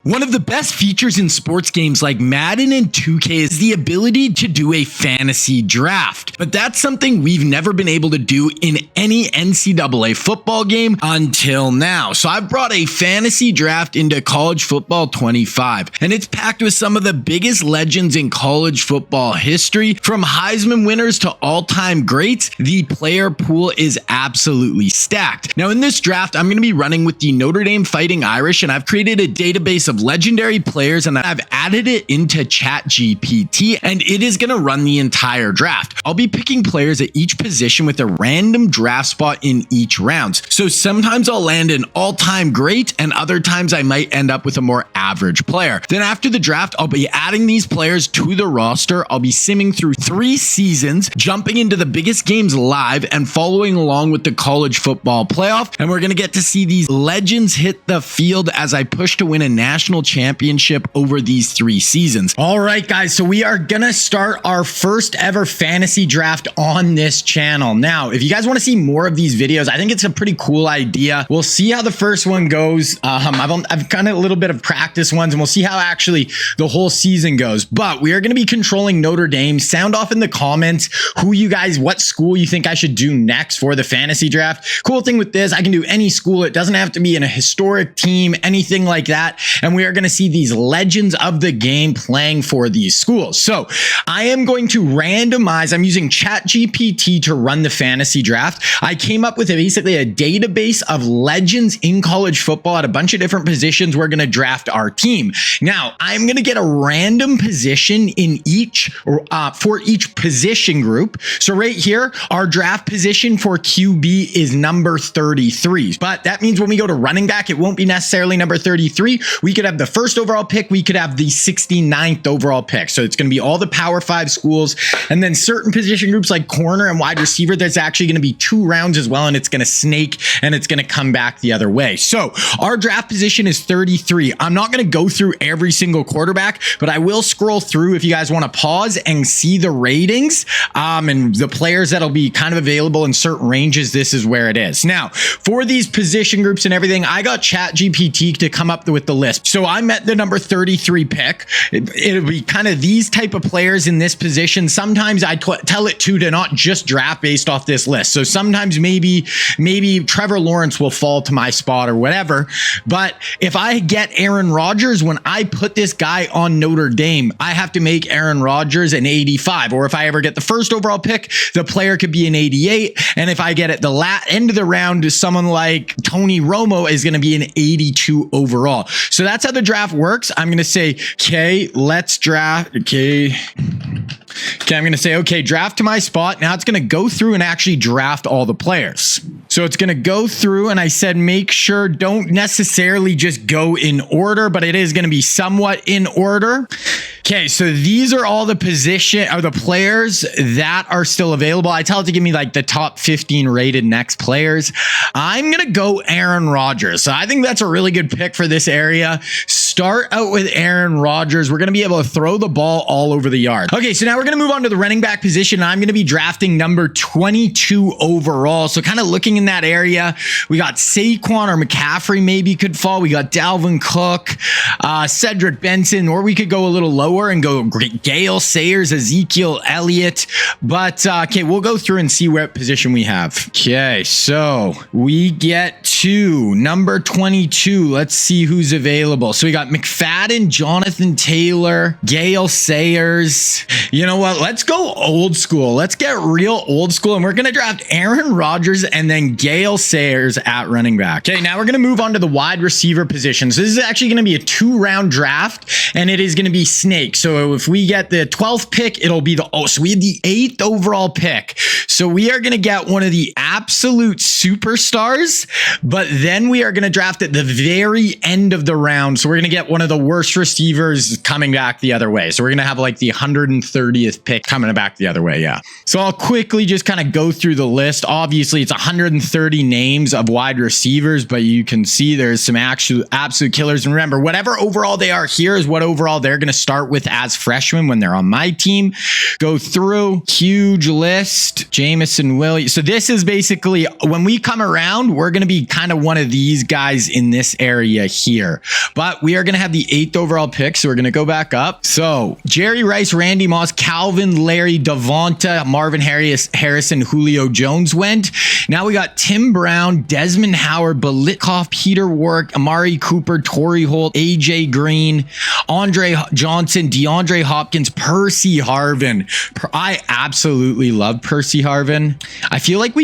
One of the best features in sports games like Madden and 2K is the ability to do a fantasy draft. But that's something we've never been able to do in any NCAA football game until now. So I've brought a fantasy draft into College Football 25, and it's packed with some of the biggest legends in college football history. From Heisman winners to all-time greats, the player pool is absolutely stacked. Now in this draft, I'm going to be running with the Notre Dame Fighting Irish, and I've created a database of legendary players, and I've added it into ChatGPT, and it is going to run the entire draft. I'll be picking players at each position with a random draft spot in each round. So sometimes I'll land an all-time great, and other times I might end up with a more average player. Then after the draft, I'll be adding these players to the roster. I'll be simming through 3 seasons, jumping into the biggest games live, and following along with the college football playoff. And we're going to get to see these legends hit the field as I push to win a national championship over these 3 seasons. All right, guys, so we are gonna start our first ever fantasy draft on this channel. Now, if you guys want to see more of these videos, I think it's a pretty cool idea. We'll see how the first one goes. I've kind of a little bit of practice ones, and we'll see how actually the whole season goes. But we are going to be controlling Notre Dame. Sound off in the comments what school you think I should do next for the fantasy draft. Cool thing with this, I can do any school. It doesn't have to be in a historic team, anything like that. And we are going to see these legends of the game playing for these schools. So I am going to randomize. I'm using ChatGPT to run the fantasy draft. I came up with basically a database of legends in college football at a bunch of different positions. We're going to draft our team. Now, I'm going to get a random position in each for each position group. So right here, our draft position for QB is number 33. But that means when we go to running back, it won't be necessarily number 33. We could have the first overall pick. We could have the 69th overall pick. So it's going to be all the Power 5 schools. And then certain position groups like corner and wide receiver, there's actually going to be 2 rounds as well. And it's going to snake and it's going to come back the other way. So our draft position is 33. I'm not going to go through every single quarterback, but I will scroll through if you guys want to pause and see the ratings and the players that'll be kind of available in certain ranges. This is where it is. Now, for these position groups and everything, I got ChatGPT to come up with the list. So I'm at the number 33 pick. It'll be kind of these type of players in this position. Sometimes I tell it to not just draft based off this list. So sometimes maybe Trevor Lawrence will fall to my spot or whatever. But if I get Aaron Rodgers, when I put this guy on Notre Dame, I have to make Aaron Rodgers an 85. Or if I ever get the first overall pick, the player could be an 88. And if I get at the end of the round, someone like Tony Romo is going to be an 82 overall. So that's how the draft works. I'm going to say, okay, let's draft. Okay, I'm going to say, okay, draft to my spot. Now it's going to go through and actually draft all the players. So it's going to go through, and I said, make sure don't necessarily just go in order, but it is going to be somewhat in order. Okay, so these are all the players that are still available. I tell it to give me like the top 15 rated next players. I'm going to go Aaron Rodgers. So I think that's a really good pick for this area. Start out with Aaron Rodgers. We're going to be able to throw the ball all over the yard. Okay, so now we're going to move on to the running back position. I'm going to be drafting number 22 overall. So kind of looking in that area, we got Saquon or McCaffrey maybe could fall. We got Dalvin Cook, Cedric Benson, or we could go a little lower and go Gale Sayers, Ezekiel Elliott. But okay, we'll go through and see what position we have. Okay, so we get to number 22. Let's see who's available. So we got McFadden, Jonathan Taylor, Gale Sayers. You know what? Let's go old school. Let's get real old school. And we're going to draft Aaron Rodgers and then Gale Sayers at running back. Okay, now we're going to move on to the wide receiver position. So this is actually going to be a 2-round draft, and it is going to be snake. So if we get the 12th pick, it'll be so we had the 8th overall pick. So we are going to get one of the absolute superstars, but then we are going to draft at the very end of the round. So we're going to get one of the worst receivers coming back the other way. So we're going to have like the 130th pick coming back the other way. Yeah. So I'll quickly just kind of go through the list. Obviously, it's 130 names of wide receivers, but you can see there's some absolute killers. And remember, whatever overall they are here is what overall they're going to start with as freshmen when they're on my team. Go through, huge list, Jameson Williams. So this is basically, when we come around, we're going to be kind of one of these guys in this area here. But we are going to have the 8th overall pick, so we're going to go back up. So Jerry Rice, Randy Moss, Calvin, Larry, Devonta, Marvin Harrison, Julio Jones went. Now we got Tim Brown, Desmond Howard, Biletkoff, Peter Warrick, Amari Cooper, Torrey Holt, AJ Green, Andre Johnson, DeAndre Hopkins, Percy Harvin. I absolutely love Percy Harvin. I feel like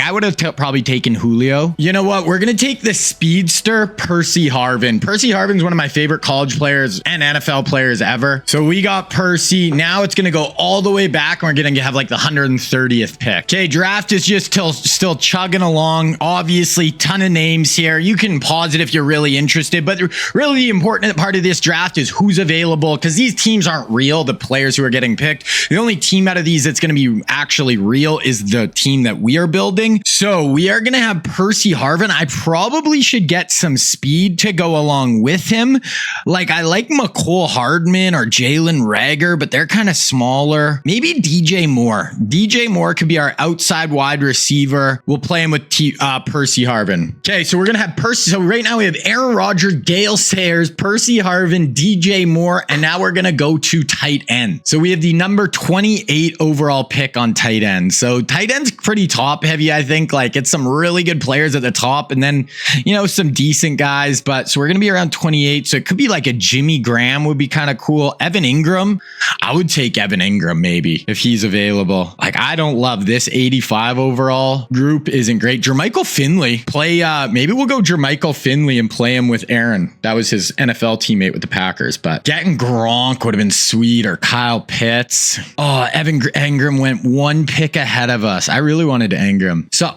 I would have probably taken Julio. You know what? We're going to take the speedster, Percy Harvin. Percy Harvin's one of my favorite college players and NFL players ever. So we got Percy. Now it's going to go all the way back, and we're going to have like the 130th pick. Okay, draft is just still chugging along. Obviously, ton of names here. You can pause it if you're really interested, but really the important part of this draft is who's available, because these teams aren't real, the players who are getting picked. The only team out of these that's going to be actually real is the team that we are building. So we are going to have Percy Harvin. I probably should get some speed to go along with him. Like, I like McCole Hardman or Jalen Reagor, but they're kind of smaller. Maybe DJ Moore. DJ Moore could be our outside wide receiver. We'll play him with Percy Harvin. Okay, so we're going to have Percy. So right now we have Aaron Rodgers, Gale Sayers, Percy Harvin, DJ Moore, and now we're going to go to tight end. So we have the number 28 overall pick on tight end. So tight end's pretty top heavy, I think. Like, it's some really good players at the top, and then, you know, some decent guys. But so we're going to be around 28. So it could be like a Jimmy Graham would be kind of cool. Evan Ingram. I would take Evan Ingram maybe if he's available. Like, I don't love this 85 overall group. Isn't great. Jermichael Finley. Maybe we'll go Jermichael Finley and play him with Aaron. That was his NFL teammate with the Packers. But getting Gronk would have been sweet, or Kyle Pitts. Oh, Evan Ingram went one pick ahead of us. I really wanted Ingram. So,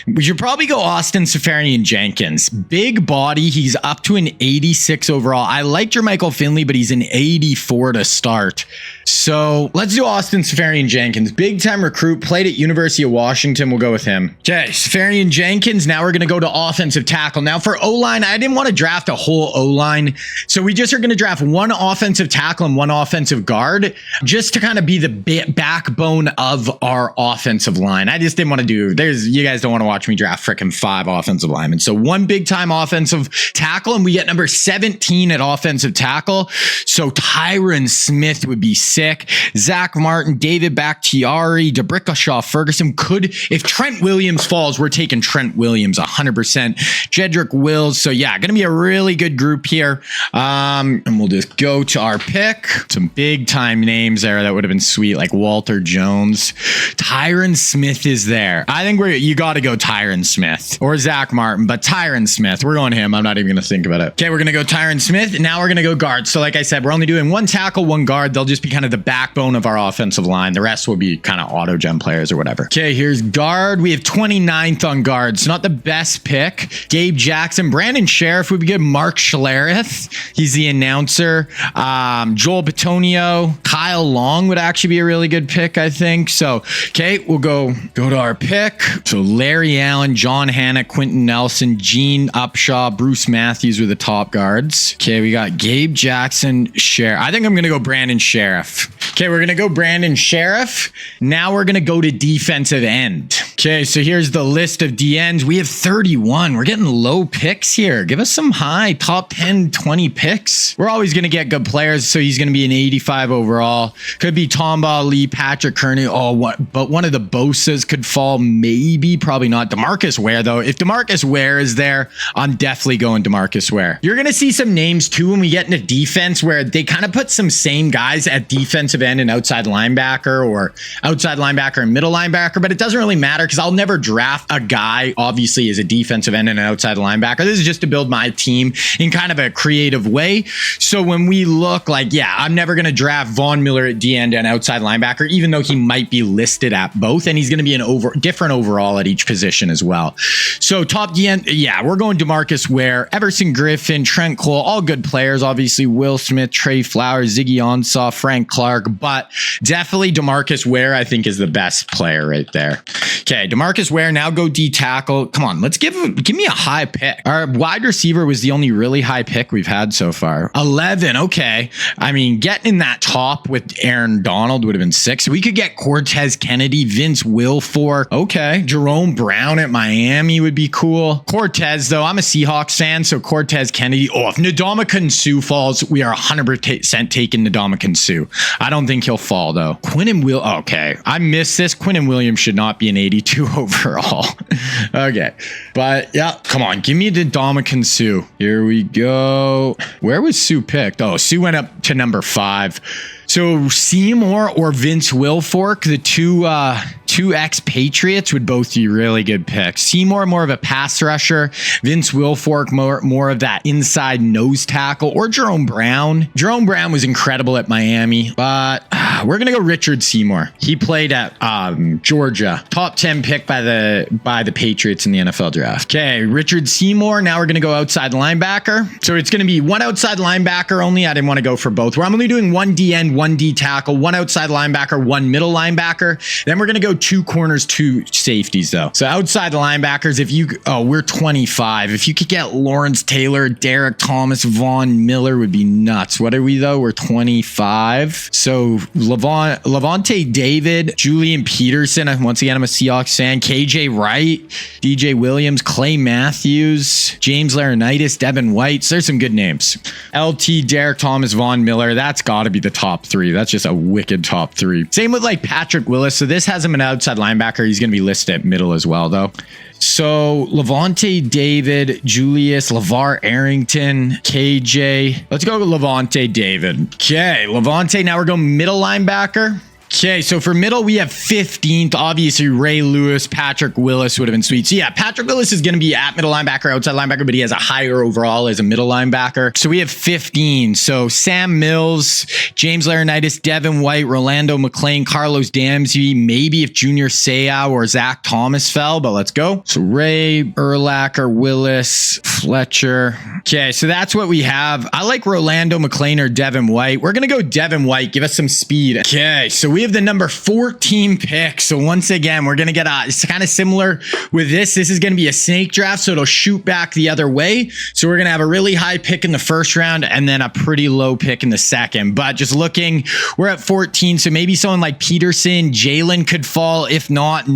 we should probably go Austin Seferian-Jenkins. Big body. He's up to an 86 overall. I like Jermichael Finley, but he's an 84 to start. So let's do Austin Seferian-Jenkins. Big time recruit, played at University of Washington. We'll go with him. Okay, Seferian-Jenkins. Now we're going to go to offensive tackle. Now for O-line, I didn't want to draft a whole O-line. So we just are going to draft one offensive tackle and one offensive guard, just to kind of be the backbone of our offensive line. I just didn't want to you guys don't want to watch me draft freaking 5 offensive linemen. So one big time offensive tackle, and we get number 17 at offensive tackle. So Tyron Smith would be sick. Zach Martin, David Bakhtiari, D'Brickashaw, Ferguson. If Trent Williams falls, we're taking Trent Williams 100%. Jedrick Wills. So yeah, going to be a really good group here. And we'll just go to our pick. Some big time names there that would have been sweet, like Walter Jones. Tyron Smith is there. I think you got to go Tyron Smith or Zach Martin, but Tyron Smith, we're going him. I'm not even going to think about it. Okay, we're going to go Tyron Smith. Now we're going to go guard. So like I said, we're only doing one tackle, one guard. They'll just be kind of the backbone of our offensive line. The rest will be kind of auto gen players or whatever. Okay, here's guard. We have 29th on guard. So not the best pick. Gabe Jackson, Brandon Sheriff would be good. Mark Schlereth, he's the announcer. Joel Bitonio, Kyle Long would actually be a really good pick, I think. So, okay, we'll go to our pick. So Larry Allen, John Hanna, Quentin Nelson, Gene Upshaw, Bruce Matthews were the top guards. Okay, we got Gabe Jackson, Sheriff. I think I'm going to go Brandon Sheriff. Okay, we're going to go Brandon Sheriff. Now we're going to go to defensive end. Okay, so here's the list of DNs. We have 31. We're getting low picks here. Give us some high, top 10, 20 picks. We're always going to get good players, so he's going to be an 85 overall. Could be Tomba Lee, Patrick Kearney. But one of the Bosas could fall, maybe, probably not. DeMarcus Ware, though. If DeMarcus Ware is there, I'm definitely going DeMarcus Ware. You're going to see some names, too, when we get into defense, where they kind of put some same guys at defensive end and outside linebacker, or outside linebacker and middle linebacker, but it doesn't really matter because I'll never draft a guy, obviously, as a defensive end and an outside linebacker. This is just to build my team in kind of a creative way. So when we look like, yeah, I'm never going to draft Von Miller at D end and outside linebacker, even though he might be listed at both, and he's going to be an different overall at each position as well. So top D end, yeah, we're going DeMarcus Ware, Everson Griffin, Trent Cole, all good players, obviously. Will Smith, Trey Flowers, Ziggy Ansah, Frank Clark, but definitely DeMarcus Ware, I think, is the best player right there. Okay, DeMarcus Ware, now go D tackle. Come on, let's give me a high pick. Our wide receiver was the only really high pick we've had so far. 11, okay. I mean, getting in that top with Aaron Donald would have been 6. We could get Cortez Kennedy, Vince Wilfork. Okay, Jerome Brown at Miami would be cool. Cortez, though, I'm a Seahawks fan, so Cortez Kennedy. Oh, if Ndamukong Suh falls, we are 100% taking Ndamukong Suh. I don't think he'll fall, though. Okay, I missed this. Quinnen Williams should not be an 82 overall. Okay, but yeah, come on, give me Ndamukong Suh. Here we go. Where was Suh picked? Oh, Suh went up to number 5. So Seymour or Vince Wilfork, the two ex-Patriots, would both be really good picks. Seymour, more of a pass rusher. Vince Wilfork, more of that inside nose tackle. Or Jerome Brown. Jerome Brown was incredible at Miami, but we're going to go Richard Seymour. He played at Georgia. Top 10 pick by the Patriots in the NFL draft. Okay, Richard Seymour. Now we're going to go outside linebacker. So it's going to be one outside linebacker only. I didn't want to go for both. I'm only doing one DN, one D tackle, one outside linebacker, one middle linebacker. Then we're going to go 2 corners, 2 safeties, though. So outside linebackers, we're 25. If you could get Lawrence Taylor, Derek Thomas, Von Miller would be nuts. What are we, though? We're 25. So Levante David, Julian Peterson. Once again, I'm a Seahawks fan. KJ Wright, DJ Williams, Clay Matthews, James Laurinaitis, Devin White. So there's some good names. LT, Derek Thomas, Von Miller. That's got to be the top 3. That's just a wicked top 3. Same with like Patrick Willis. So this has him an outside linebacker. He's going to be listed at middle as well, though. So Levante David, Julius, LeVar Arrington, KJ. Let's go with Levante David. Okay, Levante. Now we're going middle linebacker. Okay, so for middle, we have 15th. Obviously, Ray Lewis, Patrick Willis would have been sweet. So yeah, Patrick Willis is going to be at middle linebacker, outside linebacker, but he has a higher overall as a middle linebacker. So we have 15. So Sam Mills, James Laurinaitis, Devin White, Rolando McClain, Carlos Damsey, maybe if Junior Seau or Zach Thomas fell, but let's go. So Ray, Urlacher, Willis, Fletcher. Okay, so that's what we have. I like Rolando McClain or Devin White. We're going to go Devin White. Give us some speed. Okay, so we have the number 14 pick. So once again, we're going to get it's kind of similar with this. This is going to be a snake draft, so it'll shoot back the other way. So we're going to have a really high pick in the first round and then a pretty low pick in the second. But just looking, we're at 14. So maybe someone like Peterson, Jalen could fall. If not,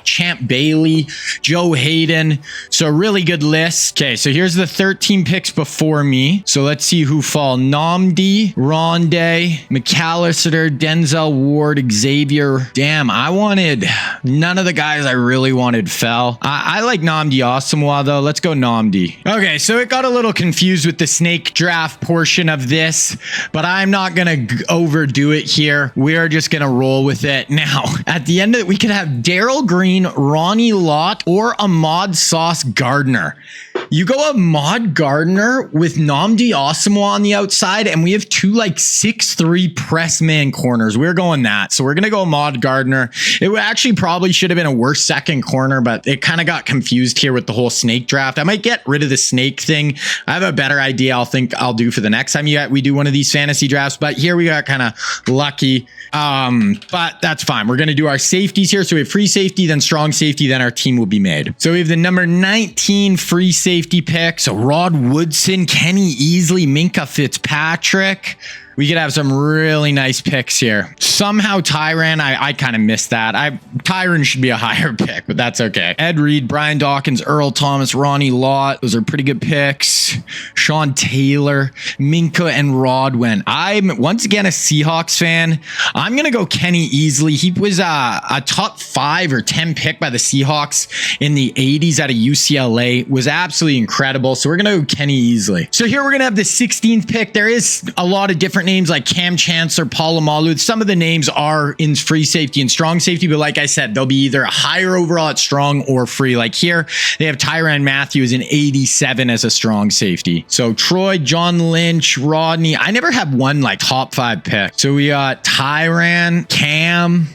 Champ Bailey, Joe Hayden. So really good list. Okay, so here's the 13 picks before me. So let's see who fall. Nnamdi, Rondé, McAllister, Denzel Ward, Xavier. Damn, I wanted none of the guys I really wanted fell. I like Nnamdi Asamoah, though. Let's go Nnamdi. Okay, so it got a little confused with the snake draft portion of this, but I'm not going to overdo it here. We are just going to roll with it. Now, at the end of it, we could have Daryl Green, Ronnie Lott, or Ahmad Sauce Gardner. You go Ahmad Gardner with Nnamdi Asamoah on the outside, and we have 2 like 6'3" press man corners. We're going that. So we're going to go Ahmad Gardner. It actually probably should have been a worse second corner, but it kind of got confused here with the whole snake draft. I might get rid of the snake thing. I have a better idea I'll do for the next time we do one of these fantasy drafts, but here we got kind of lucky. But that's fine. We're going to do our safeties here. So we have free safety, then strong safety, then our team will be made. So we have the number 19 free safety pick. So Rod Woodson, Kenny Easley, Minka Fitzpatrick. We could have some really nice picks here. Somehow Tyrann, I kind of missed that. Tyrann should be a higher pick, but that's okay. Ed Reed, Brian Dawkins, Earl Thomas, Ronnie Lott. Those are pretty good picks. Sean Taylor, Minka, and Rodwin. I'm once again a Seahawks fan. I'm going to go Kenny Easley. He was a top 5 or 10 pick by the Seahawks in the 80s out of UCLA. Was absolutely incredible. So we're going to go Kenny Easley. So here we're going to have the 16th pick. There is a lot of different names like Cam Chancellor, Paul Amalu. Some of the names are in free safety and strong safety, but like I said, they'll be either a higher overall at strong or free. Like here, they have Tyrann Mathieu as an 87 as a strong safety. So Troy, John Lynch, Rodney. I never have one like top 5 pick. So we got Tyrann, Cam.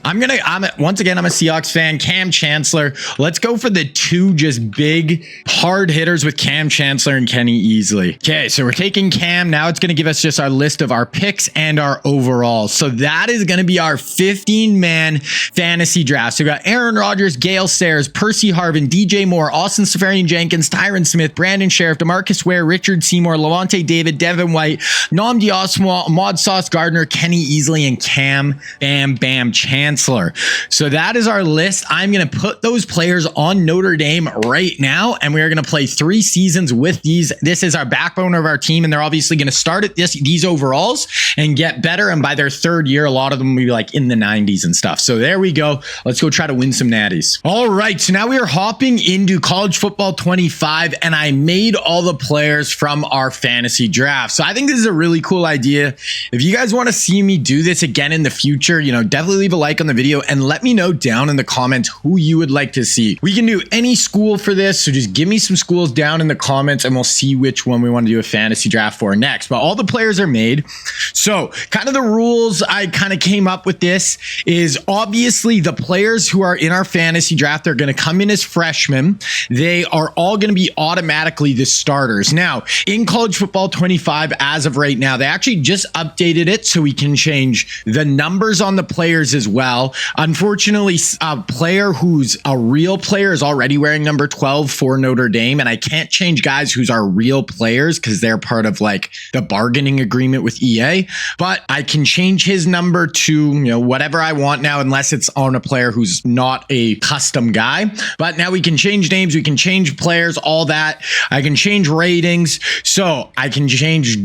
Once again, I'm a Seahawks fan. Cam Chancellor. Let's go for the 2 just big hard hitters with Cam Chancellor and Kenny Easley. Okay, so we're taking Cam. Now it's going to give us just our list of our picks and our overalls. So that is going to be our 15-man fantasy draft. So we got Aaron Rodgers, Gale Sayers, Percy Harvin, DJ Moore, Austin Seferian-Jenkins, Tyron Smith, Brandon Sheriff, DeMarcus Ware, Richard Seymour, Levante David, Devin White, Nnamdi Asomugha, Ahmad Sauce Gardner, Kenny Easley, and Cam Bam Bam Chancellor. So that is our list. I'm going to put those players on Notre Dame right now, and we are going to play 3 seasons with these. This is our backbone of our team, and they're obviously going to start at these overalls and get better. And by their 3rd year, a lot of them will be like in the 90s and stuff. So there we go. Let's go try to win some natties. All right. So now we are hopping into college football 25, and I made all the players from our fantasy draft. So I think this is a really cool idea. If you guys want to see me do this again in the future, definitely leave a like on the video and let me know down in the comments who you would like to see. We can do any school for this. So just give me some schools down in the comments and we'll see which one we want to do a fantasy draft for next. But all the players are made. So kind of the rules I kind of came up with this is obviously the players who are in our fantasy draft are going to come in as freshmen. They are all going to be automatically the starters. Now, in college football 25, as of right now, they actually just updated it so we can change the numbers on the players as well. Unfortunately, a player who's a real player is already wearing number 12 for Notre Dame, and I can't change guys who's our real players because they're part of like the bargaining agreement with EA, but I can change his number to whatever I want now, unless it's on a player who's not a custom guy. But now we can change names, we can change players, all that. I can change ratings, so I can change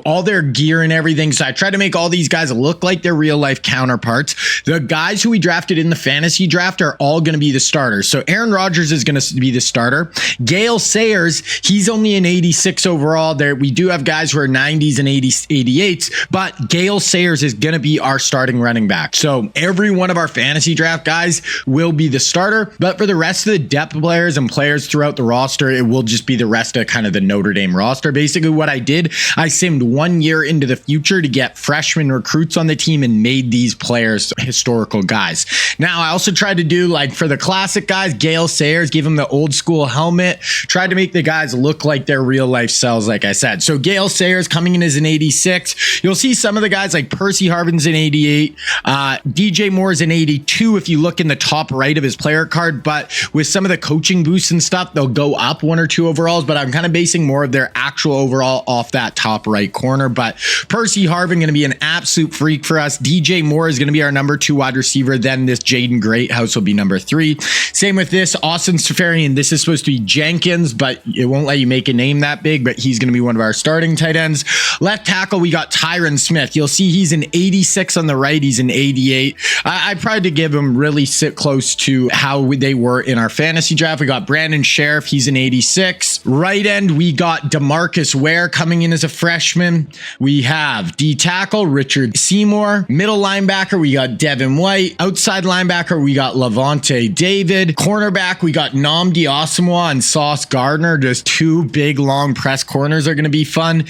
all their gear and everything. So I try to make all these guys look like their real life counterparts. The guys who we drafted in the fantasy draft are all going to be the starters. So Aaron Rodgers is going to be the starter. Gale Sayers, he's only an 86 overall. There we do have guys who are 90s and 88s, but Gale Sayers is going to be our starting running back. So every one of our fantasy draft guys will be the starter, but for the rest of the depth players and players throughout the roster, it will just be the rest of kind of the Notre Dame roster. Basically what I did, I simmed 1 year into the future to get freshman recruits on the team and made these players historical guys. Now, I also tried to do like for the classic guys, Gale Sayers, give him the old school helmet, tried to make the guys look like their real life selves, like I said. So Gale Sayers coming in as an 86. You'll see some of the guys like Percy Harvin's an 88. DJ Moore is an 82 if you look in the top right of his player card, but with some of the coaching boosts and stuff, they'll go up 1 or 2 overalls, but I'm kind of basing more of their actual overall off that top right corner. But Percy Harvin going to be an absolute freak for us. DJ Moore is going to be our number 2 wide receiver. Then this Jaden Greathouse will be number 3. Same with this Austin Seferian. This is supposed to be Jenkins, but it won't let you make a name that big, but he's going to be one of our starting tight ends. Left tackle, we got Tyron Smith. You'll see he's an 86 on the right. He's an 88. I tried to give him really sit close to how they were in our fantasy draft. We got Brandon Sheriff. He's an 86. Right end, we got DeMarcus Ware coming in as a freshman. We have D tackle, Richard Seymour. Middle linebacker, we got Devin White. Outside linebacker, we got Levante David. Cornerback, we got Nnamdi Asomugha and Sauce Gardner. Just 2 big, long press corners are going to be fun.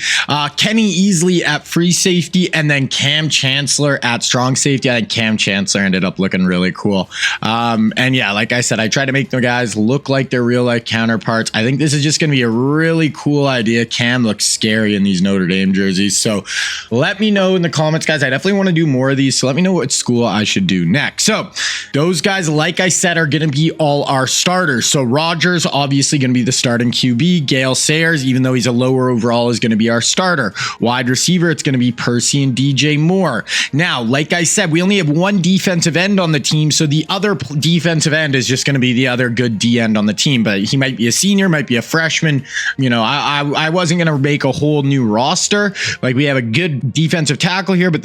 Kenny Easley at free safety, and then Cam Chancellor at strong safety. I think Cam Chancellor ended up looking really cool. And yeah, like I said, I try to make the guys look like their real life counterparts. I think this is just going to be a really cool idea. Cam looks scary in these Notre Dame jerseys. So let me know in the comments, guys. I definitely want to do more of these. So let me know what school I should do next. So those guys, like I said, are going to be all our starters. So Rodgers, obviously going to be the starting QB. Gale Sayers, even though he's a lower overall, is going to be our starter. Wide receiver, it's going to be Percy and DJ Moore. Now, like I said, we only have 1 defensive end on the team. So the other defensive end is just going to be the other good D end on the team, but he might be a senior, might be a freshman. I wasn't going to make a whole new roster. Like we have a good defensive tackle here, but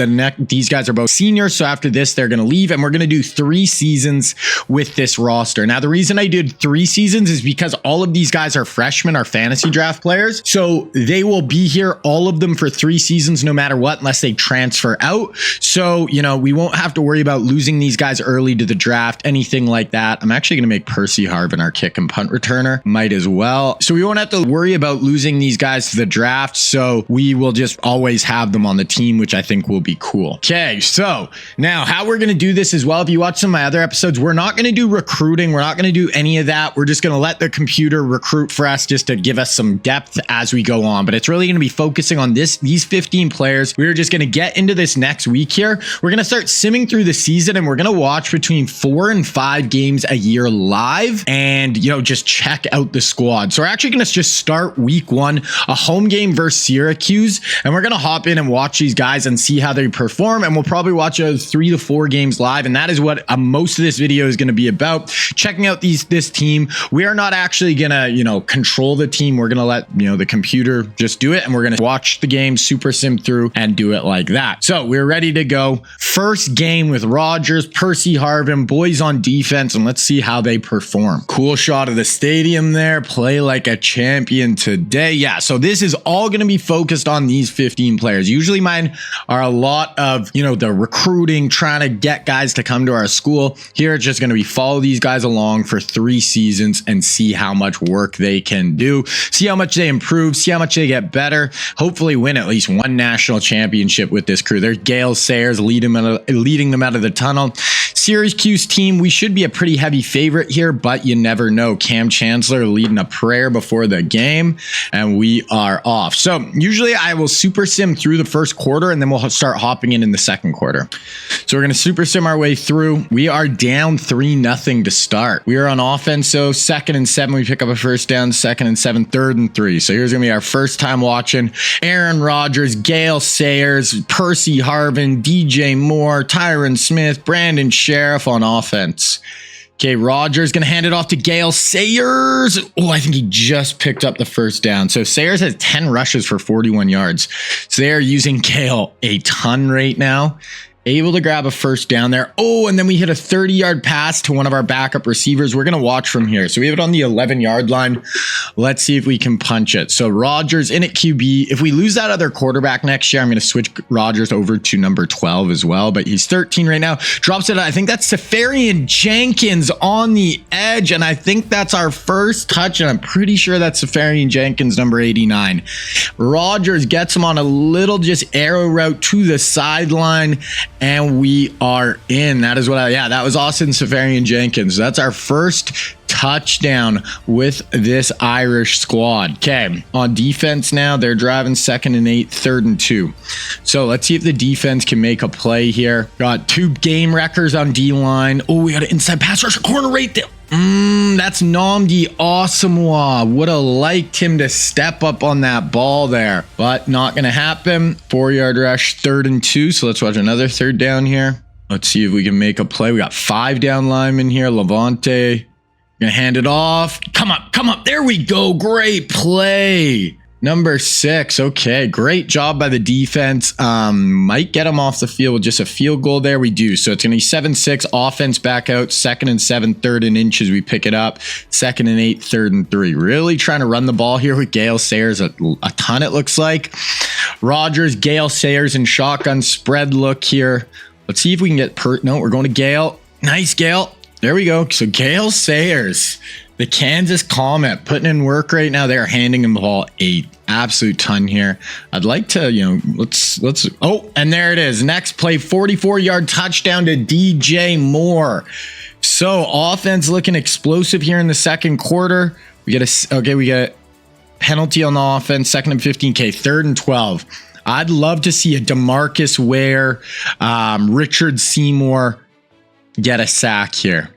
these guys are both seniors. So after this, they're going to leave, and we're going to do 3 seasons with this roster. Now, the reason I did 3 seasons is because all of these guys are freshmen, are fantasy draft players. So they will be here, all of them, for 3 seasons, no matter what, unless they transfer out. So, we won't have to worry about losing these guys early to the draft, anything like that. I'm actually going to make Percy Harvin our kick and punt returner. Might as well. So we won't have to worry about losing these guys to the draft. So we will just always have them on the team, which I think will be cool. Okay, so now how we're going to do this as well. If you watch some of my other episodes, we're not going to do recruiting. We're not going to do any of that. We're just going to let the computer recruit for us just to give us some depth as we go on. But it's really going to be focusing on these 15 players players. We're just going to get into this next week here. We're going to start simming through the season, and we're going to watch between 4 and 5 games a year live and, just check out the squad. So we're actually going to just start week 1, a home game versus Syracuse, and we're going to hop in and watch these guys and see how they perform. And we'll probably watch 3 to 4 games live. And that is what most of this video is going to be about, checking out this team. We are not actually going to, control the team. We're going to let, the computer just do it. And we're going to watch the game, super sim through and do it like that. So we're ready to go. First game with Rogers, Percy Harvin, boys on defense, and let's see how they perform. Cool shot of the stadium there. Play like a champion today. Yeah, so this is all going to be focused on these 15 players. Usually mine are a lot of, the recruiting, trying to get guys to come to our school. Here it's just going to be follow these guys along for 3 seasons and see how much work they can do, see how much they improve, see how much they get better, hopefully win at least 1 national championship with this crew. There's Gale Sayers leading them out of the tunnel. Syracuse team, we should be a pretty heavy favorite here, but you never know. Cam Chancellor leading a prayer before the game, and we are off. So usually I will super sim through the first quarter, and then we'll start hopping in the second quarter. So we're going to super sim our way through. We are down 3-0 to start. We are on offense, so 2nd and 7, we pick up a first down. 2nd and 7, 3rd and 3. So here's going to be our first time watching Aaron Rodgers, Gale Sayers, Percy Harvin, DJ Moore, Tyron Smith, Brandon Sheriff on offense. Okay, Rogers going to hand it off to Gale Sayers. Oh, I think he just picked up the first down. So Sayers has 10 rushes for 41 yards. So they are using Gale a ton right now. Able to grab a first down there. Oh, and then we hit a 30-yard pass to one of our backup receivers. We're going to watch from here. So we have it on the 11-yard line. Let's see if we can punch it. So Rodgers in at QB. If we lose that other quarterback next year, I'm going to switch Rodgers over to number 12 as well. But he's 13 right now. Drops it. I think that's Safarian Jenkins on the edge. And I think that's our first touch. And I'm pretty sure that's Safarian Jenkins, number 89. Rodgers gets him on a little just arrow route to the sideline. And we are in. That is that was Austin Safarian Jenkins. That's our first touchdown with this Irish squad. Okay, on defense now, they're driving 2nd and 8, 3rd and 2. So let's see if the defense can make a play here. Got 2 game wreckers on D-line. Oh, we got an inside pass rush corner right there. That's Nnamdi Asamoah. Would have liked him to step up on that ball there, but not going to happen. 4-yard rush, 3rd and 2. So let's watch another 3rd down here. Let's see if we can make a play. We got 5 down linemen here. Levante gonna hand it off. Come up. There we go. Great play. Number 6. Okay, great job by the defense. Might get them off the field with just a field goal there. We do. So it's going to be 7-6. Offense back out. 2nd and 7, 3rd and inches. We pick it up. 2nd and 8, 3rd and 3. Really trying to run the ball here with Gale Sayers a ton, it looks like. Rogers, Gale Sayers, and shotgun spread look here. Let's see if we can get no, we're going to Gale. Nice, Gale. There we go. So Gale Sayers, the Kansas Comet, putting in work right now. They're handing him the ball a absolute ton here. I'd like to, let's. Oh, and there it is. Next play, 44-yard touchdown to DJ Moore. So offense looking explosive here in the second quarter. We get a penalty on the offense. 2nd and 15. Okay, 3rd and 12. I'd love to see a DeMarcus Ware, Richard Seymour get a sack here.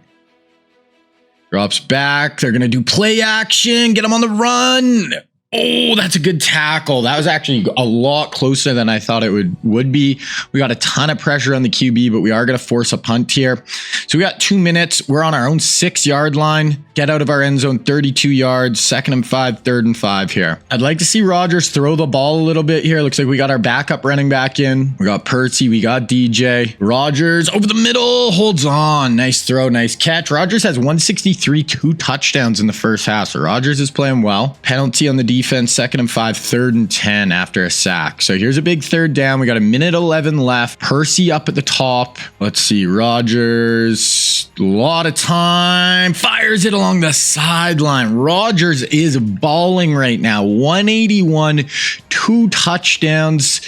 Drops back. They're going to do play action. Get him on the run. Oh, that's a good tackle. That was actually a lot closer than I thought it would be. We got a ton of pressure on the QB, but we are going to force a punt here. So we got 2 minutes. We're on our own 6-yard line. Get out of our end zone, 32 yards, 2nd and 5, 3rd and 5 here. I'd like to see Rodgers throw the ball a little bit here. Looks like we got our backup running back in. We got Percy. We got DJ. Rodgers over the middle. Holds on. Nice throw. Nice catch. Rodgers has 163, 2 touchdowns in the first half. So Rodgers is playing well. Penalty on the defense, 2nd and 5, 3rd and 10 after a sack. So here's a big 3rd down. We got 1:11 left. Percy up at the top. Let's see. Rodgers, a lot of time. Fires it along the sideline. Rodgers is balling right now. 181, 2 touchdowns.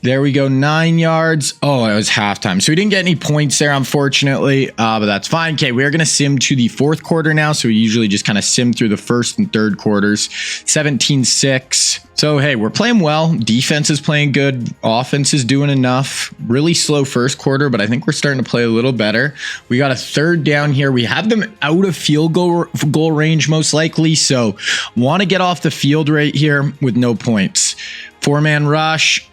There we go, 9 yards. Oh, it was halftime. So we didn't get any points there, unfortunately, but that's fine. Okay, we're going to sim to the fourth quarter now. So we usually just kind of sim through the first and third quarters. 17-6. So, hey, we're playing well. Defense is playing good. Offense is doing enough. Really slow first quarter, but I think we're starting to play a little better. We got a third down here. We have them out of field goal range, most likely. So want to get off the field right here with no points. 4-man rush.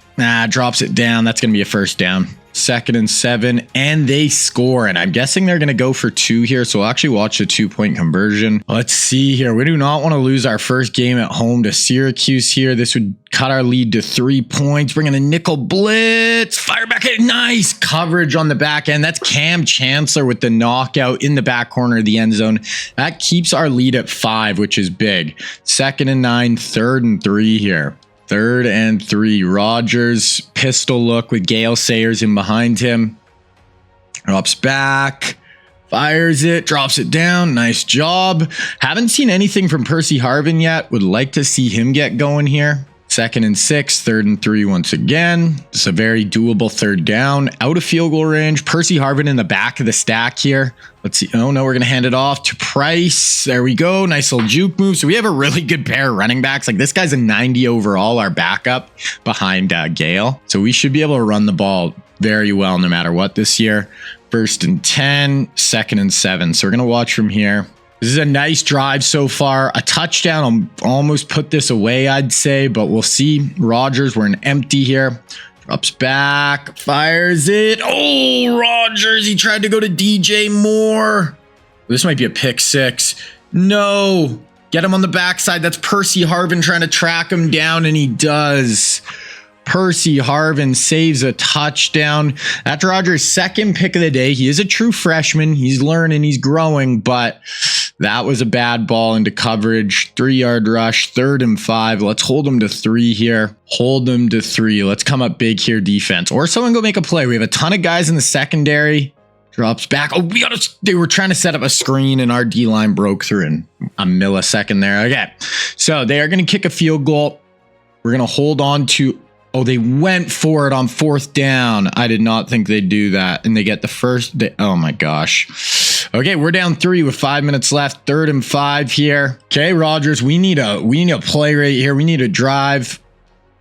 Drops it down. That's going to be a first down. 2nd and 7, and they score. And I'm guessing they're going to go for 2 here. So we'll actually watch the 2-point conversion. Let's see here. We do not want to lose our first game at home to Syracuse here. This would cut our lead to 3 points. Bring in a nickel blitz. Fire back at nice coverage on the back end. That's Cam Chancellor with the knockout in the back corner of the end zone. That keeps our lead at 5, which is big. 2nd and 9, 3rd and 3 here. 3rd and 3. Rodgers, pistol look with Gale Sayers in behind him. Drops back. Fires it. Drops it down. Nice job. Haven't seen anything from Percy Harvin yet. Would like to see him get going here. 2nd and 6. 3rd and 3 once again. It's a very doable third down. Out of field goal range. Percy Harvin in the back of the stack here. Let's see. Oh, no, we're going to hand it off to Price. There we go. Nice little juke move. So we have a really good pair of running backs. Like this guy's a 90 overall, our backup behind Gale. So we should be able to run the ball very well no matter what this year. 1st and 10, 2nd and 7. So we're going to watch from here. This is a nice drive so far. A touchdown. I'll almost put this away, I'd say, but we'll see. Rodgers, we're an empty here. Drops back, fires it. Oh, Rodgers, he tried to go to DJ Moore. This might be a pick 6. No, get him on the backside. That's Percy Harvin trying to track him down, and he does. Percy Harvin saves a touchdown. That's Rodgers' 2nd pick of the day. He is a true freshman. He's learning, he's growing, but that was a bad ball into coverage. 3-yard rush, 3rd and 5. Let's hold them to 3 here. Hold them to 3. Let's come up big here, defense. Or someone go make a play. We have a ton of guys in the secondary. Drops back. Oh, they were trying to set up a screen and our D-line broke through in a millisecond there. Okay, so they are going to kick a field goal. We're going to hold on to... Oh, they went for it on 4th down. I did not think they'd do that. And they get the first. Oh my gosh. Okay, we're down 3 with 5 minutes left. 3rd and 5 here. Okay, Rodgers, we need a play right here. We need a drive.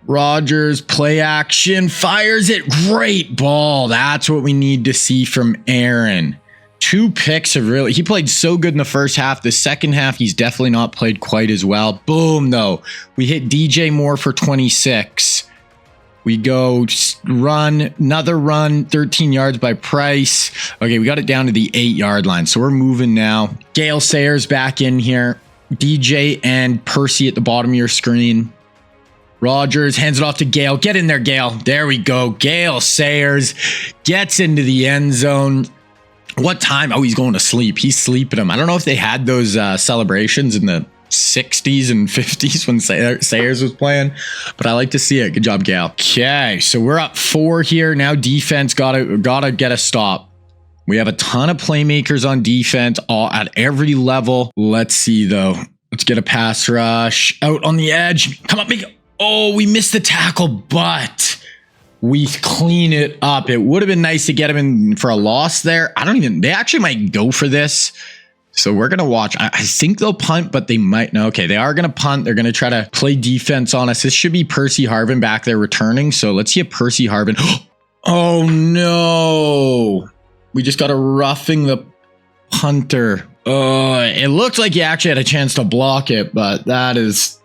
Rodgers, play action, fires it. Great ball. That's what we need to see from Aaron. 2 picks have really, he played so good in the first half. The second half, he's definitely not played quite as well. Boom, though. We hit DJ Moore for 26. We go run, another run, 13 yards by Price. Okay, we got it down to the 8-yard line. So we're moving now. Gale Sayers back in here. DJ and Percy at the bottom of your screen. Rodgers hands it off to Gale. Get in there, Gale. There we go. Gale Sayers gets into the end zone. What time? Oh, he's going to sleep. He's sleeping him. I don't know if they had those celebrations in the 60s and 50s when Sayers was playing, but I like to see it. Good job, Gale. Okay, so we're up 4 here. Now defense gotta get a stop. We have a ton of playmakers on defense all at every level. Let's see though. Let's get a pass rush out on the edge. Come on, oh, we missed the tackle, but we clean it up. It would have been nice to get him in for a loss there. They actually might go for this. So we're going to watch. I think they'll punt, but they might. No, okay, they are going to punt. They're going to try to play defense on us. This should be Percy Harvin back there returning. So let's see if Percy Harvin. Oh, no. We just got a roughing the punter. It looked like he actually had a chance to block it, but that is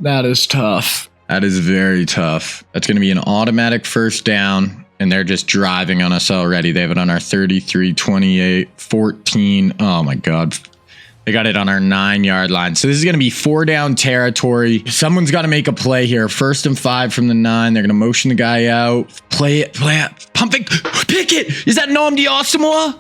tough. That is very tough. That's going to be an automatic first down. And they're just driving on us already. They have it on our 33, 28, 14. Oh, my God. They got it on our 9-yard line. So this is going to be 4 down territory. Someone's got to make a play here. 1st and 5 from the 9. They're going to motion the guy out. Play it. Pump it. Pick it. Is that Nnamdi Asamoah?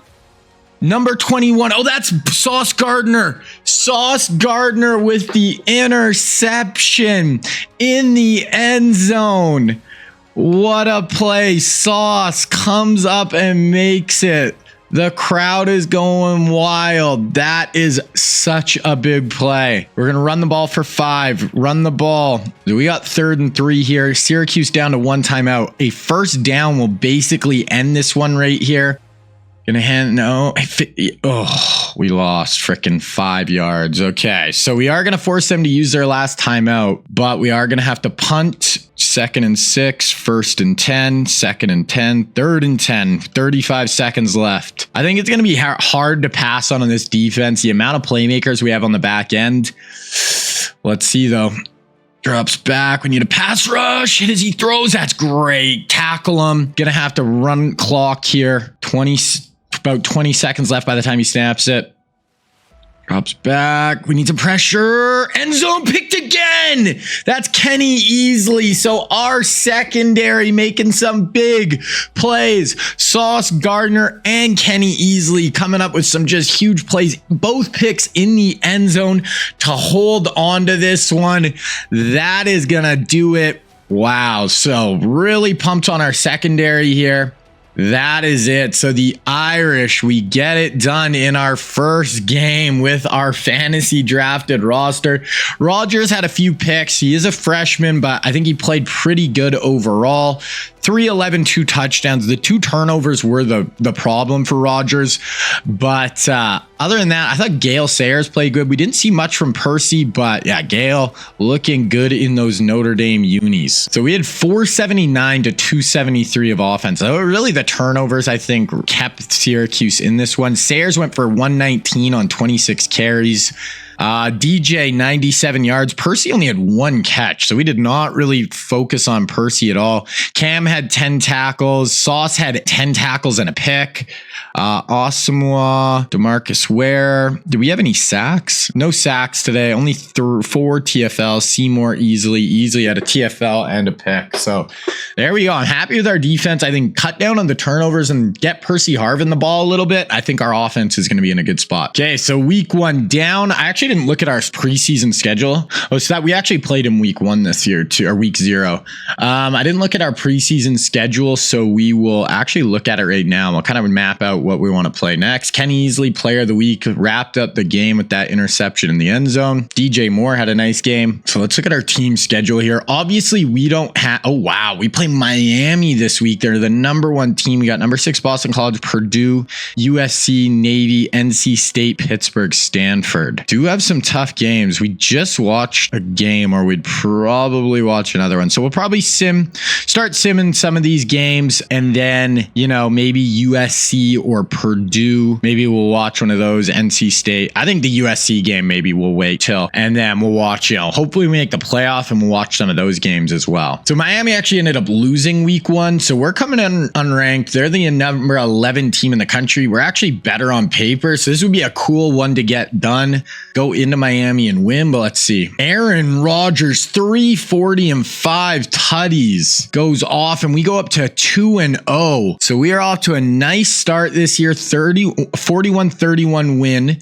Number 21. Oh, that's Sauce Gardner. Sauce Gardner with the interception in the end zone. What a play. Sauce comes up and makes it. The crowd is going wild. That is such a big play. We're going to run the ball for 5. Run the ball. We got 3rd and 3 here. Syracuse down to 1 timeout. A first down will basically end this one right here. Gonna hand, no, oh, we lost freaking 5 yards. Okay, so we are gonna force them to use their last timeout, but we are gonna have to punt. 2nd and 6, 1st and 10, 2nd and 10, 3rd and 10, 35 seconds left. I think it's gonna be hard to pass on this defense. The amount of playmakers we have on the back end. Let's see though. Drops back. We need a pass rush. Hit as he throws. That's great. Tackle him. Gonna have to run clock here. About 20 seconds left by the time he snaps it. Drops back. We need some pressure. End zone picked again. That's Kenny Easley. So our secondary making some big plays. Sauce Gardner and Kenny Easley coming up with some just huge plays. Both picks in the end zone to hold on to this one. That is going to do it. Wow. So really pumped on our secondary here. That is it. So the Irish, we get it done in our first game with our fantasy drafted roster. Rodgers had a few picks. He is a freshman, but I think he played pretty good overall. 311, 2 touchdowns. The 2 turnovers were the problem for Rodgers. But other than that, I thought Gale Sayers played good. We didn't see much from Percy, but yeah, Gale looking good in those Notre Dame unis. So we had 479 to 273 of offense. So really the turnovers, I think, kept Syracuse in this one. Sayers went for 119 on 26 carries. DJ 97 yards. Percy only had 1 catch, so we did not really focus on Percy at all. Cam had 10 tackles. Sauce had 10 tackles and a pick. Asamoah, DeMarcus Ware. Did we have any sacks? No sacks today. Only 4 TFL. Seymour easily had a TFL and a pick. So there we go. I'm happy with our defense. I think cut down on the turnovers and get Percy Harvin the ball a little bit. I think our offense is going to be in a good spot. Okay, so week 1 down. I actually didn't look at our preseason schedule. Oh, so that we actually played in week 1 this year too, or week 0. I didn't look at our preseason schedule, so we will actually look at it right now. We'll kind of map out what we want to play next. Kenny Easley, player of the week, wrapped up the game with that interception in the end zone. DJ Moore had a nice game. So let's look at our team schedule here. Obviously, we don't have, oh wow, we play Miami this week. They're the #1 team. We got number 6 Boston College, Purdue, USC, Navy, NC State, Pittsburgh, Stanford. Do have some tough games. We just watched a game, or we'd probably watch another one. So we'll probably start simming some of these games, and then, you know, maybe USC or Purdue. Maybe we'll watch one of those. NC State. I think the USC game, maybe we'll wait till, and then we'll watch, you know, hopefully we make the playoff and we'll watch some of those games as well. So Miami actually ended up losing week 1. So we're coming in unranked. They're the number 11 team in the country. We're actually better on paper. So this would be a cool one to get done. Go into Miami and win, but let's see. Aaron Rodgers, 340 and 5 tutties, goes off, and we go up to 2-0. So we are off to a nice start this year. 41-31 win.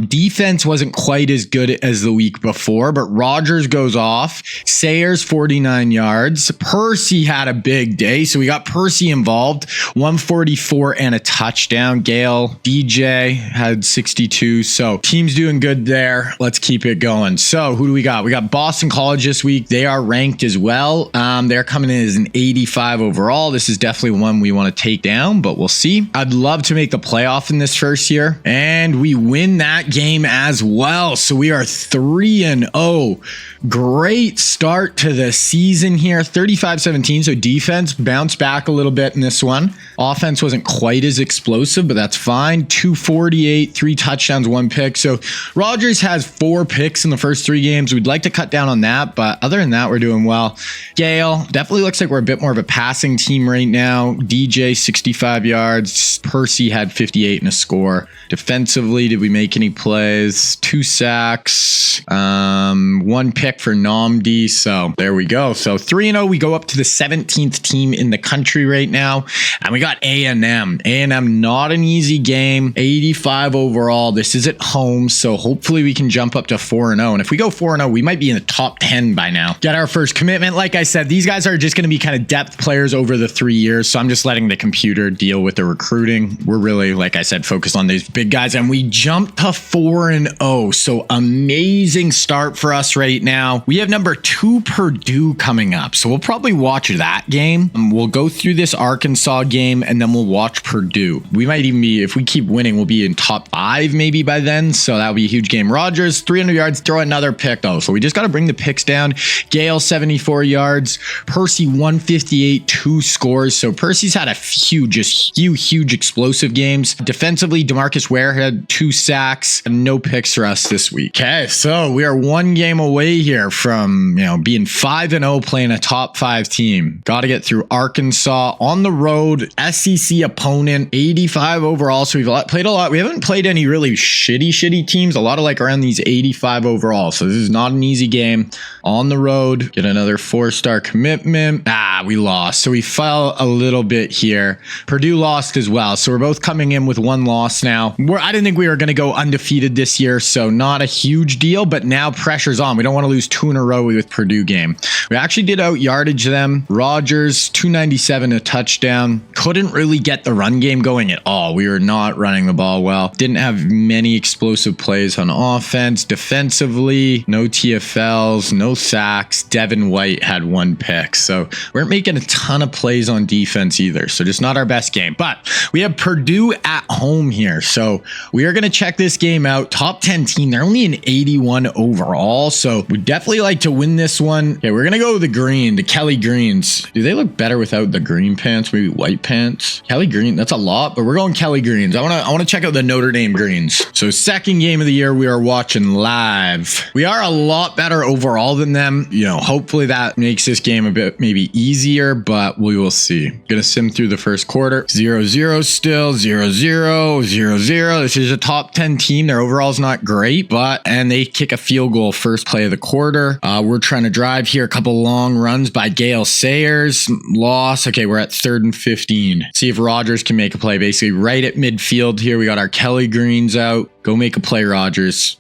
Defense wasn't quite as good as the week before, but Rodgers goes off. Sayers 49 yards. Percy had a big day, so we got Percy involved. 144 and a touchdown. Gale, DJ had 62. So team's doing good there. Let's keep it going. So who do we got? We got Boston College this week. They are ranked as well. They're coming in as an 85 overall. This is definitely one we want to take down, but we'll see. I'd love to make the playoff in this first year, and we win that game as well. So we are 3-0. Great start to the season here. 35-17. So defense bounced back a little bit in this one. Offense wasn't quite as explosive, but that's fine. 248, 3 touchdowns, 1 pick. So Rodgers has 4 picks in the first 3 games. We'd like to cut down on that, but other than that, we're doing well. Gale, definitely looks like we're a bit more of a passing team right now. DJ 65 yards. Percy had 58 and a score. Defensively, did we make any plays? 2 sacks, 1 pick for Namdi. So there we go. So 3-0, we go up to the 17th team in the country right now. And we got A&M. A&M, not an easy game. 85 overall. This is at home, so hopefully we can jump up to 4-0. And if we go 4-0, we might be in the top 10 by now. Get our first commitment. Like I said, these guys are just going to be kind of depth players over the 3 years, so I'm just letting the computer deal with the recruiting. We're really, like I said, focused on these big guys, and we jumped to 4-0. So amazing start for us right now. We have number 2 Purdue coming up, so we'll probably watch that game. We'll go through this Arkansas game, and then we'll watch Purdue. We might even be, if we keep winning, we'll be in top 5 maybe by then, so that'll be a huge game. Rogers, 300 yards, throw another pick though, so we just got to bring the picks down. Gale, 74 yards. Percy, 158, 2 scores. So Percy's had a few just huge explosive games. Defensively, DeMarcus Ware had 2 sacks and no picks for us this week. Okay, so we are 1 game away here from, being 5-0, playing a top 5 team. Got to get through Arkansas on the road, SEC opponent, 85 overall. So we've played a lot. We haven't played any really shitty teams. A lot of like around these 85 overall. So this is not an easy game. On the road, get another 4-star commitment. We lost. So we fell a little bit here. Purdue lost as well. So we're both coming in with 1 loss now. I didn't think we were going to go undefeated this year, so not a huge deal, but now pressure's on. We don't want to lose 2 in a row with Purdue game. We actually did out yardage them. Rogers, 297, a touchdown. Couldn't really get the run game going at all. We were not running the ball well. Didn't have many explosive plays on offense. Defensively, no TFLs, no sacks. Devin White had 1 pick. So we weren't making a ton of plays on defense either. So just not our best game. But we have Purdue at home here. So we are going to check this game out. Top 10 team. They're only an 81 overall. So we definitely like to win this one. Okay, we're going to go with the Kelly Greens. Do they look better without the green pants? Maybe white pants? Kelly Green, that's a lot, but we're going Kelly Greens. I want to check out the Notre Dame Greens. So second game of the year we are watching live. We are a lot better overall than them. Hopefully that makes this game a bit maybe easier, but we will see. Gonna sim through the first quarter. 0-0 still, 0-0, 0-0. This is a top 10 team. Their overall is not great, and they kick a field goal first play of the quarter. We're trying to drive here. A couple long runs by Gale Sayers. Loss. Okay, we're at 3rd and 15. See if Rogers can make a play. Basically right at midfield here. We got our Kelly Greens out. Go make a play, Rogers.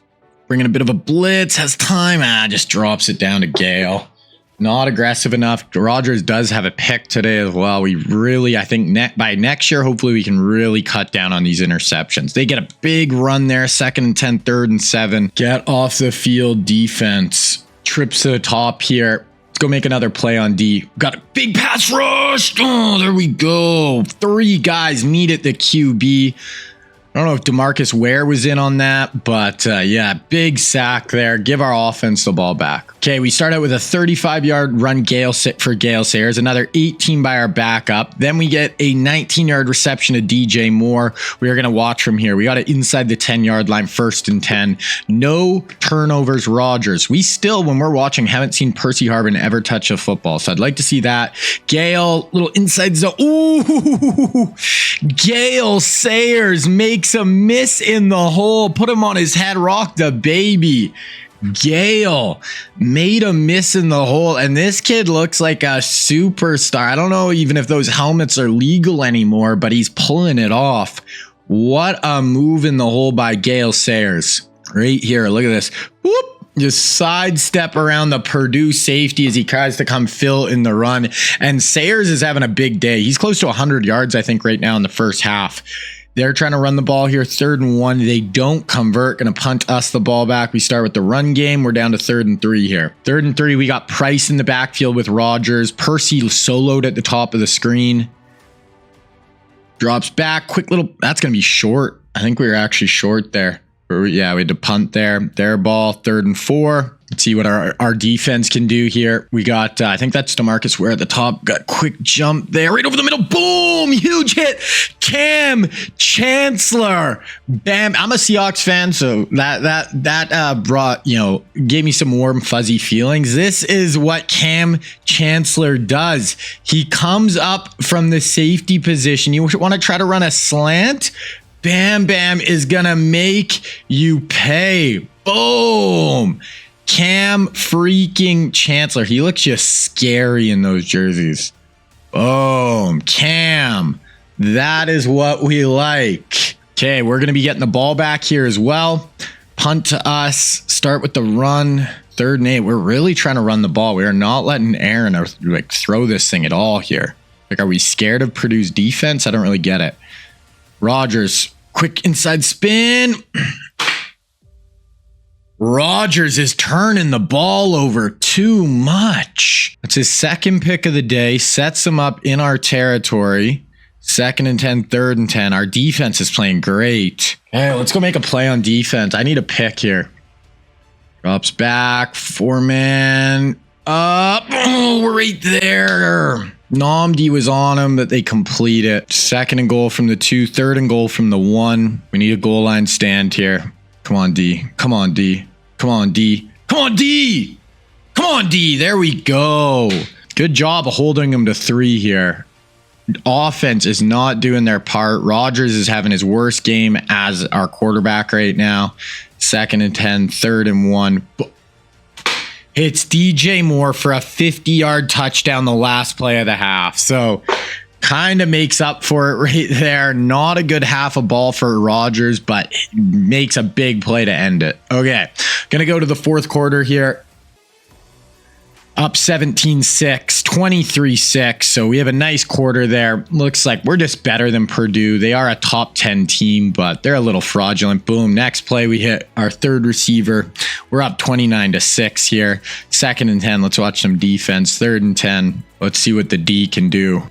Bringing a bit of a blitz. Has time. Just drops it down to Gale. Not aggressive enough. Rogers does have a pick today as well. We really, I think by next year, hopefully we can really cut down on these interceptions. They get a big run there. 2nd and 10, 3rd and 7. Get off the field defense. Trips to the top here. Let's go make another play on D. Got a big pass rush. Oh, there we go. 3 guys meet at the QB. I don't know if DeMarcus Ware was in on that, but yeah, big sack there. Give our offense the ball back. Okay, we start out with a 35-yard run for Gale Sayers, another 18 by our backup. Then we get a 19-yard reception to DJ Moore. We are going to watch from here. We got it inside the 10-yard line, 1st and 10. No turnovers, Rogers. We still, when we're watching, haven't seen Percy Harvin ever touch a football, so I'd like to see that. Gale, little inside zone. Ooh, Gale Sayers makes a miss in the hole. Put him on his head, rock the baby. Gale made a miss in the hole, and this kid looks like a superstar. I don't know even if those helmets are legal anymore, but he's pulling it off. What a move in the hole by Gale Sayers. Right here, look at this. Whoop. Just sidestep around the Purdue safety as he tries to come fill in the run. And Sayers is having a big day. He's close to 100 yards, I think, right now in the first half. They're trying to run the ball here. 3rd and 1. They don't convert. Going to punt us the ball back. We start with the run game. We're down to 3rd and 3 here. 3rd and 3. We got Price in the backfield with Rogers. Percy soloed at the top of the screen. Drops back. Quick little. That's going to be short. I think we were actually short there. Yeah, we had to punt there. Their ball. 3rd and 4. Let's see what our defense can do here. We got, I think that's DeMarcus Ware at the top. Got quick jump there, right over the middle. Boom! Huge hit. Cam Chancellor. Bam. I'm a Seahawks fan, so that brought, gave me some warm, fuzzy feelings. This is what Cam Chancellor does. He comes up from the safety position. You want to try to run a slant? Bam Bam is gonna make you pay. Boom. Cam freaking Chancellor. He looks just scary in those jerseys. Boom. Cam. That is what we like. Okay, we're going to be getting the ball back here as well. Punt to us. Start with the run. 3rd and 8. We're really trying to run the ball. We are not letting Aaron like throw this thing at all here. Like, are we scared of Purdue's defense? I don't really get it. Rogers, quick inside spin. Rogers is turning the ball over too much. That's his 2nd pick of the day. Sets him up in our territory. 2nd and 10, 3rd and 10. Our defense is playing great. Hey, let's go make a play on defense. I need a pick here. Drops back. 4-man. Up. Oh, right there. Namdi was on him, but they complete it. 2nd and goal from the 2. 3rd and goal from the 1. We need a goal line stand here. Come on, D. Come on, D. Come on, D. Come on, D. Come on, D. There we go. Good job of holding him to 3 here. Offense is not doing their part. Rogers is having his worst game as our quarterback right now. 2nd and 10, 3rd and 1. It's DJ Moore for a 50-yard touchdown the last play of the half. So kind of makes up for it right there. Not a good half a ball for Rogers, but makes a big play to end it. Okay, gonna go to the 4th quarter here. Up 17-6, 23-6. So we have a nice quarter there. Looks like we're just better than Purdue. They are a top 10 team, but they're a little fraudulent. Boom. Next play, we hit our 3rd receiver. We're up 29-6 here. 2nd and 10. Let's watch some defense. 3rd and 10. Let's see what the D can do.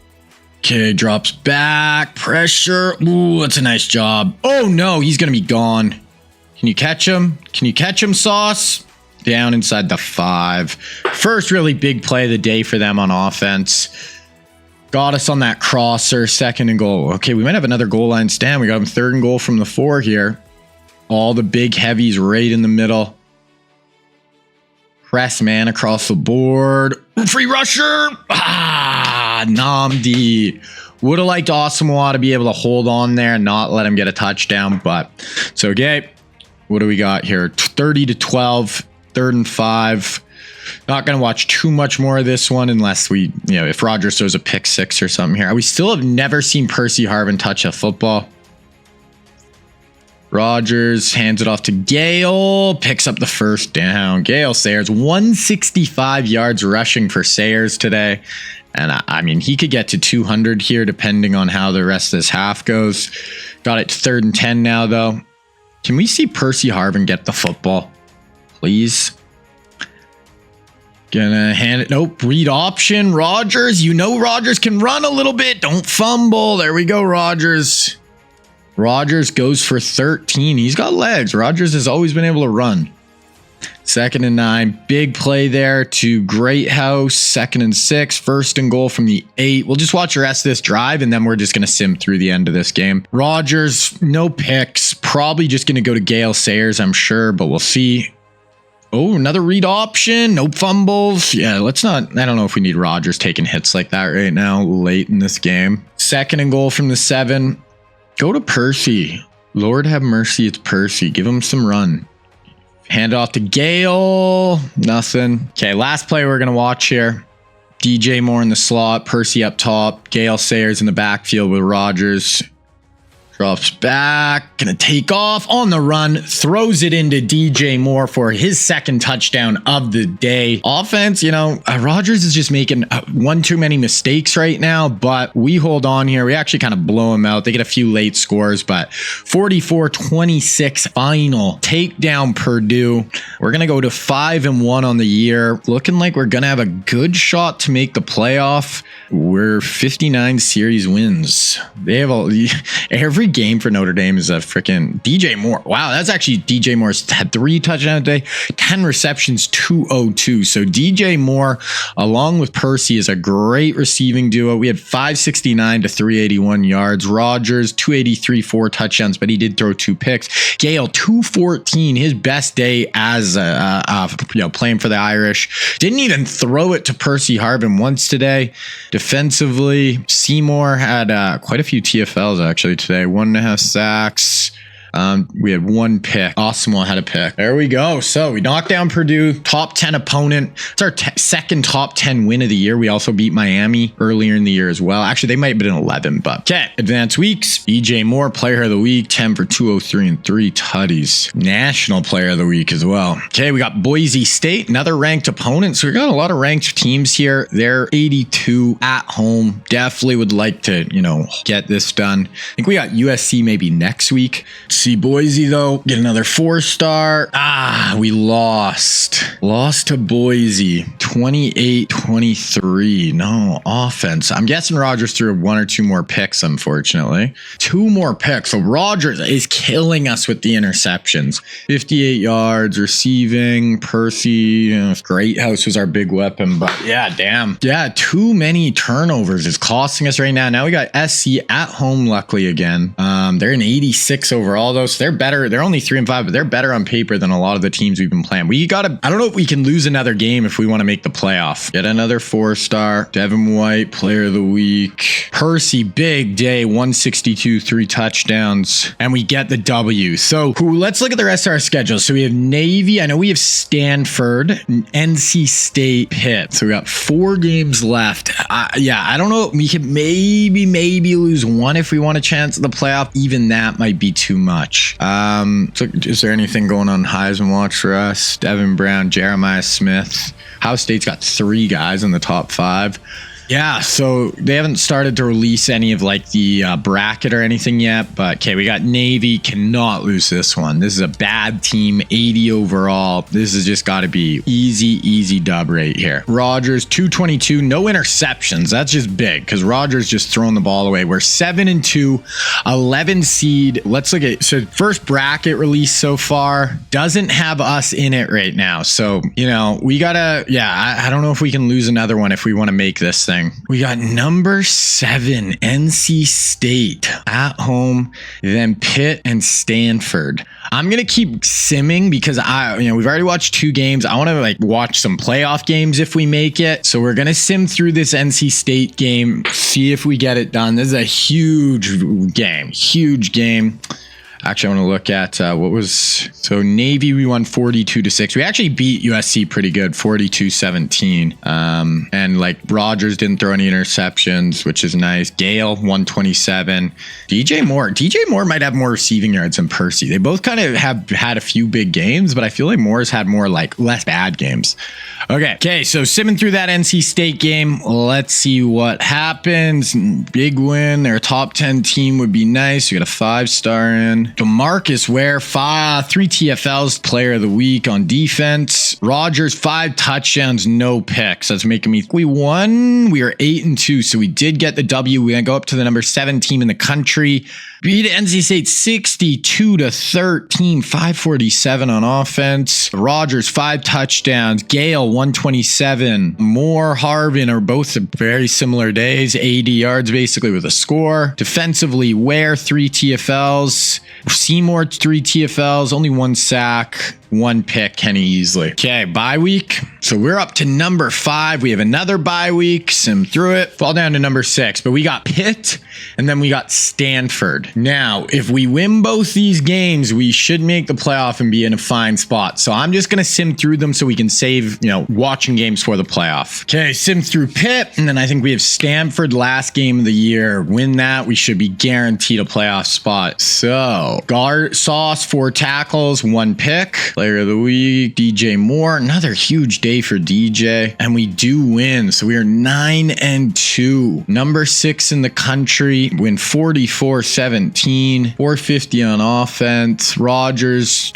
Okay, drops back. Pressure. Ooh, that's a nice job. Oh, no. He's going to be gone. Can you catch him? Can you catch him, Sauce? Down inside the 5. First really big play of the day for them on offense. Got us on that crosser. 2nd and goal. Okay, we might have another goal line stand. We got him 3rd and goal from the 4 here. All the big heavies right in the middle. Press man across the board. Free rusher. Namdi. Would have liked Asamoah to be able to hold on there and not let him get a touchdown, but it's okay. What do we got here? 30-12. 3rd and 5. Not going to watch too much more of this one unless we, if Rogers throws a pick 6 or something here. We still have never seen Percy Harvin touch a football. Rogers hands it off to Gale. Picks up the 1st down. Gale Sayers, 165 yards rushing for Sayers today. And I mean, he could get to 200 here depending on how the rest of this half goes. Got it to 3rd and 10 now, though. Can we see Percy Harvin get the football? Please. Gonna hand it. Nope. Read option. Rogers. Rogers can run a little bit. Don't fumble. There we go, Rogers. Rogers goes for 13. He's got legs. Rogers has always been able to run. 2nd and 9. Big play there to Greathouse. 2nd and 6. 1st and goal from the 8. We'll just watch the rest of this drive, and then we're just going to sim through the end of this game. Rogers, no picks. Probably just going to go to Gale Sayers, I'm sure, but we'll see. Oh, another read option. No fumbles. Yeah, let's not. I don't know if we need Rogers taking hits like that right now, late in this game. 2nd and goal from the 7. Go to Percy. Lord have mercy, it's Percy. Give him some run. Hand off to Gale. Nothing. Okay, last play we're going to watch here. DJ Moore in the slot. Percy up top. Gale Sayers in the backfield with Rogers. Drops back, gonna take off on the run, throws it into DJ Moore for his 2nd touchdown of the day. Offense, Rogers is just making one too many mistakes right now, but we hold on here. We actually kind of blow him out. They get a few late scores, but 44-26 final. Take down Purdue. We're gonna go to 5-1 on the year. Looking like we're gonna have a good shot to make the playoff. We're 59 series wins. They have every game for Notre Dame is a freaking DJ Moore. Wow, that's actually DJ Moore's had 3 touchdowns today, 10 receptions, 202. So DJ Moore, along with Percy, is a great receiving duo. We had 569 to 381 yards. Rogers, 283, 4 touchdowns, but he did throw 2 picks. Gale, 214, his best day as playing for the Irish. Didn't even throw it to Percy Harvin once today. Defensively, Seymour had quite a few TFLs actually today. 1.5 sacks. We had one pick. Awesome one had a pick. There we go. So we knocked down Purdue, top 10 opponent. It's our second top 10 win of the year. We also beat Miami earlier in the year as well. Actually, they might have been 11, but okay. Advanced weeks. DJ Moore, player of the week, 10 for 203 and 3 tutties. National player of the week as well. Okay, we got Boise State, another ranked opponent. So we got a lot of ranked teams here. They're 82 at home. Definitely would like to, get this done. I think we got USC maybe next week. See Boise though, get another 4-star. We lost to Boise 28-23. No offense. I'm guessing Rogers threw 1 or 2 more picks, unfortunately. 2 more picks. So Rogers is killing us with the interceptions. 58 yards receiving. Percy, Greathouse was our big weapon, but yeah, damn. Yeah, too many turnovers is costing us right now. Now we got SC at home, luckily again. They're an 86 overall though, so they're better. They're only 3-5, but they're better on paper than a lot of the teams we've been playing. I don't know if we can lose another game if we want to make the playoff. Get another 4-star. Devin White, player of the week. Percy, big day, 162, 3 touchdowns, and we get the W. So let's look at the rest of our schedule. So we have Navy. I know we have Stanford, NC State, Pitt. So we got 4 games left. I don't know. We could maybe lose 1 if we want a chance at the playoff. Even that might be too much. So is there anything going on Heisman watch for us? Devin Brown, Jeremiah Smith. Ohio State's got 3 guys in the top 5. Yeah, so they haven't started to release any of the bracket or anything yet, but okay, we got Navy. Cannot lose this one. This is a bad team, 80 overall. This has just got to be easy dub right here. Rogers, 222, no interceptions. That's just big because Rogers just throwing the ball away. We're 7-2, 11 seed. Let's look at, so first bracket release so far doesn't have us in it right now. So, we gotta, I don't know if we can lose another one if we want to make this thing. We got number 7, NC State at home, then Pitt and Stanford. I'm going to keep simming because we've already watched 2 games. I want to watch some playoff games if we make it. So we're going to sim through this NC State game, see if we get it done. This is a huge game. Actually, I want to look at so Navy, we won 42-6. We actually beat USC pretty good, 42-17. And Rogers didn't throw any interceptions, which is nice. Gale, 127. DJ Moore might have more receiving yards than Percy. They both kind of have had a few big games, but I feel like Moore's had more less bad games. Okay, so simming through that NC State game, let's see what happens. Big win. Their top 10 team would be nice. We got a 5-star in. DeMarcus Ware, 3 TFLs, player of the week on defense. Rogers, 5 touchdowns, no picks. That's making me, we won. We are 8-2, so we did get the W. We're going to go up to the number 7 team in the country. Beat NC State 62-13, 547 on offense. Rogers, 5 touchdowns. Gale, 127. Moore, Harvin are both very similar days, 80 yards basically with a score. Defensively, Ware, 3 TFLs. Seymour, 3 TFLs, only 1 sack. 1 pick, Kenny Easley. Okay, bye week. So we're up to number 5. We have another bye week. Sim through it. Fall down to number 6. But we got Pitt and then we got Stanford. Now, if we win both these games, we should make the playoff and be in a fine spot. So I'm just going to sim through them so we can save, watching games for the playoff. Okay, sim through Pitt. And then I think we have Stanford last game of the year. Win that, we should be guaranteed a playoff spot. So, Sauce, 4 tackles, 1 pick. Player of the week, DJ Moore. Another huge day for DJ. And we do win. So we are 9-2. Number 6 in the country. Win 44-17. 450 on offense. Rogers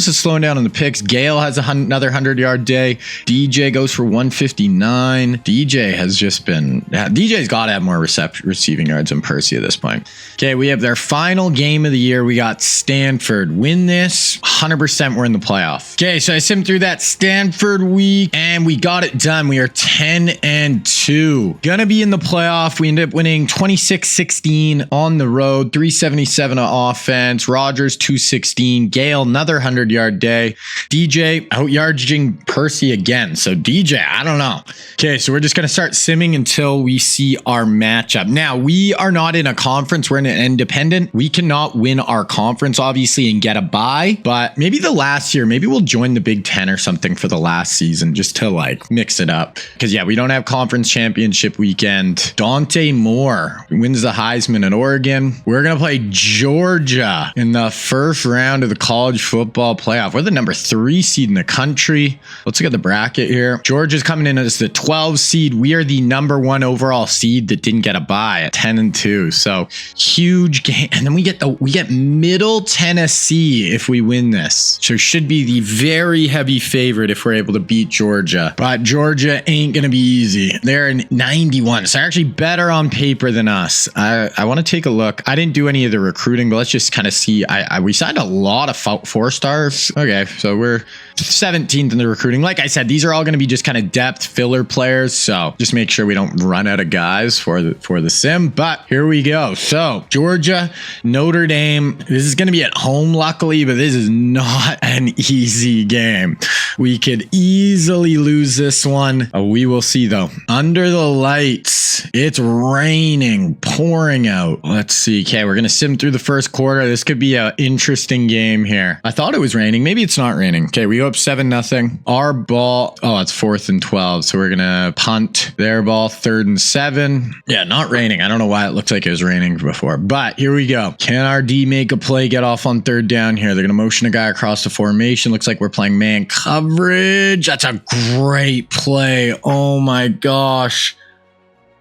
is slowing down on the picks. Gale has another 100-yard day. DJ goes for 159. DJ's got to have more receiving yards than Percy at this point. Okay, we have their final game of the year. We got Stanford. Win this, 100% we're in the playoffs. playoff. Okay, so I simmed through that Stanford week and we got it done. We are 10-2. Gonna be in the playoff. We ended up winning 26-16 on the road, 377 on offense. Rodgers 216. Gale another 100-yard day. DJ out-yarding Percy again. So DJ, I don't know. Okay, so we're just gonna start simming until we see our matchup. Now, we are not in a conference. We're in an independent. We cannot win our conference, obviously, and get a bye. But maybe the last year, maybe we'll join the Big Ten or something for the last season just to like mix it up. Because yeah, we don't have conference championship weekend. Dante Moore wins the Heisman at Oregon. We're going to play Georgia in the first round of the college football playoff. We're the number 3 seed in the country. Let's look at the bracket here. Georgia's coming in as the 12 seed. We are the number 1 overall seed that didn't get a bye at 10-2. So huge game. And then we get Middle Tennessee if we win this. So should be the very heavy favorite if we're able to beat Georgia. But Georgia ain't going to be easy. They're in 91. So they're actually better on paper than us. I want to take a look. I didn't do any of the recruiting, but let's just kind of see. We signed a lot of 4-stars. Okay, so we're 17th in the recruiting. Like I said, these are all going to be just kind of depth filler players. So just make sure we don't run out of guys for the sim. But here we go. So Georgia, Notre Dame. This is going to be at home, luckily, but this is not an easy game. We could easily lose this one. We will see though. Under the lights, it's raining, pouring out. Let's see. Okay, we're going to sim through the first quarter. This could be an interesting game here. I thought it was raining. Maybe it's not raining. Okay, we go up 7-0. Our ball. Oh, it's 4th and 12. So we're going to punt their ball, 3rd and 7. Yeah, not raining. I don't know why it looked like it was raining before, but here we go. Can our D make a play, get off on 3rd down here? They're going to motion a guy across the formation. Looks like we're playing man coverage. That's a great play. Oh my gosh.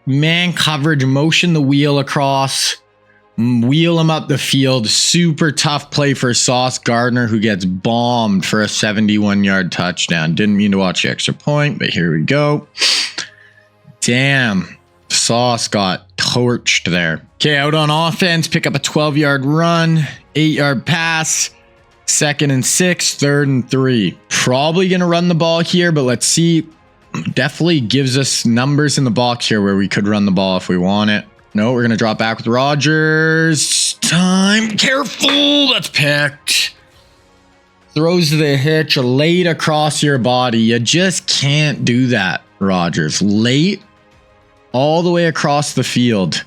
Man coverage, motion the wheel across, wheel him up the field. Super tough play for Sauce Gardner, who gets bombed for a 71-yard touchdown. Didn't mean to watch the extra point, but here we go. Damn. Sauce got torched there. Okay, out on offense, pick up a 12-yard run, 8-yard pass, 2nd and 6, 3rd and 3. Probably going to run the ball here, but let's see. Definitely gives us numbers in the box here where we could run the ball if we want it. No, we're going to drop back with Rodgers. Time. Careful. That's picked. Throws the hitch late across your body. You just can't do that, Rodgers. Late all the way across the field.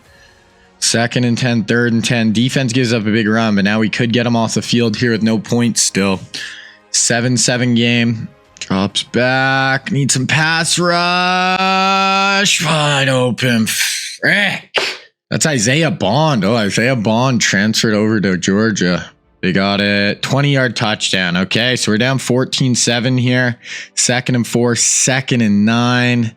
2nd and 10, 3rd and 10. Defense gives up a big run, but now we could get him off the field here with no points still. 7-7 game. Drops back. Need some pass rush. Wide open. Frick. That's Isaiah Bond. Oh, Isaiah Bond transferred over to Georgia. They got it. 20-yard touchdown. Okay, so we're down 14-7 here. 2nd and 4, 2nd and 9.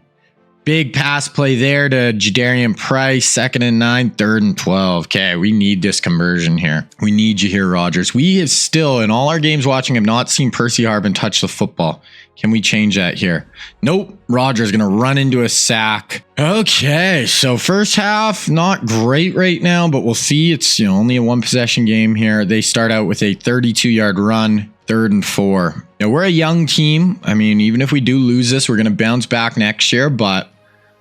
Big pass play there to Jadarian Price. 2nd and 9, 3rd and 12. Okay, we need this conversion here. We need you here, Rodgers. We have still, in all our games watching, have not seen Percy Harvin touch the football. Can we change that here? Nope. Rodgers going to run into a sack. Okay, so first half, not great right now, but we'll see. It's only a 1-possession game here. They start out with a 32-yard run, 3rd and 4. Now, we're a young team. I mean, even if we do lose this, we're going to bounce back next year, but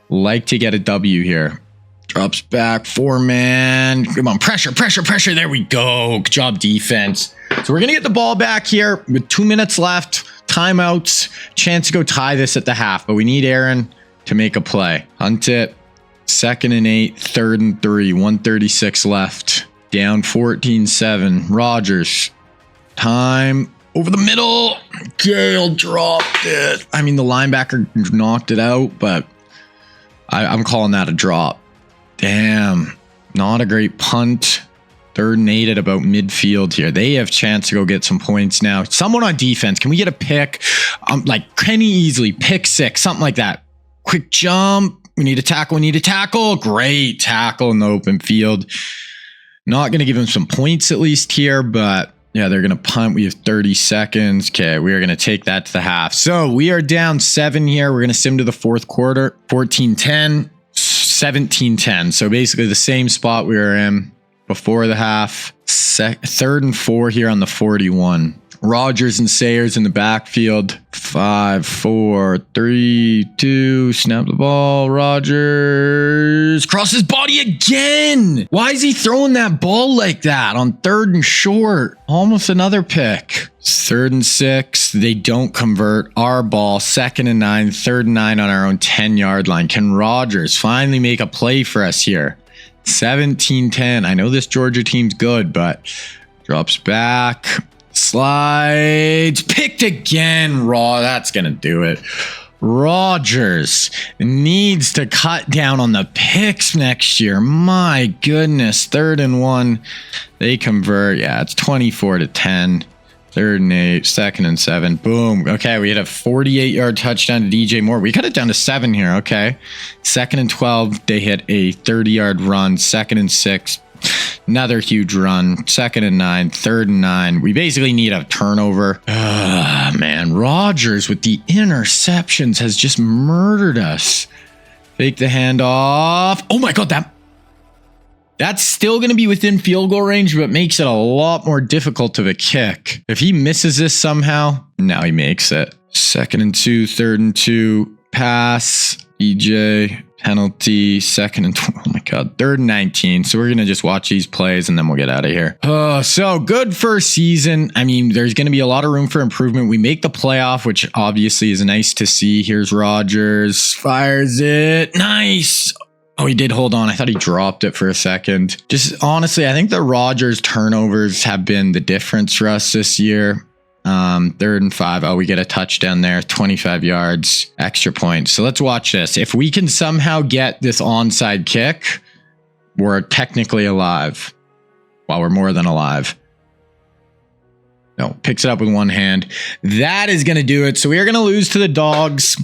like to get a W here. Drops back, 4-man. Come on, pressure. There we go. Good job, defense. So we're going to get the ball back here with 2 minutes left. Timeouts. Chance to go tie this at the half, but we need Aaron to make a play. Hunt it. 2nd and 8, 3rd and 3. 1:36 left. Down 14-7. Rodgers. Time. Over the middle. Gale dropped it. I mean, the linebacker knocked it out, but I'm calling that a drop. Damn. Not a great punt. 3rd and 8 at about midfield here. They have a chance to go get some points now. Someone on defense. Can we get a pick? Like Kenny Easley, pick 6, something like that. Quick jump. We need a tackle. Great tackle in the open field. Not going to give him some points at least here, but yeah, they're going to punt. We have 30 seconds. Okay, we are going to take that to the half. So we are down 7 here. We're going to sim to the fourth quarter. 14-10, 17-10. So basically the same spot we were in before the half. 3rd and 4 here on the 41. Rodgers and Sayers in the backfield. 5, 4, 3, 2, snap the ball. Rodgers crosses body again. Why is he throwing that ball like that on 3rd and short? Almost another pick. 3rd and 6. They don't convert. Our ball. 2nd and 9. 3rd and 9 on our own 10-yard line. Can Rodgers finally make a play for us here? 17-10. I know this Georgia team's good, but drops back. Slides. Picked again. That's going to do it. Rodgers needs to cut down on the picks next year. My goodness. 3rd and 1. They convert. Yeah, it's 24-10. 3rd and 8. 2nd and 7. Boom. Okay, we had a 48-yard touchdown to DJ Moore. We cut it down to 7 here. Okay. 2nd and 12. They hit a 30-yard run. 2nd and 6. Another huge run. 2nd and 9. 3rd and 9. We basically need a turnover. Man, Rodgers with the interceptions has just murdered us. Fake the handoff. Oh my God, that's still going to be within field goal range, but makes it a lot more difficult of a kick. If he misses this somehow, now he makes it. 2nd and 2, 3rd and 2, pass, EJ, penalty, 2nd and 12. Oh my God, 3rd and 19. So we're going to just watch these plays and then we'll get out of here. So good first season. I mean, there's going to be a lot of room for improvement. We make the playoff, which obviously is nice to see. Here's Rodgers, fires it. Nice. Oh, he did hold on. I thought he dropped it for a second. Just honestly, I think the Rodgers turnovers have been the difference for us this year. 3rd and 5. Oh, we get a touchdown there. 25 yards, extra point. So let's watch this. If we can somehow get this onside kick, we're technically alive. Well, we're more than alive. No, picks it up with one hand. That is going to do it. So we are going to lose to the Dogs.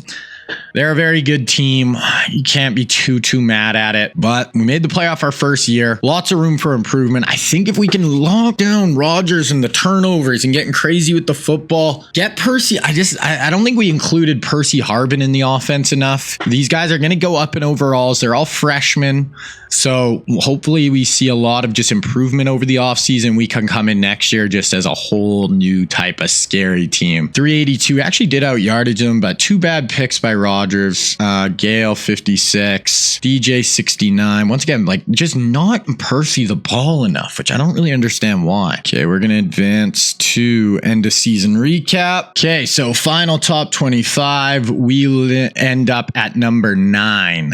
They're a very good team. You can't be too mad at it. But we made the playoff our first year. Lots of room for improvement. I think if we can lock down Rodgers and the turnovers and getting crazy with the football, get Percy. I don't think we included Percy Harvin in the offense enough. These guys are going to go up in overalls. They're all freshmen. So hopefully we see a lot of just improvement over the offseason. We can come in next year just as a whole new type of scary team. 382 actually did out yardage them, but 2 bad picks by Rodgers. Gale 56, DJ 69. Once again, like just not Percy the ball enough, which I don't really understand why. Okay, we're going to advance to end of season recap. Okay, so final top 25. We end up at number 9.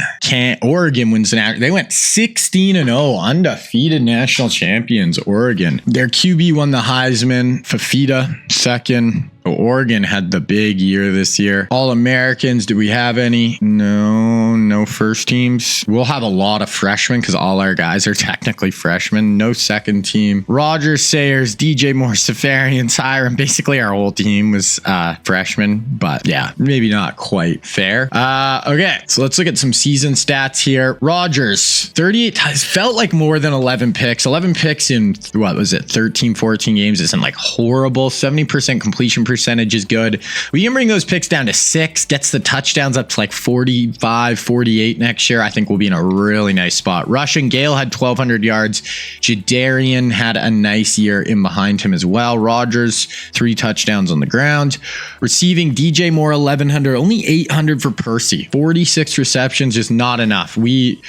Oregon wins they went 16-0, undefeated national champions, Oregon. Their QB won the Heisman, Fafita second. Oregon had the big year this year. All-Americans, do we have any? No first teams. We'll have a lot of freshmen because all our guys are technically freshmen. No second team. Rodgers, Sayers, DJ Moore, Safarian, Hiram. Basically, our whole team was freshmen, but yeah, maybe not quite fair. Okay, so let's look at some season stats here. Rodgers, 38 ties, felt like more than 11 picks. 11 picks in, what was it, 13, 14 games isn't like horrible. 70% completion percentage is good. We can bring those picks down to 6, gets the touchdowns up to like 45, 48 next year. I think we'll be in a really nice spot. Rushing, Gale had 1,200 yards. Jadarian had a nice year in behind him as well. Rodgers, 3 touchdowns on the ground. Receiving, DJ Moore, 1,100, only 800 for Percy. 46 receptions, just not enough. We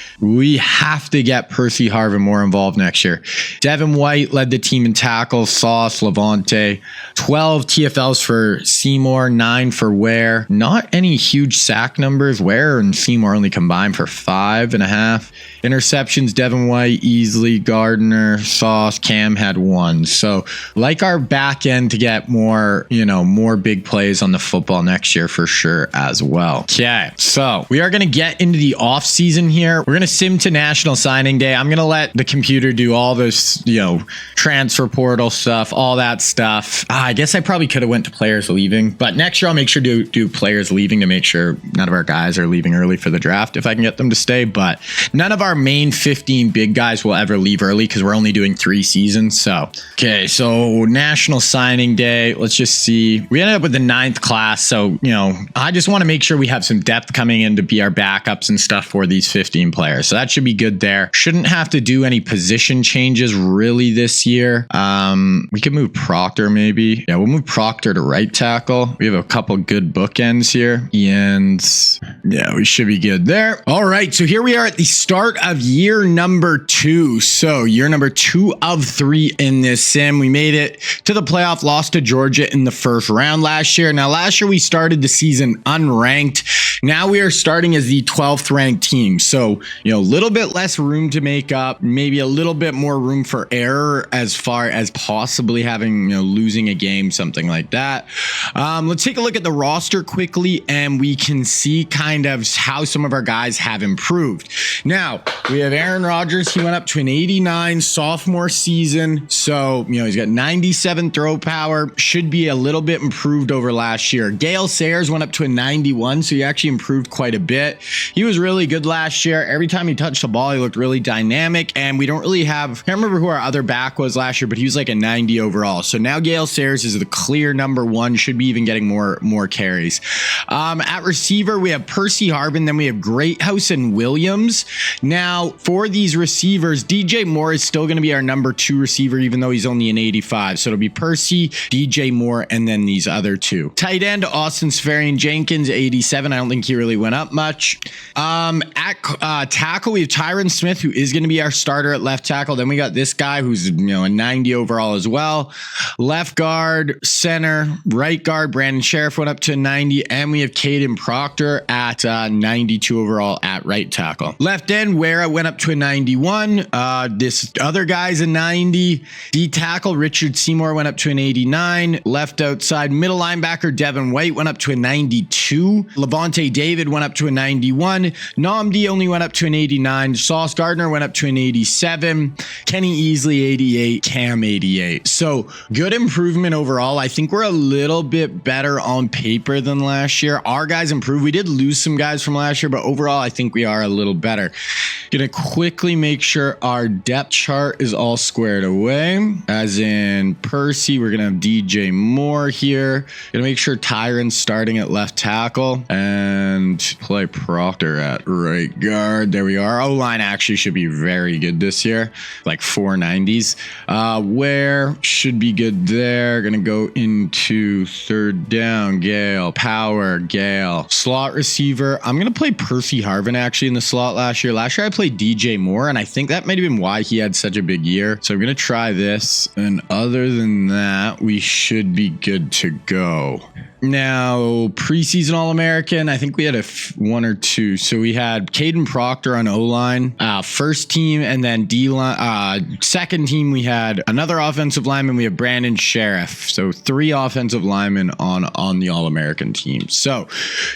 have to get Percy Harvin more involved next year. Devin White led the team in tackles. Sauce, Levante, 12 TFLs for Seymour, 9 for Ware. Not any huge sack numbers. Ware and Seymour only combined for 5.5. Interceptions, Devin White, Easley, Gardner, Sauce, Cam had 1. So like our back end to get more, more big plays on the football next year for sure as well. Okay, so we are going to get into the off season here. We're going to sim to National Signing Day. I'm going to let the computer do all this, transfer portal stuff, all that stuff. I guess I probably could have went went to players leaving. But next year, I'll make sure to do players leaving to make sure none of our guys are leaving early for the draft if I can get them to stay. But none of our main 15 big guys will ever leave early because we're only doing 3 seasons. So, okay, so National Signing Day. Let's just see. We ended up with the 9th class. So, I just want to make sure we have some depth coming in to be our backups and stuff for these 15 players. So that should be good there. Shouldn't have to do any position changes really this year. We could move Proctor maybe. Yeah, we'll move Proctor to right tackle. We have a couple good bookends here. And yeah, we should be good there. All right, so here we are at the start of year number 2. So year number 2 of 3 in this sim. We made it to the playoff, lost to Georgia in the first round last year. Now, last year we started the season unranked. Now we are starting as the 12th ranked team. So, a little bit less room to make up, maybe a little bit more room for error as far as possibly having, losing a game, something like that. Let's take a look at the roster quickly and we can see kind of how some of our guys have improved. Now, we have Aaron Rodgers. He went up to an 89 sophomore season. So, he's got 97 throw power, should be a little bit improved over last year. Gale Sayers went up to a 91. So he actually improved quite a bit. He was really good last year. Every time he touched the ball, he looked really dynamic. And we don't really have, I can't remember who our other back was last year, but he was like a 90 overall. So now Gale Sayers is the clear number 1, should be even getting more carries. At receiver, we have Percy Harvin, then we have Greathouse and Williams. Now, for these receivers, DJ Moore is still going to be our number 2 receiver, even though he's only an 85. So it'll be Percy, DJ Moore, and then these other 2. Tight end, Austin Safarian Jenkins, 87. I don't think he really went up much. At tackle, we have Tyron Smith, who is going to be our starter at left tackle. Then we got this guy who's, a 90 overall as well. Left guard, center, right guard, Brandon Sheriff went up to 90. And we have Caden Proctor at 92 overall at right tackle. Left end, Wera went up to a 91. This other guy's a 90. D tackle, Richard Seymour went up to an 89. Left outside, middle linebacker, Devin White went up to a 92. Levante David went up to a 91. Namdi only went up to an 89. Sauce Gardner went up to an 87. Kenny Easley, 88. Cam, 88. So good improvement overall. I think we're a little bit better on paper than last year. Our guys improved. We did lose some guys from last year, but overall, I think we are a little better. Gonna quickly make sure our depth chart is all squared away. As in Percy, we're gonna have DJ Moore here. Gonna make sure Tyron's starting at left tackle and play Proctor at right guard. There we are. O-line actually should be very good this year, like 490s. Where should be good there. Gonna go into third down. Gale, power, Gale. Slot receiver. I'm gonna play Percy Harvin actually in the slot last year. Last year I played DJ Moore, and I think that might have been why he had such a big year. So I'm gonna try this, and other than that, we should be good to go. Now, preseason All-American, I think we had 1 or 2. So we had Caden Proctor on O-line, first team, and then D-line. Second team, we had another offensive lineman. We have Brandon Sheriff. So 3 offensive linemen on the All-American team. So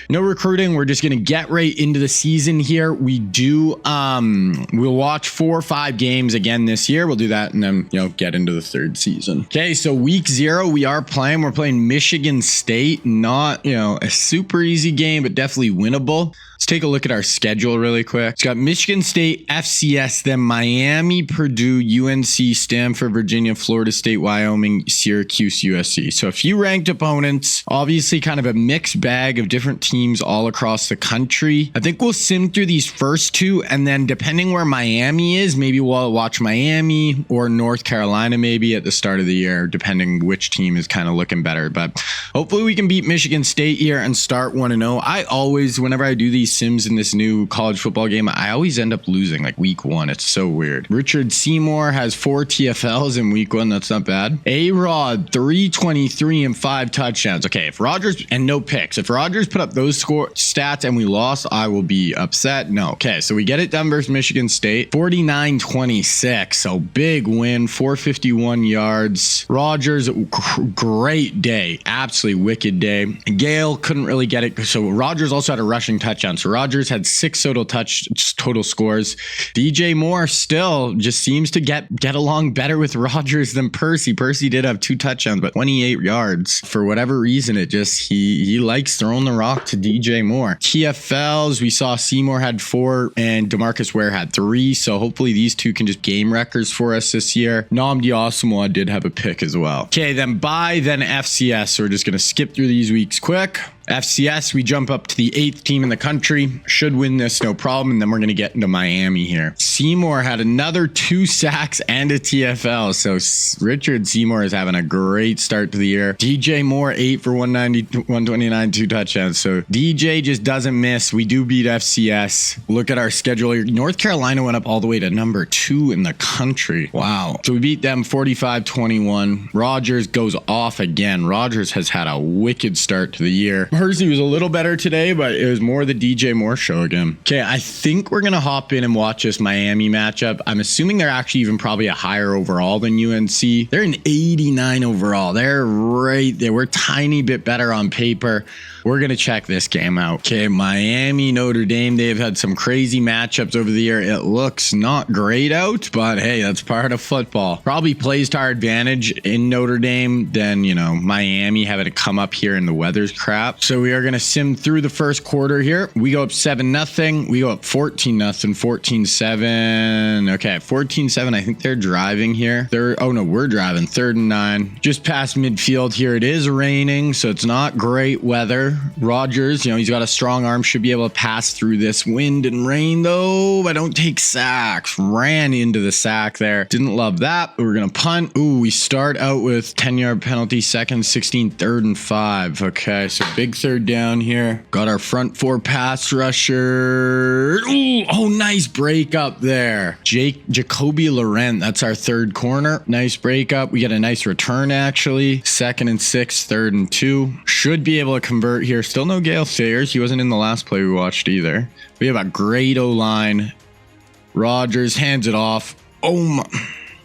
no recruiting. We're just going to get right into the season here. We do, we'll watch 4 or 5 games again this year. We'll do that and then, get into the 3rd season. Okay, so week 0, we're playing Michigan State. Not, a super easy game, but definitely winnable. Let's take a look at our schedule really quick. It's got Michigan State, FCS, then Miami, Purdue, UNC, Stanford, Virginia, Florida State, Wyoming, Syracuse, USC. So a few ranked opponents, obviously kind of a mixed bag of different teams all across the country. I think we'll sim through these first 2, and then depending where Miami is, maybe we'll watch Miami or North Carolina maybe at the start of the year, depending which team is kind of looking better. But hopefully we can beat Michigan State here and start 1-0. I always, whenever I do these sims in this new college football game, I always end up losing like week 1. It's so weird. Richard Seymour has 4 TFLs in week 1. That's not bad. A-Rod, 323 and 5 touchdowns. Okay, if Rodgers, and no picks. If Rodgers put up those stats and we lost, I will be upset. No. Okay, so we get it done versus Michigan State. 49-26. So big win, 451 yards. Rodgers, great day. Absolutely wicked midday. Gale couldn't really get it. So Rodgers also had a rushing touchdown. So Rodgers had 6 total scores. DJ Moore still just seems to get along better with Rodgers than Percy. Percy did have 2 touchdowns, but 28 yards. For whatever reason, it just, he likes throwing the rock to DJ Moore. TFLs, we saw Seymour had 4 and DeMarcus Ware had 3. So hopefully these 2 can just game records for us this year. Nnamdi Asomugha did have a pick as well. Okay, then then FCS. So we're just going to skip through these weeks quick. FCS, we jump up to the 8th team in the country. Should win this, no problem. And then we're going to get into Miami here. Seymour had another 2 sacks and a TFL. So Richard Seymour is having a great start to the year. DJ Moore, 8 for 190, 129, 2 touchdowns. So DJ just doesn't miss. We do beat FCS. Look at our schedule here. North Carolina went up all the way to number 2 in the country. Wow. So we beat them 45-21. Rodgers goes off again. Rodgers has had a wicked start to the year. Percy was a little better today, but it was more the DJ Moore show again. Okay, I think we're going to hop in and watch this Miami matchup. I'm assuming they're actually even probably a higher overall than UNC. They're an 89 overall. They're right there. We're a tiny bit better on paper. We're going to check this game out. Okay, Miami, Notre Dame. They've had some crazy matchups over the year. It looks not great out, but hey, that's part of football. Probably plays to our advantage in Notre Dame than, Miami having to come up here and the weather's crap. So we are going to sim through the first quarter here. We go up 7-0. We go up 14-0, 14-7. Okay, 14-7. I think they're driving here. Oh no, we're driving. 3rd and 9. Just past midfield here. It is raining, so it's not great weather. Rodgers, he's got a strong arm, should be able to pass through this wind and rain though, but don't take sacks. Ran into the sack there. Didn't love that. We're going to punt. Ooh, we start out with 10-yard penalty, 2nd, 16, 3rd and 5. Okay, so big 3rd down here. Got our front 4 pass rusher. Ooh, oh, nice break up there. Jacoby Laurent, that's our 3rd corner. Nice break up. We get a nice return actually. 2nd and 6, 3rd and 2. Should be able to convert here. Still no Gale Sayers. He wasn't in the last play we watched either. We have a great O-line. Rodgers hands it off. Oh my.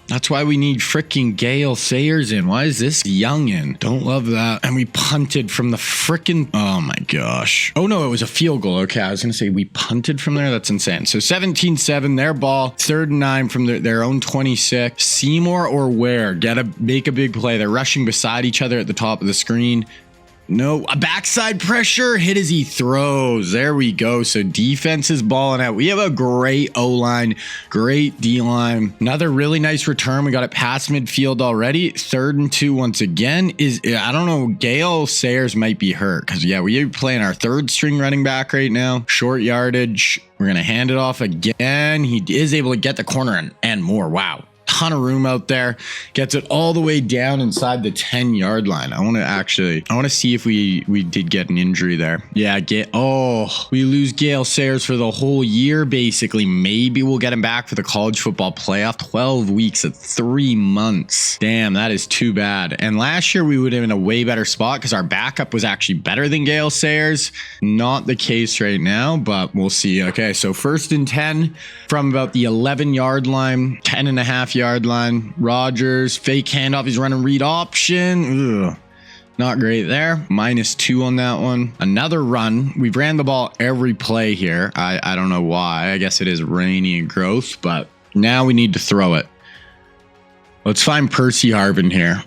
That's why we need freaking Gale Sayers in. Why is this youngin? Don't love that. And we punted from the freaking... Oh my gosh. Oh no, it was a field goal. Okay, I was going to say we punted from there. That's insane. So 17-7, their ball. 3rd and 9 from their own 26. Seymour or Ware. Make a big play. They're rushing beside each other at the top of the screen. No, a backside pressure hit as he throws. There we go. So defense is balling out. We have a great O-line, great D-line. Another really nice return. We got it past midfield already. 3rd and 2 once again. I don't know, Gale Sayers might be hurt because, yeah, we're playing our 3rd string running back right now. Short yardage. We're going to hand it off again. He is able to get the corner and more. Wow. Ton of room out there, gets it all the way down inside the 10-yard line. I want to see if we did get an injury there. Yeah, we lose Gale Sayers for the whole year basically. Maybe we'll get him back for the college football playoff. 12 weeks at 3 months. Damn, that is too bad. And last year we would have been in a way better spot because our backup was actually better than Gale Sayers. Not the case right now, but we'll see. Okay, so 1st and 10 from about the 11-yard line, 10.5-yard line. Rodgers, fake handoff. He's running read option. Ugh. Not great there. -2 on that one. Another run. We've ran the ball every play here. I don't know why. I guess it is rainy and gross, but now we need to throw it. Let's find Percy Harvin here.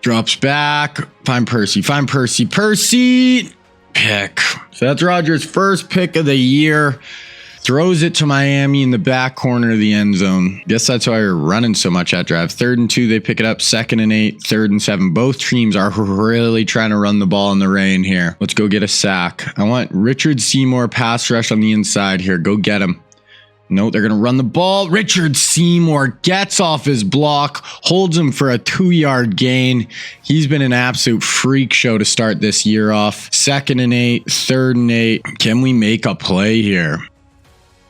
Drops back. Find Percy. Percy. Pick. So that's Rodgers' first pick of the year. Throws it to Miami in the back corner of the end zone. Guess that's why we're running so much that drive. 3rd and 2, they pick it up. 2nd and 8, 3rd and 7. Both teams are really trying to run the ball in the rain here. Let's go get a sack. I want Richard Seymour pass rush on the inside here. Go get him. No, they're going to run the ball. Richard Seymour gets off his block, holds him for a 2-yard gain. He's been an absolute freak show to start this year off. 2nd and 8, 3rd and 8. Can we make a play here?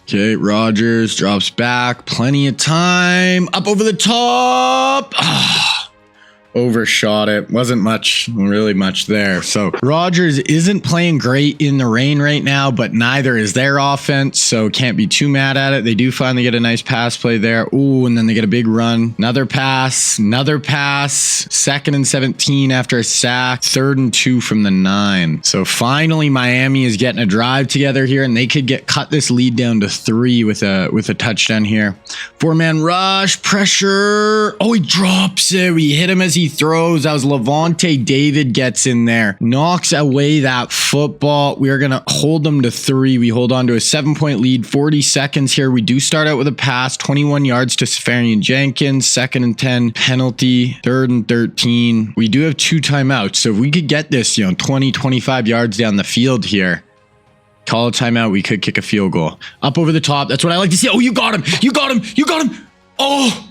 Okay, Rodgers drops back. Plenty of time. Up over the top. overshot it. Wasn't really much there. So Rodgers isn't playing great in the rain right now, but neither is their offense, so can't be too mad at it. They do finally get a nice pass play there. Ooh, and then they get a big run. Another pass. 2nd and 17 after a sack. 3rd and 2 from the 9. So finally Miami is getting a drive together here, and they could cut this lead down to 3 with a touchdown here. 4-man rush, pressure. Oh, he drops it. We hit him as he throws. That was Levante David gets in there. Knocks away that football. We are going to hold them to 3. We hold on to a 7-point lead. 40 seconds here. We do start out with a pass. 21 yards to Safarian Jenkins. 2nd and 10. Penalty. 3rd and 13. We do have 2 timeouts. So if we could get this, 20, 25 yards down the field here, call a timeout, we could kick a field goal. Up over the top. That's what I like to see. Oh, you got him. You got him. You got him. Oh,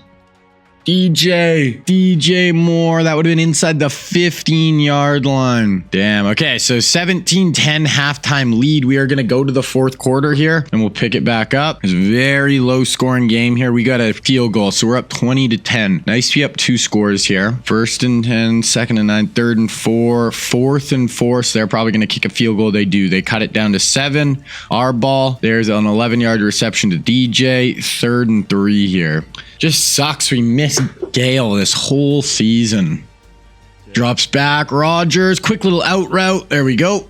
DJ Moore. That would have been inside the 15-yard line. Damn. Okay, so 17-10 halftime lead. We are going to go to the 4th quarter here, and we'll pick it back up. It's a very low-scoring game here. We got a field goal, so we're up 20-10. Nice to be up 2 scores here. 1st and 10, 2nd and 9, 3rd and 4, 4th and 4. So they're probably going to kick a field goal. They do. They cut it down to 7. Our ball. There's an 11-yard reception to DJ. 3rd and 3 here. Just sucks. We missed Gale this whole season. Drops back. Rodgers. Quick little out route. There we go.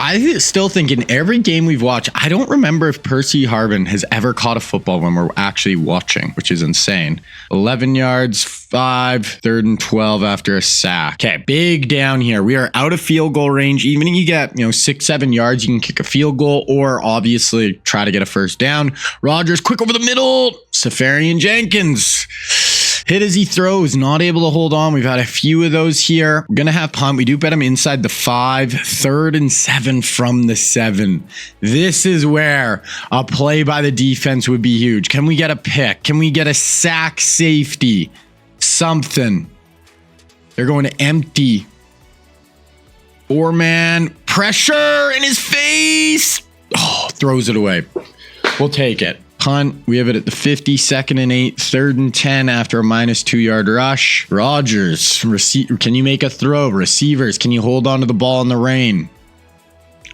I still think in every game we've watched, I don't remember if Percy Harvin has ever caught a football when we're actually watching, which is insane. 11 yards, 5, 3rd and 12 after a sack. Okay, big down here. We are out of field goal range. Even if you get, 6, 7 yards, you can kick a field goal or obviously try to get a first down. Rodgers, quick over the middle. Safarian Jenkins. Hit as he throws, not able to hold on. We've had a few of those here. We're going to have punt. We do bet him inside the 5, 3rd and 7 from the 7. This is where a play by the defense would be huge. Can we get a pick? Can we get a sack safety? Something. They're going to empty. 4-man pressure in his face. Oh, throws it away. We'll take it. Punt. We have it at the 50, 2nd and 8, 3rd and 10 after a -2-yard rush. Rodgers, can you make a throw? Receivers, can you hold on to the ball in the rain?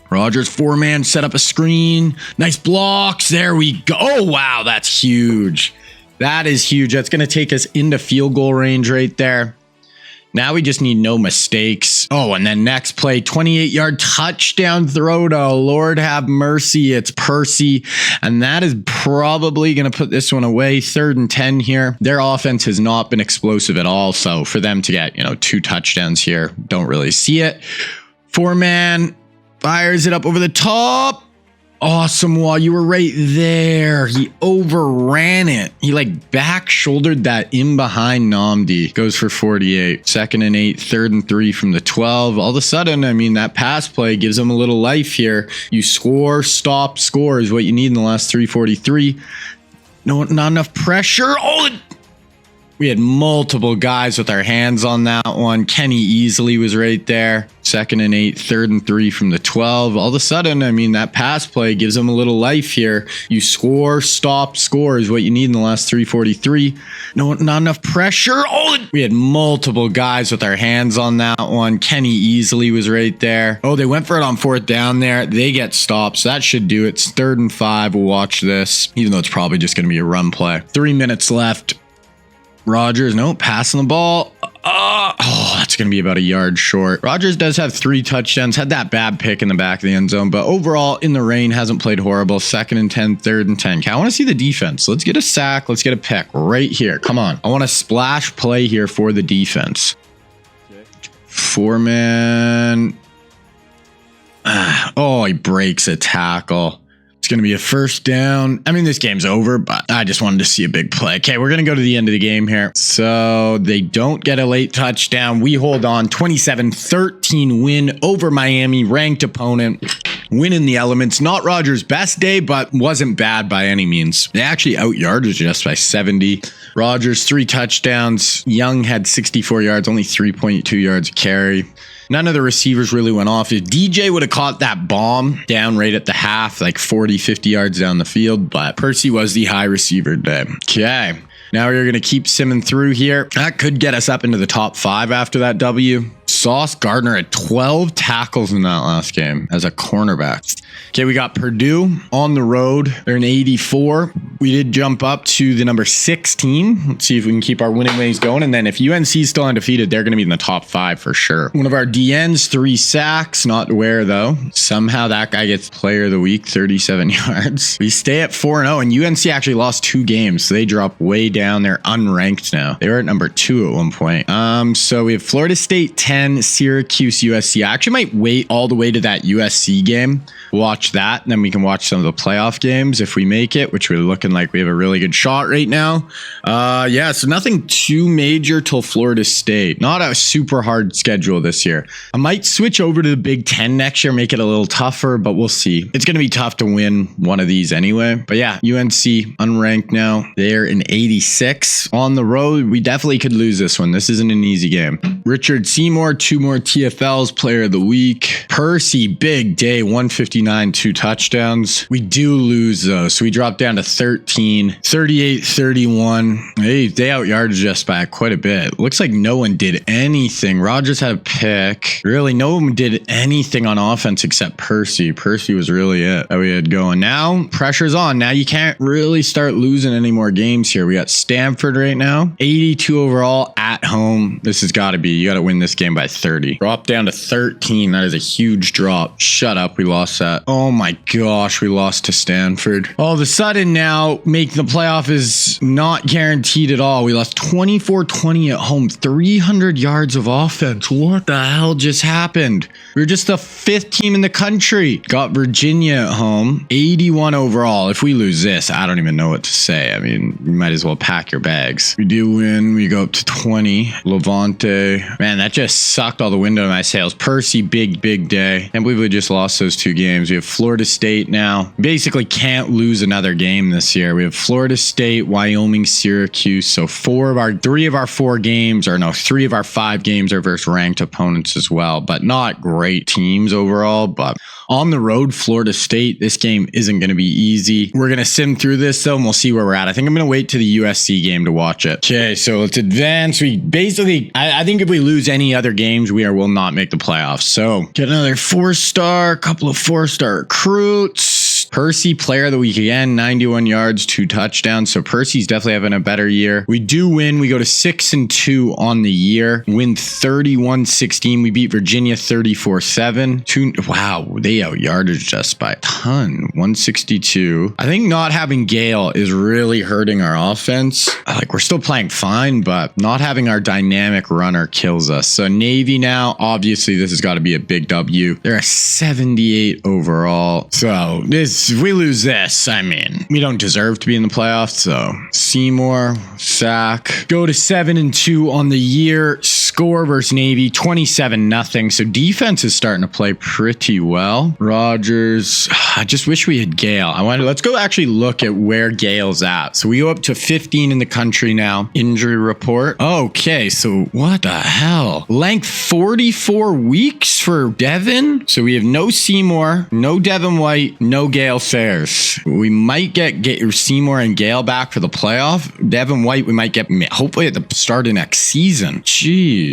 Rodgers, 4-man, set up a screen. Nice blocks. There we go. Oh, wow, that's huge. That is huge. That's going to take us into field goal range right there. Now we just need no mistakes. Oh, and then next play, 28-yard touchdown throw to Lord have mercy. It's Percy. And that is probably going to put this one away. 3rd and 10 here. Their offense has not been explosive at all. So for them to get, 2 touchdowns here, don't really see it. 4-man fires it up over the top. Awesome. While you were right there, he overran it. He back shouldered that in behind Namdi. Goes for 48. 2nd and 8, 3rd and 3 from the 12. All of a sudden, that pass play gives them a little life here. You score, stop, score is what you need in the last 3:43. No, not enough pressure. Oh, we had multiple guys with our hands on that one. Kenny Easley was right there. 2nd and 8, 3rd and 3 from the 12. All of a sudden, that pass play gives them a little life here. You score, stop, score is what you need in the last 3:43. No, not enough pressure. Oh, we had multiple guys with our hands on that one. Kenny Easley was right there. Oh, they went for it on 4th down there. They get stopped, so that should do it. It's 3rd and 5. We'll watch this, even though it's probably just going to be a run play. 3 minutes left. Rodgers, no, passing the ball. Oh, that's going to be about a yard short. Rodgers does have 3 touchdowns, had that bad pick in the back of the end zone, but overall in the rain hasn't played horrible. 2nd and 10, 3rd and 10. Okay, I want to see the defense. Let's get a sack. Let's get a pick right here. Come on. I want a splash play here for the defense. 4-man. Oh, he breaks a tackle. It's going to be a first down. This game's over, but I just wanted to see a big play. Okay, we're going to go to the end of the game here. So they don't get a late touchdown. We hold on. 27-13 win over Miami, ranked opponent. Win in the elements. Not Rodgers' best day, but wasn't bad by any means. They actually out-yarded just by 70. Rodgers, 3 touchdowns. Young had 64 yards, only 3.2 yards a carry. None of the receivers really went off. If DJ would have caught that bomb down right at the half, 40, 50 yards down the field, but Percy was the high receiver today. Okay. Now we're going to keep simming through here. That could get us up into the top 5 after that W. Sauce Gardner had 12 tackles in that last game as a cornerback. Okay, we got Purdue on the road. They're an 84. We did jump up to the number 16. Let's see if we can keep our winning ways going. And then if UNC is still undefeated, they're going to be in the top 5 for sure. One of our DNs, 3 sacks. Not aware though. Somehow that guy gets player of the week, 37 yards. We stay at 4-0, and UNC actually lost 2 games. So they drop way down. They're unranked now. They were at number 2 at one point. So we have Florida State 10, Syracuse, USC. I actually might wait all the way to that USC game. Watch that, and then we can watch some of the playoff games if we make it, which we're looking like we have a really good shot right now. Yeah, so nothing too major till Florida State. Not a super hard schedule this year. I might switch over to the Big Ten next year, make it a little tougher, but we'll see. It's going to be tough to win one of these anyway. But yeah, UNC unranked now. They're in 86 on the road. We definitely could lose this one. This isn't an easy game. Richard Seymour, 2 more TFLs, player of the week. Percy, big day, 159, 2 touchdowns. We do lose though, so we drop down to 13, 38, 31. Hey, they out yarded us by quite a bit. Looks like no one did anything. Rogers had a pick. Really, no one did anything on offense except Percy. Percy was really it that we had going. Now, pressure's on. Now you can't really start losing any more games here. We got Stanford right now, 82 overall at home. This has got to be, you got to win this game by 30. Drop down to 13. That is a huge drop. Shut up. We lost that. Oh my gosh. We lost to Stanford. All of a sudden now, making the playoff is not guaranteed at all. We lost 24-20 at home. 300 yards of offense. What the hell just happened? We were just the 5th team in the country. Got Virginia at home. 81 overall. If we lose this, I don't even know what to say. I mean, you might as well pack your bags. We do win. We go up to 20. Levante. Man, that just sucked all the wind out of my sails. Percy, big day. Can't believe we just lost those 2 games. We have Florida State now. Basically can't lose another game this year. We have Florida State, Wyoming, Syracuse. So 3 of our 4 games, or no, 3 of our 5 games are versus ranked opponents as well, but not great teams overall. But on the road, Florida State, this game isn't going to be easy. We're going to sim through this though, and we'll see where we're at. I think I'm going to wait to the USC game to watch it. Okay, so let's advance. We basically, I think if we lose any other games, we will not make the playoffs. So get another 4-star, couple of 4-star recruits. Percy, player of the week again, 91 yards, 2 touchdowns. So Percy's definitely having a better year. We do win. We go to 6-2 on the year. Win 31-16. We beat Virginia 34-7. Wow, they out yarded us by a ton. 162. I think not having Gale is really hurting our offense. Like, we're still playing fine, but not having our dynamic runner kills us. So Navy now, obviously this has got to be a big W. They're a 78 overall. So if we lose this, I mean, we don't deserve to be in the playoffs. So Seymour, sack. Go to 7-2 on the year. Score versus Navy, 27-0. So defense is starting to play pretty well. Rogers, I just wish we had Gale. Let's go actually look at where Gale's at. So we go up to 15 in the country now. Injury report. Okay, so what the hell? Length 44 weeks for Devin. So we have no Seymour, no Devin White, no Gale Sayers. We might get Seymour and Gale back for the playoff. Devin White, we might get hopefully at the start of next season. Jeez.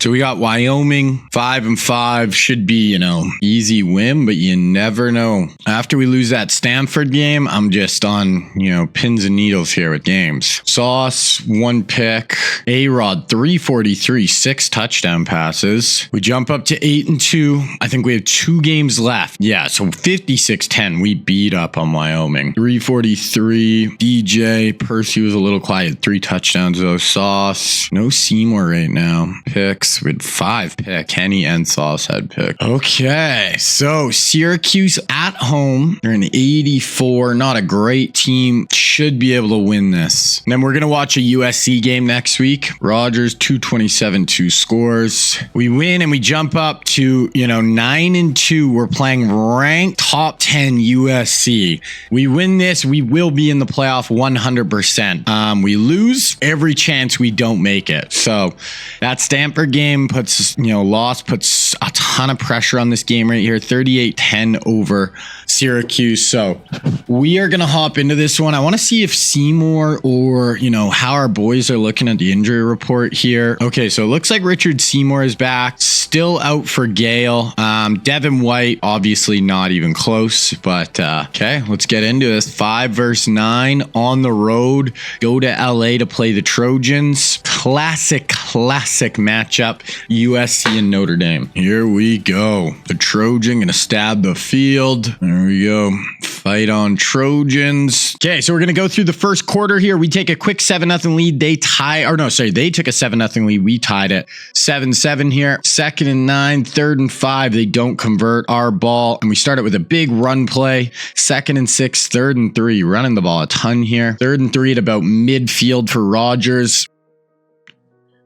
So we got Wyoming, 5-5. Should be, easy win, but you never know. After we lose that Stanford game, I'm just on, pins and needles here with games. Sauce, 1 pick. A-Rod, 343, 6 touchdown passes. We jump up to 8-2. I think we have 2 games left. Yeah, so 56-10. We beat up on Wyoming. 343. DJ, Percy was a little quiet. 3 touchdowns though. Sauce, no Seymour right now. Picks, we had 5 pick. Kenny and Sauce had pick. Okay, so Syracuse at home. They're an 84. Not a great team. Should be able to win this. And then we're going to watch a USC game next week. Rogers, 227, 2 scores. We win and we jump up to, 9-2. We're playing ranked top 10 USC. We win this, we will be in the playoff 100%. We lose, every chance we don't make it. So that Stanford game puts, loss puts a ton ton of pressure on this game right here. 38-10 over Syracuse. So we are going to hop into this one. I want to see if Seymour or, how our boys are looking at the injury report here. Okay, so it looks like Richard Seymour is back. Still out for Gale. Devin White, obviously not even close, but okay, let's get into this. 5 versus 9 on the road. Go to LA to play the Trojans. Classic matchup. USC and Notre Dame. Here we go. The Trojan gonna stab the field. There we go. Fight on Trojans. Okay, so we're gonna go through the first quarter here. We take a quick 7-0 lead. They took a 7-0 lead. We tied it 7-7 here. 2nd and 9, 3rd and 5. They don't convert our ball, and we start it with a big run play. 2nd and 6, 3rd and 3. Running the ball a ton here. 3rd and 3 at about midfield for Rogers.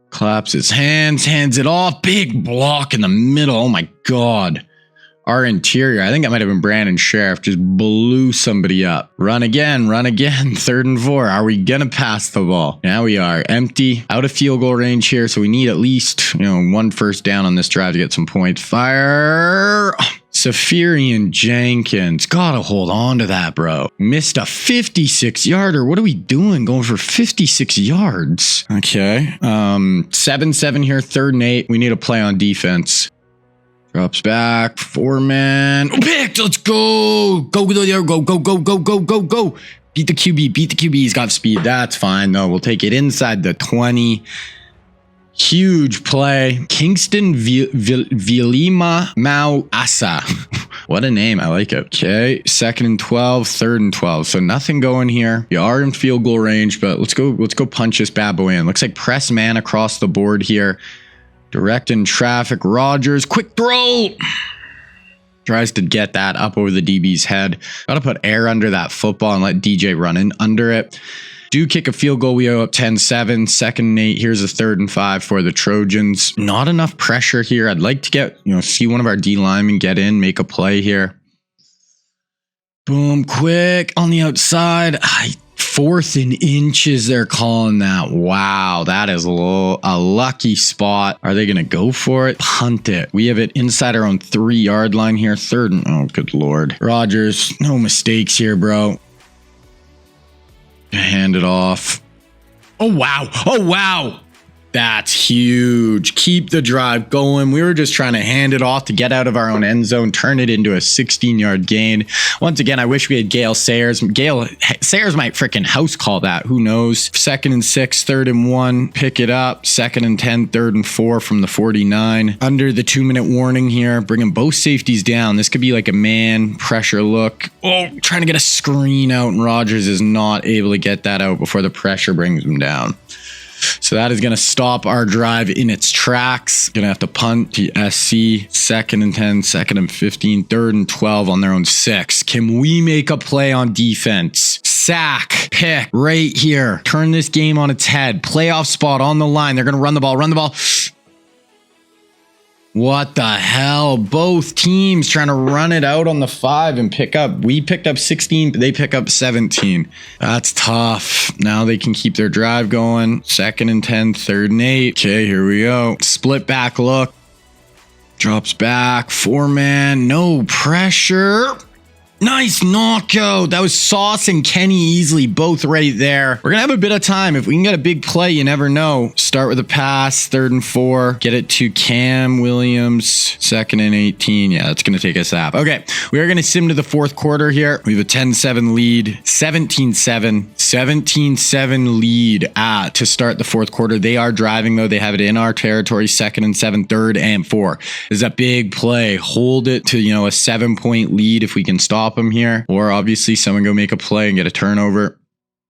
Claps his hands it off. Big block in the middle. Oh my God. Our interior, I think that might have been Brandon Sheriff, just blew somebody up. Run again. 3rd and 4. Are we going to pass the ball? Yeah, we are. Empty. Out of field goal range here, so we need at least, 1 first down on this drive to get some points. Fire. Safarian Jenkins. Gotta hold on to that, bro. Missed a 56-yarder. What are we doing going for 56 yards? Okay. 7-7 here, 3rd and 8. We need a play on defense. Drops back. 4-man. Picked. Let's go. Go. Beat the QB. He's got speed. That's fine, though. We'll take it inside the 20. Huge play. Kingston Vilima Mau Asa. What a name. I like it. Okay. 2nd and 12, 3rd and 12. So nothing going here. You are in field goal range, but let's go punch this bad boy in. Looks like press man across the board here. Directing traffic. Rogers. Quick throw. Tries to get that up over the DB's head. Got to put air under that football and let DJ run in under it. Do kick a field goal. We go up 10-7. 2nd and 8. Here's a 3rd and 5 for the Trojans. Not enough pressure here. I'd like to get, see one of our D linemen get in, make a play here. Boom, quick on the outside. 4th and inches, they're calling that. Wow, that is a lucky spot. Are they going to go for it? Punt it. We have it inside our own 3-yard line here. 3rd and, oh, good Lord. Rogers, no mistakes here, bro. Hand it off. Oh, wow. That's huge. Keep the drive going. We were just trying to hand it off to get out of our own end zone, turn it into a 16-yard gain. Once again, I wish we had Gale Sayers. Gale Sayers might freaking house call that. Who knows? 2nd and 6, 3rd and 1. Pick it up. 2nd and 10, 3rd and 4 from the 49. Under the 2-minute warning here. Bringing both safeties down. This could be like a man pressure look. Oh, trying to get a screen out, and Rogers is not able to get that out before the pressure brings him down. So that is going to stop our drive in its tracks. Going to have to punt to SC. 2nd and 10, 2nd and 15, 3rd and 12 on their own 6. Can we make a play on defense? Sack, pick right here. Turn this game on its head. Playoff spot on the line. They're going to run the ball. What the hell? Both teams trying to run it out on the 5 and pick up. We picked up 16, they pick up 17. That's tough. Now they can keep their drive going. 2nd and 10, 3rd and 8. Okay, here we go. Split back look. Drops back. 4-man. No pressure. Nice knockout. That was Sauce and Kenny Easley both right there. We're going to have a bit of time. If we can get a big play, you never know. Start with a pass, 3rd and 4. Get it to Cam Williams, 2nd and 18. Yeah, that's going to take us up. Okay, we are going to sim to the 4th quarter here. We have a 10-7 lead, 17-7 lead to start the 4th quarter. They are driving, though. They have it in our territory, 2nd and 7, 3rd and 4. This is a big play. Hold it to, a 7-point lead if we can stop them here, or obviously someone go make a play and get a turnover.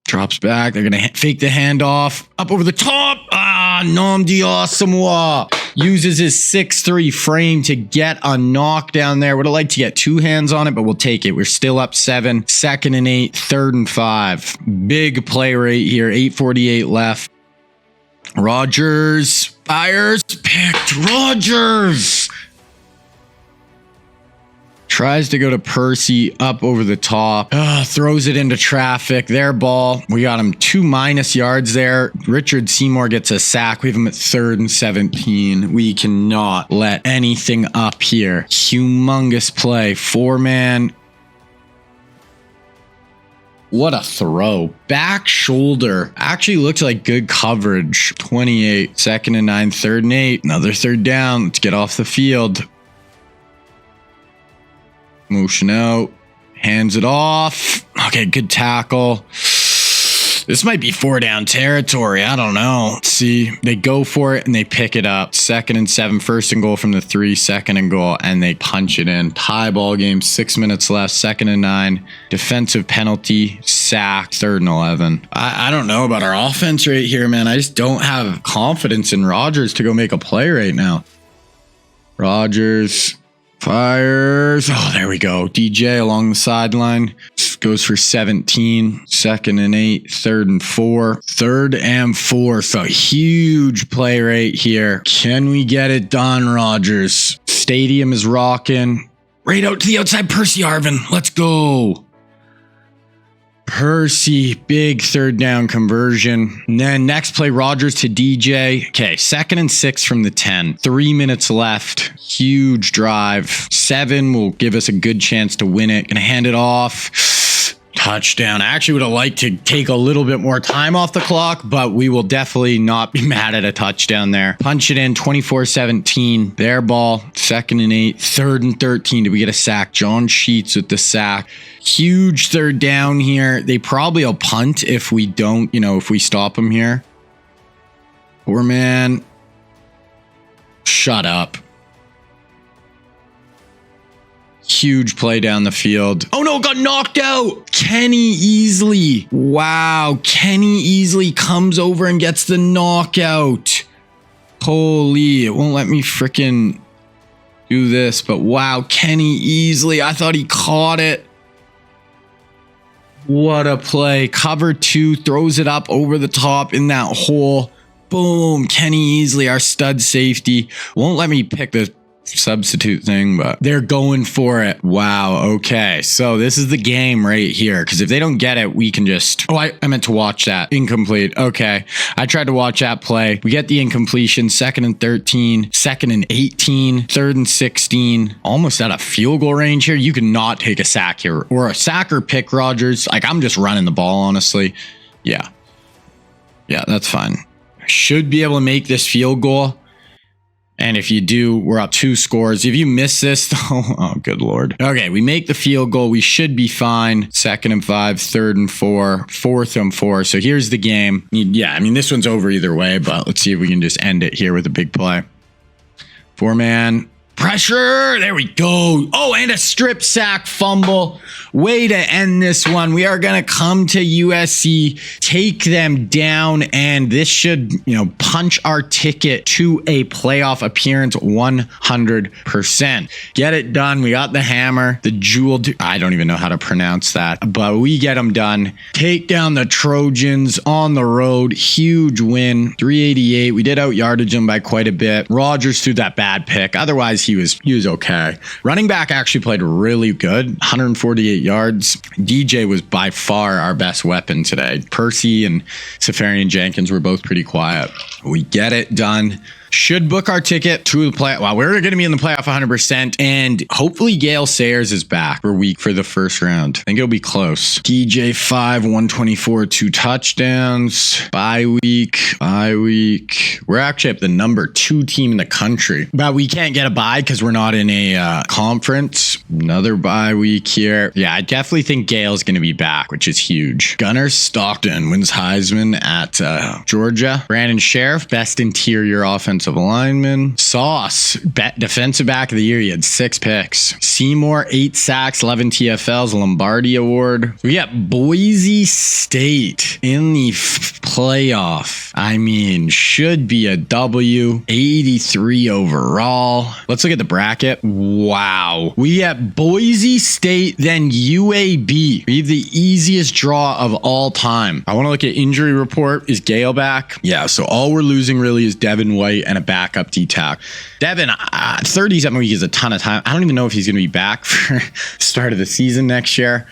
Drops back. They're going to fake the handoff up over the top. Nnamdi Asamoah uses his 6'3" frame to get a knockdown there. Would have liked to get 2 hands on it, but we'll take it. We're still up 7. 2nd and 8, 3rd and 5. Big play right here. 8:48 left. Rogers fires. Picked. Rogers Tries to go to Percy up over the top. Throws it into traffic. Their ball. We got him 2 minus yards there. Richard Seymour gets a sack. We have him at 3rd and 17. We cannot let anything up here. Humongous play. 4-man. What a throw. Back shoulder. Actually looks like good coverage. 28. 2nd and 9. 3rd and 8. Another 3rd down. Let's get off the field. Motion out. Hands it off. Okay, good tackle. This might be 4 down territory. I don't know. Let's see. They go for it and they pick it up. 2nd and 7. 1st and goal from the 3. 2nd and goal. And they punch it in. Tie ball game. 6 minutes left. 2nd and 9. Defensive penalty. Sack. 3rd and 11. I don't know about our offense right here, man. I just don't have confidence in Rodgers to go make a play right now. Rodgers fires. Oh, there we go. DJ along the sideline. Goes for 17. 2nd and 8. 3rd and 4. 3rd and 4. So huge play right here. Can we get it done, Rodgers? Stadium is rocking. Right out to the outside. Percy Harvin. Let's go. Percy, big 3rd down conversion. And then next play, Rodgers to DJ. Okay, 2nd and 6 from the 10. 3 minutes left. Huge drive. 7 will give us a good chance to win it. Gonna hand it off. Touchdown. I actually would have liked to take a little bit more time off the clock, but we will definitely not be mad at a touchdown there. Punch it in. 24-17. Their ball. 2nd and 8. 3rd and 13. Did we get a sack? John Sheets with the sack. Huge 3rd down here. They probably will punt if we don't, if we stop them here. 4-man. Shut up. Huge play down the field. Oh no, got knocked out. Kenny Easley. Wow. Kenny Easley comes over and gets the knockout. Holy, it won't let me freaking do this, but wow, Kenny Easley. I thought he caught it. What a play. Cover 2, throws it up over the top in that hole. Boom. Kenny Easley, our stud safety. Won't let me pick the substitute thing, but they're going for it. Wow. Okay, so this is the game right here, because if they don't get it, we can just I meant to watch that. Incomplete. Okay, I tried to watch that play. We get the incompletion. 2nd and 13. 2nd and 18. 3rd and 16. Almost out of field goal range here. You cannot take a sack here, or a sack or pick, Rodgers. Like, I'm just running the ball, honestly. Yeah, that's fine. Should be able to make this field goal. And if you do, we're up 2 scores. If you miss this, oh, good Lord. Okay, we make the field goal. We should be fine. 2nd and 5, 3rd and 4, 4th and 4. So here's the game. Yeah, I mean, this one's over either way, but let's see if we can just end it here with a big play. 4-man. Pressure. There we go. Oh, and a strip sack fumble. Way to end this one. We are going to come to USC, take them down, and this should, punch our ticket to a playoff appearance 100%. Get it done. We got the hammer, the jeweled. I don't even know how to pronounce that, but we get them done. Take down the Trojans on the road. Huge win. 388. We did out yardage them by quite a bit. Rodgers threw that bad pick. Otherwise, he was okay. Running back actually played really good. 148 yards. DJ was by far our best weapon today. Percy and Safarian Jenkins were both pretty quiet. We get it done. Should book our ticket to the play. Well, we're going to be in the playoff 100%. And hopefully Gale Sayers is back for the first round. I think it'll be close. DJ 5, 124, 2 touchdowns. Bye week. We're actually up the number 2 team in the country. But we can't get a bye because we're not in a conference. Another bye week here. Yeah, I definitely think Gale's going to be back, which is huge. Gunnar Stockton wins Heisman at Georgia. Brandon Sheriff, best interior offensive lineman. Sauce, defensive back of the year. He had 6 picks. Seymour, 8 sacks, 11 TFLs, Lombardi Award. We got Boise State in the playoff. I mean, should be a W. 83 overall. Let's look at the bracket. Wow. We have Boise State, then UAB. We have the easiest draw of all time. I want to look at injury report. Is Gale back? Yeah, so all we're we're losing really is Devin White and a backup D-tack. Devin, 37 week is a ton of time. I don't even know if he's going to be back for the start of the season next year.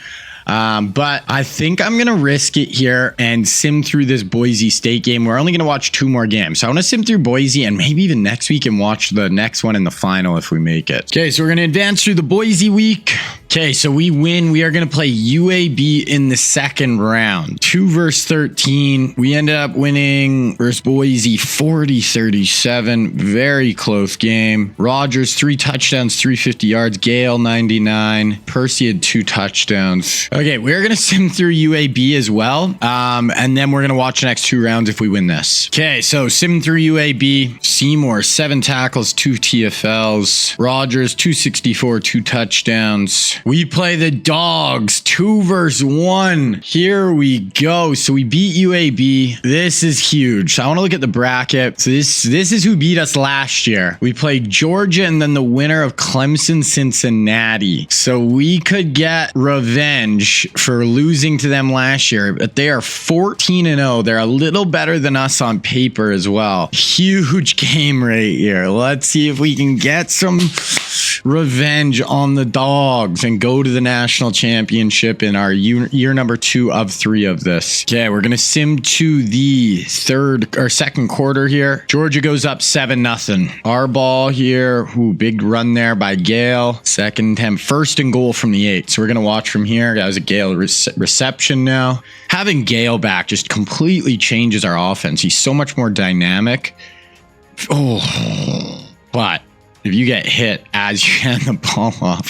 But I think I'm going to risk it here and sim through this Boise State game. We're only going to watch 2 more games. So I want to sim through Boise and maybe even next week and watch the next one in the final if we make it. Okay, so we're going to advance through the Boise week. Okay, so we win. We are going to play UAB in the second round. 2 versus 13. We ended up winning versus Boise 40-37. Very close game. Rogers, 3 touchdowns, 350 yards. Gale, 99. Percy had 2 touchdowns. Okay, we're going to sim through UAB as well. And then we're going to watch the next 2 rounds if we win this. Okay, so sim through UAB. Seymour, 7 tackles, 2 TFLs. Rogers, 264, 2 touchdowns. We play the Dogs 2 versus 1. Here we go. So we beat UAB. This is huge. So I want to look at the bracket. So this is who beat us last year. We played Georgia and then the winner of Clemson, Cincinnati. So we could get revenge for losing to them last year, but they are 14-0. They're a little better than us on paper as well. Huge game right here. Let's see if we can get some revenge on the Dogs and go to the national championship in our year number 2 of 3 of this. Okay, we're gonna sim to the second quarter here. Georgia goes up 7-0. Our ball here. Ooh, big run there by Gale. Second attempt, 1st and goal from the 8. So we're gonna watch from here. That was a Gale reception now. Having Gale back just completely changes our offense. He's so much more dynamic. Oh, but if you get hit as you hand the ball off,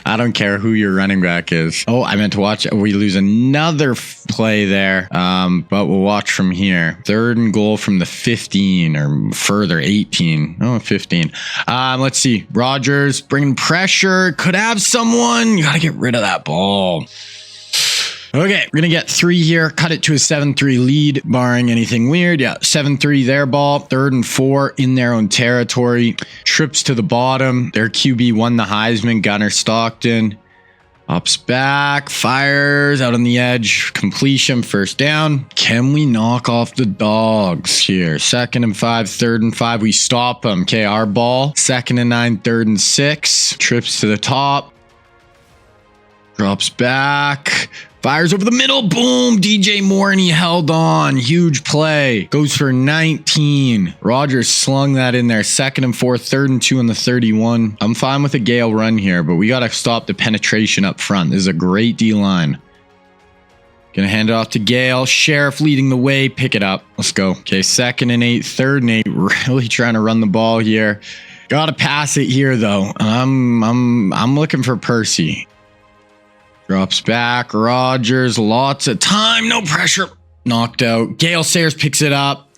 I don't care who your running back is. Oh, I meant to watch it. We lose another play there, but we'll watch from here. 3rd and goal from the 15 or further, 18. Oh, 15. Let's see. Rogers bringing pressure. Could have someone. You got to get rid of that ball. Okay, we're going to get 3 here. Cut it to a 7-3 lead, barring anything weird. Yeah, 7-3 their ball. 3rd and 4 in their own territory. Trips to the bottom. Their QB won the Heisman. Gunnar Stockton. Ups back. Fires out on the edge. Completion. 1st down. Can we knock off the Dogs here? 2nd and 5. 3rd and 5. We stop them. Okay, our ball. 2nd and 9. 3rd and 6. Trips to the top. Drops back. Fires over the middle. Boom. DJ Moore, and he held on. Huge play. Goes for 19. Rogers slung that in there. 2nd and 4. 3rd and 2 on the 31. I'm fine with a Gale run here, but we got to stop the penetration up front. This is a great D-line. Gonna hand it off to Gale. Sheriff leading the way. Pick it up. Let's go. Okay, 2nd and 8. 3rd and 8. Really trying to run the ball here. Gotta pass it here, though. I'm looking for Percy. Drops back. Rogers, lots of time. No pressure. Knocked out. Gale Sayers picks it up.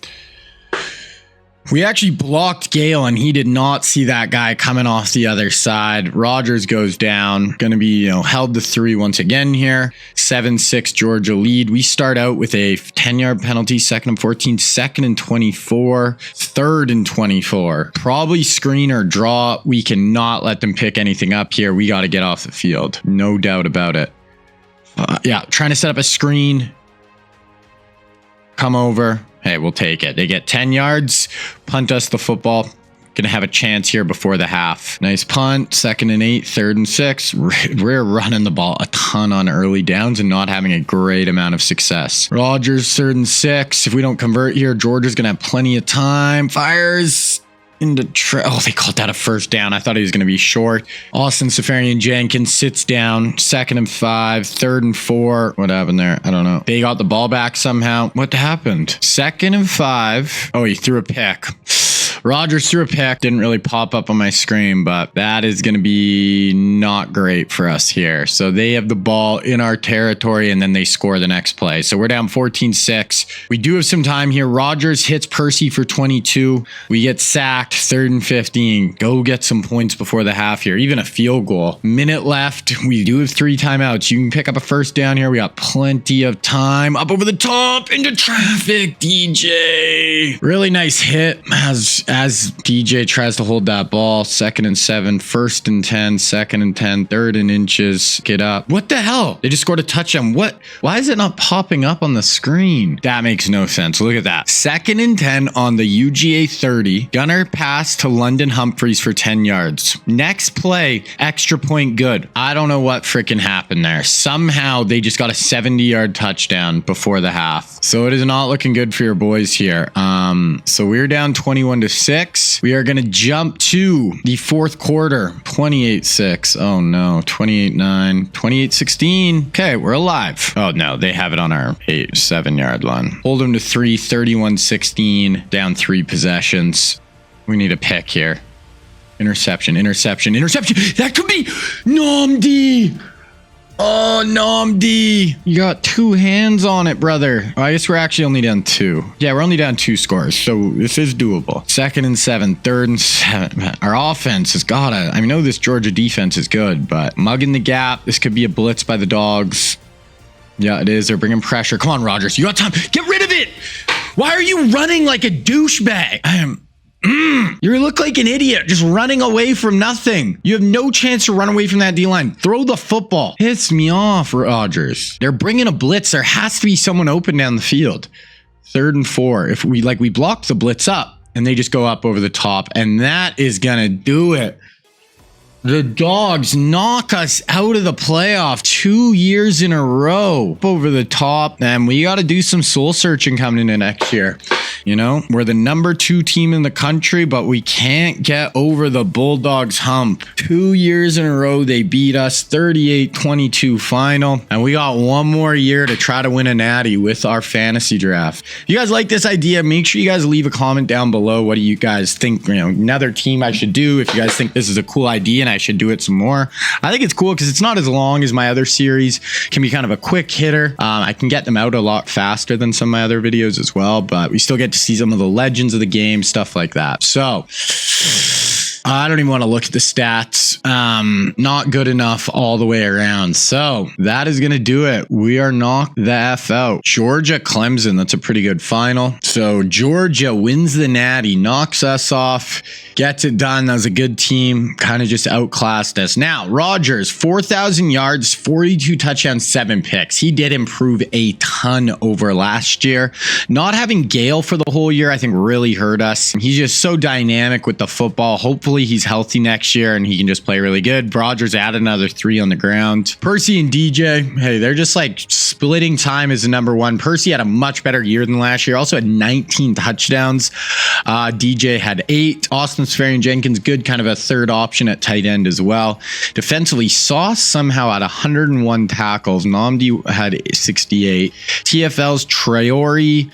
We actually blocked Gale, and he did not see that guy coming off the other side. Rogers goes down. Going to be, held to 3 once again here. 7-6 Georgia lead. We start out with a 10-yard penalty. 2nd and 14. 2nd and 24. 3rd and 24. Probably screen or draw. We cannot let them pick anything up here. We got to get off the field. No doubt about it. Yeah, trying to set up a screen. Come over. Hey, we'll take it. They get 10 yards. Punt us the football. Gonna have a chance here before the half. Nice punt. 2nd and 8. 3rd and 6. We're running the ball a ton on early downs and not having a great amount of success. Rogers, 3rd and 6. If we don't convert here, Georgia's gonna have plenty of time. Fires into they called that a 1st down. I thought he was going to be short. Austin Safarian-Jenkins sits down. 2nd and 5. 3rd and 4. What happened there? I don't know. They got the ball back somehow. What happened? 2nd and 5. Oh, he threw a pick. Rogers threw a pick. Didn't really pop up on my screen, but that is going to be not great for us here. So they have the ball in our territory, and then they score the next play. So we're down 14-6. We do have some time here. Rogers hits Percy for 22. We get sacked. 3rd and 15. Go get some points before the half here. Even a field goal. Minute left. We do have 3 timeouts. You can pick up a 1st down here. We got plenty of time. Up over the top. Into traffic. DJ. Really nice hit. as DJ tries to hold that ball, 2nd and 7, 1st and 10, 2nd and 10, 3rd and inches. Get up. What the hell? They just scored a touchdown. What? Why is it not popping up on the screen? That makes no sense. Look at that. 2nd and 10 on the UGA 30. Gunner pass to London Humphreys for 10 yards. Next play, extra point good. I don't know what freaking happened there. Somehow they just got a 70-yard touchdown before the half. So it is not looking good for your boys here. So we're down 21-6. We are going to jump to the fourth quarter. 28-6. Oh no. 28-9. 28-16. Okay, we're alive. Oh no, they have it on our 7-yard line. Hold them to 3. 31-16. Down 3 possessions. We need a pick here. Interception. That could be Namdi. Oh, Namdi. You got 2 hands on it, brother. Oh, I guess we're actually only down 2. Yeah, we're only down 2 scores, so this is doable. 2nd and 7, 3rd and 7. Our offense has gotta... I know this Georgia defense is good, but mugging the gap. This could be a blitz by the Dogs. Yeah, it is. They're bringing pressure. Come on, Rodgers. You got time. Get rid of it. Why are you running like a douchebag? You look like an idiot just running away from nothing. You have no chance to run away from that D-line. Throw the football. Hits me off, Rodgers. They're bringing a blitz. There has to be someone open down the field. 3rd and 4. If we block the blitz up and they just go up over the top, and that is going to do it. The Dogs knock us out of the playoff 2 years in a row. Over the top, and we got to do some soul searching coming into next year. You know, we're the number 2 team in the country, but we can't get over the Bulldogs hump. 2 years in a row, they beat us 38-22 final. And we got 1 more year to try to win a natty with our fantasy draft. If you guys like this idea, make sure you guys leave a comment down below. What do you guys think, another team I should do? If you guys think this is a cool idea and I should do it some more. I think it's cool because it's not as long as my other series. It can be kind of a quick hitter. I can get them out a lot faster than some of my other videos as well, but we still get to see some of the legends of the game, stuff like that. So I don't even want to look at the stats. Not good enough all the way around. So that is going to do it. We are knocked the F out. Georgia, Clemson. That's a pretty good final. So Georgia wins the natty, knocks us off, gets it done. That was a good team. Kind of just outclassed us. Now, Rodgers, 4,000 yards, 42 touchdowns, 7 picks. He did improve a ton over last year. Not having Gale for the whole year, I think, really hurt us. He's just so dynamic with the football. Hopefully he's healthy next year and he can just play really good. Rodgers added another 3 on the ground. Percy and DJ, hey, they're just like splitting time as the number 1. Percy had a much better year than last year. Also had 19 touchdowns. DJ had 8. Austin Safarian Jenkins, good kind of a third option at tight end as well. Defensively, Sauce somehow had 101 tackles. Namdi had 68. TFL's Traore,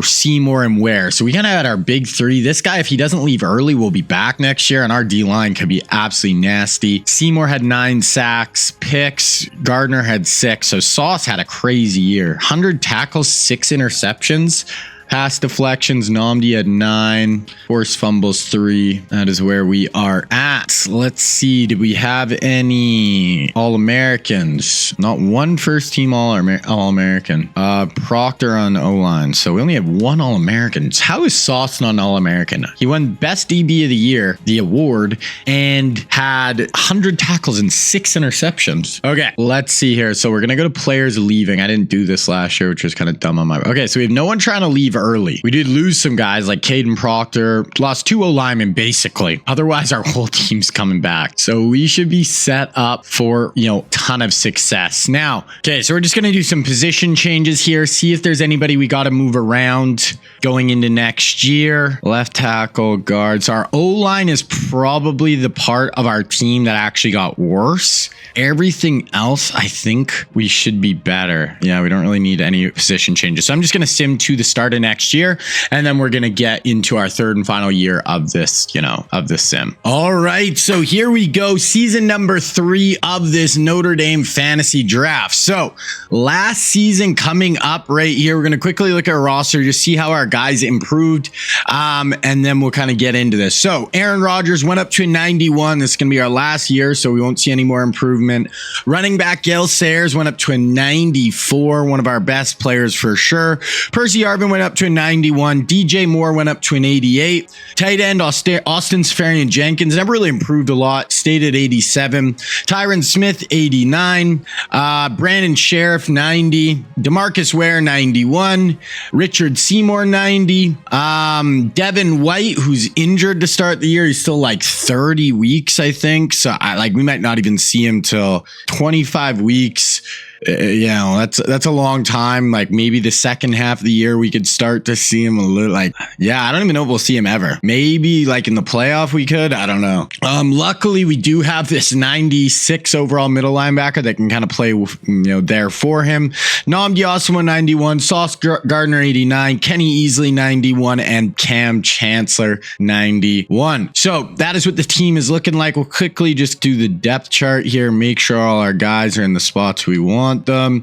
Seymour, and Ware. So we kind of had our big 3. This guy, if he doesn't leave early, will be back next year, and our D-line could be absolutely nasty. Seymour had 9 sacks, picks. Gardner had 6. So Sauce had a crazy year. 100 tackles, 6 interceptions. Pass deflections, Namdi had 9. Forced fumbles, 3. That is where we are at. Let's see. Did we have any All-Americans? Not one first-team All-American. Proctor on O-line. So we only have 1 All-American. How is Sauce not an All-American? He won Best DB of the Year, the award, and had 100 tackles and 6 interceptions. Okay, let's see here. So we're going to go to players leaving. I didn't do this last year, which was kind of dumb on my... Okay, so we have no one trying to leave early. We did lose some guys like Caden Proctor, lost 2 O-linemen basically. Otherwise, our whole team's coming back. So we should be set up for, ton of success. Now, okay, so we're just going to do some position changes here. See if there's anybody we got to move around going into next year. Left tackle, guards. Our O-line is probably the part of our team that actually got worse. Everything else, I think we should be better. Yeah, we don't really need any position changes. So I'm just going to sim to the start of next year, and then we're going to get into our 3rd and final year of this, of this sim. All right, so here we go. Season number 3 of this Notre Dame fantasy draft. So last season coming up right here, we're going to quickly look at our roster, just see how our guys improved, and then we'll kind of get into this. So Aaron Rodgers went up to a 91. This is going to be our last year, so we won't see any more improvement. Running back Gale Sayers went up to a 94, one of our best players for sure. Percy Harvin went up up to a 91. DJ Moore went up to an 88. Tight end Austin Safarian Jenkins never really improved a lot. Stayed at 87. Tyron Smith 89. Brandon Sheriff 90. DeMarcus Ware 91. Richard Seymour 90. Devin White, who's injured to start the year, he's still like 30 weeks, I think. So we might not even see him till 25 weeks. That's a long time. Like maybe the second half of the year we could start to see him a little. I don't even know if we'll see him ever. Maybe like in the playoff we could. I don't know. Luckily we do have this 96 overall middle linebacker that can kind of play there for him. Nnamdi Asomugha 91, Sauce Gardner 89, Kenny Easley 91, and Cam Chancellor 91. So that is what the team is looking like. We'll quickly just do the depth chart here. Make sure all our guys are in the spots we want them.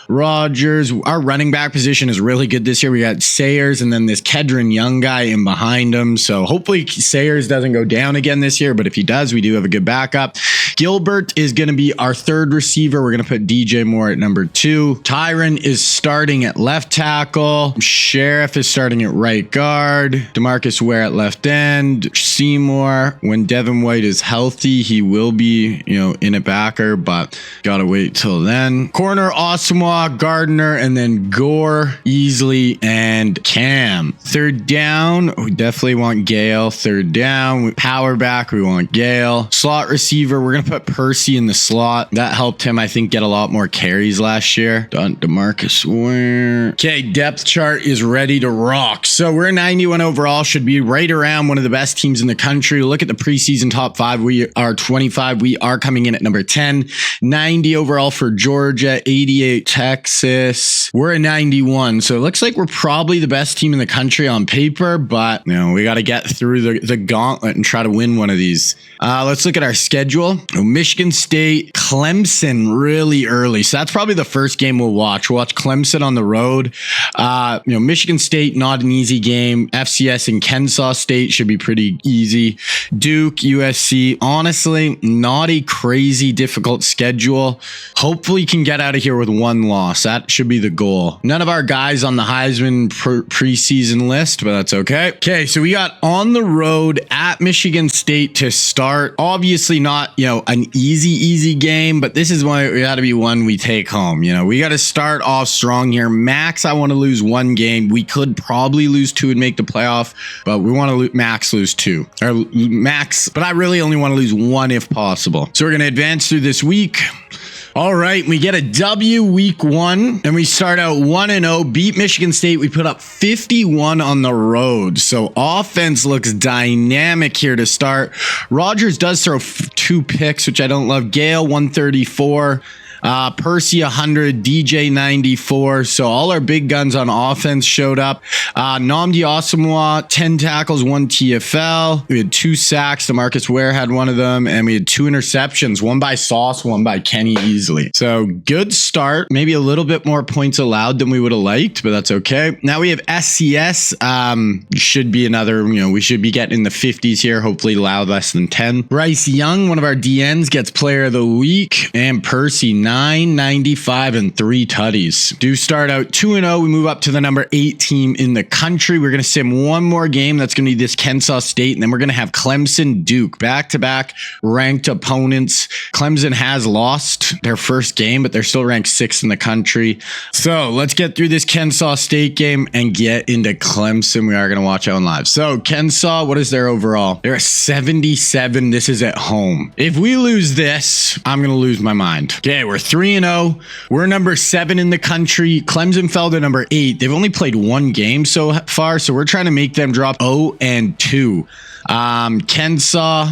Rodgers, our running back position is really good this year. We got Sayers and then this Kedron Young guy in behind him. So hopefully Sayers doesn't go down again this year. But if he does, we do have a good backup. Gilbert is going to be our third receiver. We're going to put DJ Moore at number 2. Tyron is starting at left tackle. Sheriff is starting at right guard. DeMarcus Ware at left end. Seymour, when Devin White is healthy, he will be, in a backer, but got to wait till then. Corner, Asomugha, Gardner, and then Gore, Easley, and Cam. Third down, we definitely want Gale. Third down, power back, we want Gale. Slot receiver, we're going to put Percy in the slot. That helped him, I think, get a lot more carries last year. DeMarcus Ware. Okay, depth chart is ready to rock. So we're 91 overall, should be right around one of the best teams in the country. Look at the preseason top 5. We are 25. We are coming in at number 10. 90 overall for Georgia, 88 Texas. We're at 91. So it looks like we're probably the best team in the country on paper, but we got to get through the gauntlet and try to win one of these. Let's look at our schedule. Michigan State, Clemson really early. So that's probably the first game we'll watch. We'll watch Clemson on the road. Michigan State, not an easy game. FCS and Kennesaw State should be pretty easy. Duke, USC, honestly, not a crazy difficult schedule. Hopefully can get out of here with one loss. That should be the goal. None of our guys on the Heisman preseason list, but that's okay. Okay, so we got on the road at Michigan State to start. Obviously not, an easy game, but this is why it got to be one we take home. We got to start off strong here. Max, I want to lose one game. We could probably lose 2 and make the playoff, but we want to max lose 2. Or max, but I really only want to lose 1 if possible. So we're going to advance through this week. All right, we get a W week 1, and we start out 1-0, beat Michigan State. We put up 51 on the road. So offense looks dynamic here to start. Rodgers does throw 2 picks, which I don't love. Gale, 134. Percy 100, DJ 94. So all our big guns on offense showed up. Nnamdi Asomugha 10 tackles, 1 TFL. We had 2 sacks. DeMarcus Ware had one of them, and we had 2 interceptions, one by Sauce, one by Kenny Easley. So good start. Maybe a little bit more points allowed than we would have liked, but that's okay. Now we have SCS. Should be another, we should be getting in the 50s here. Hopefully allow less than 10. Bryce Young, one of our DNs, gets player of the week, and Percy 995 and 3 tutties. Do start out 2-0. We move up to the number 8 team in the country. We're going to sim one more game. That's going to be this Kennesaw State. And then we're going to have Clemson, Duke, back-to-back ranked opponents. Clemson has lost their first game, but they're still ranked 6th in the country. So let's get through this Kennesaw State game and get into Clemson. We are going to watch on live. So Kennesaw, what is their overall? They're a 77. This is at home. If we lose this, I'm going to lose my mind. Okay, we're 3-0. We're number 7 in the country. Clemson fell to number 8. They've only played 1 game so far, so we're trying to make them drop 0-2. Kennesaw,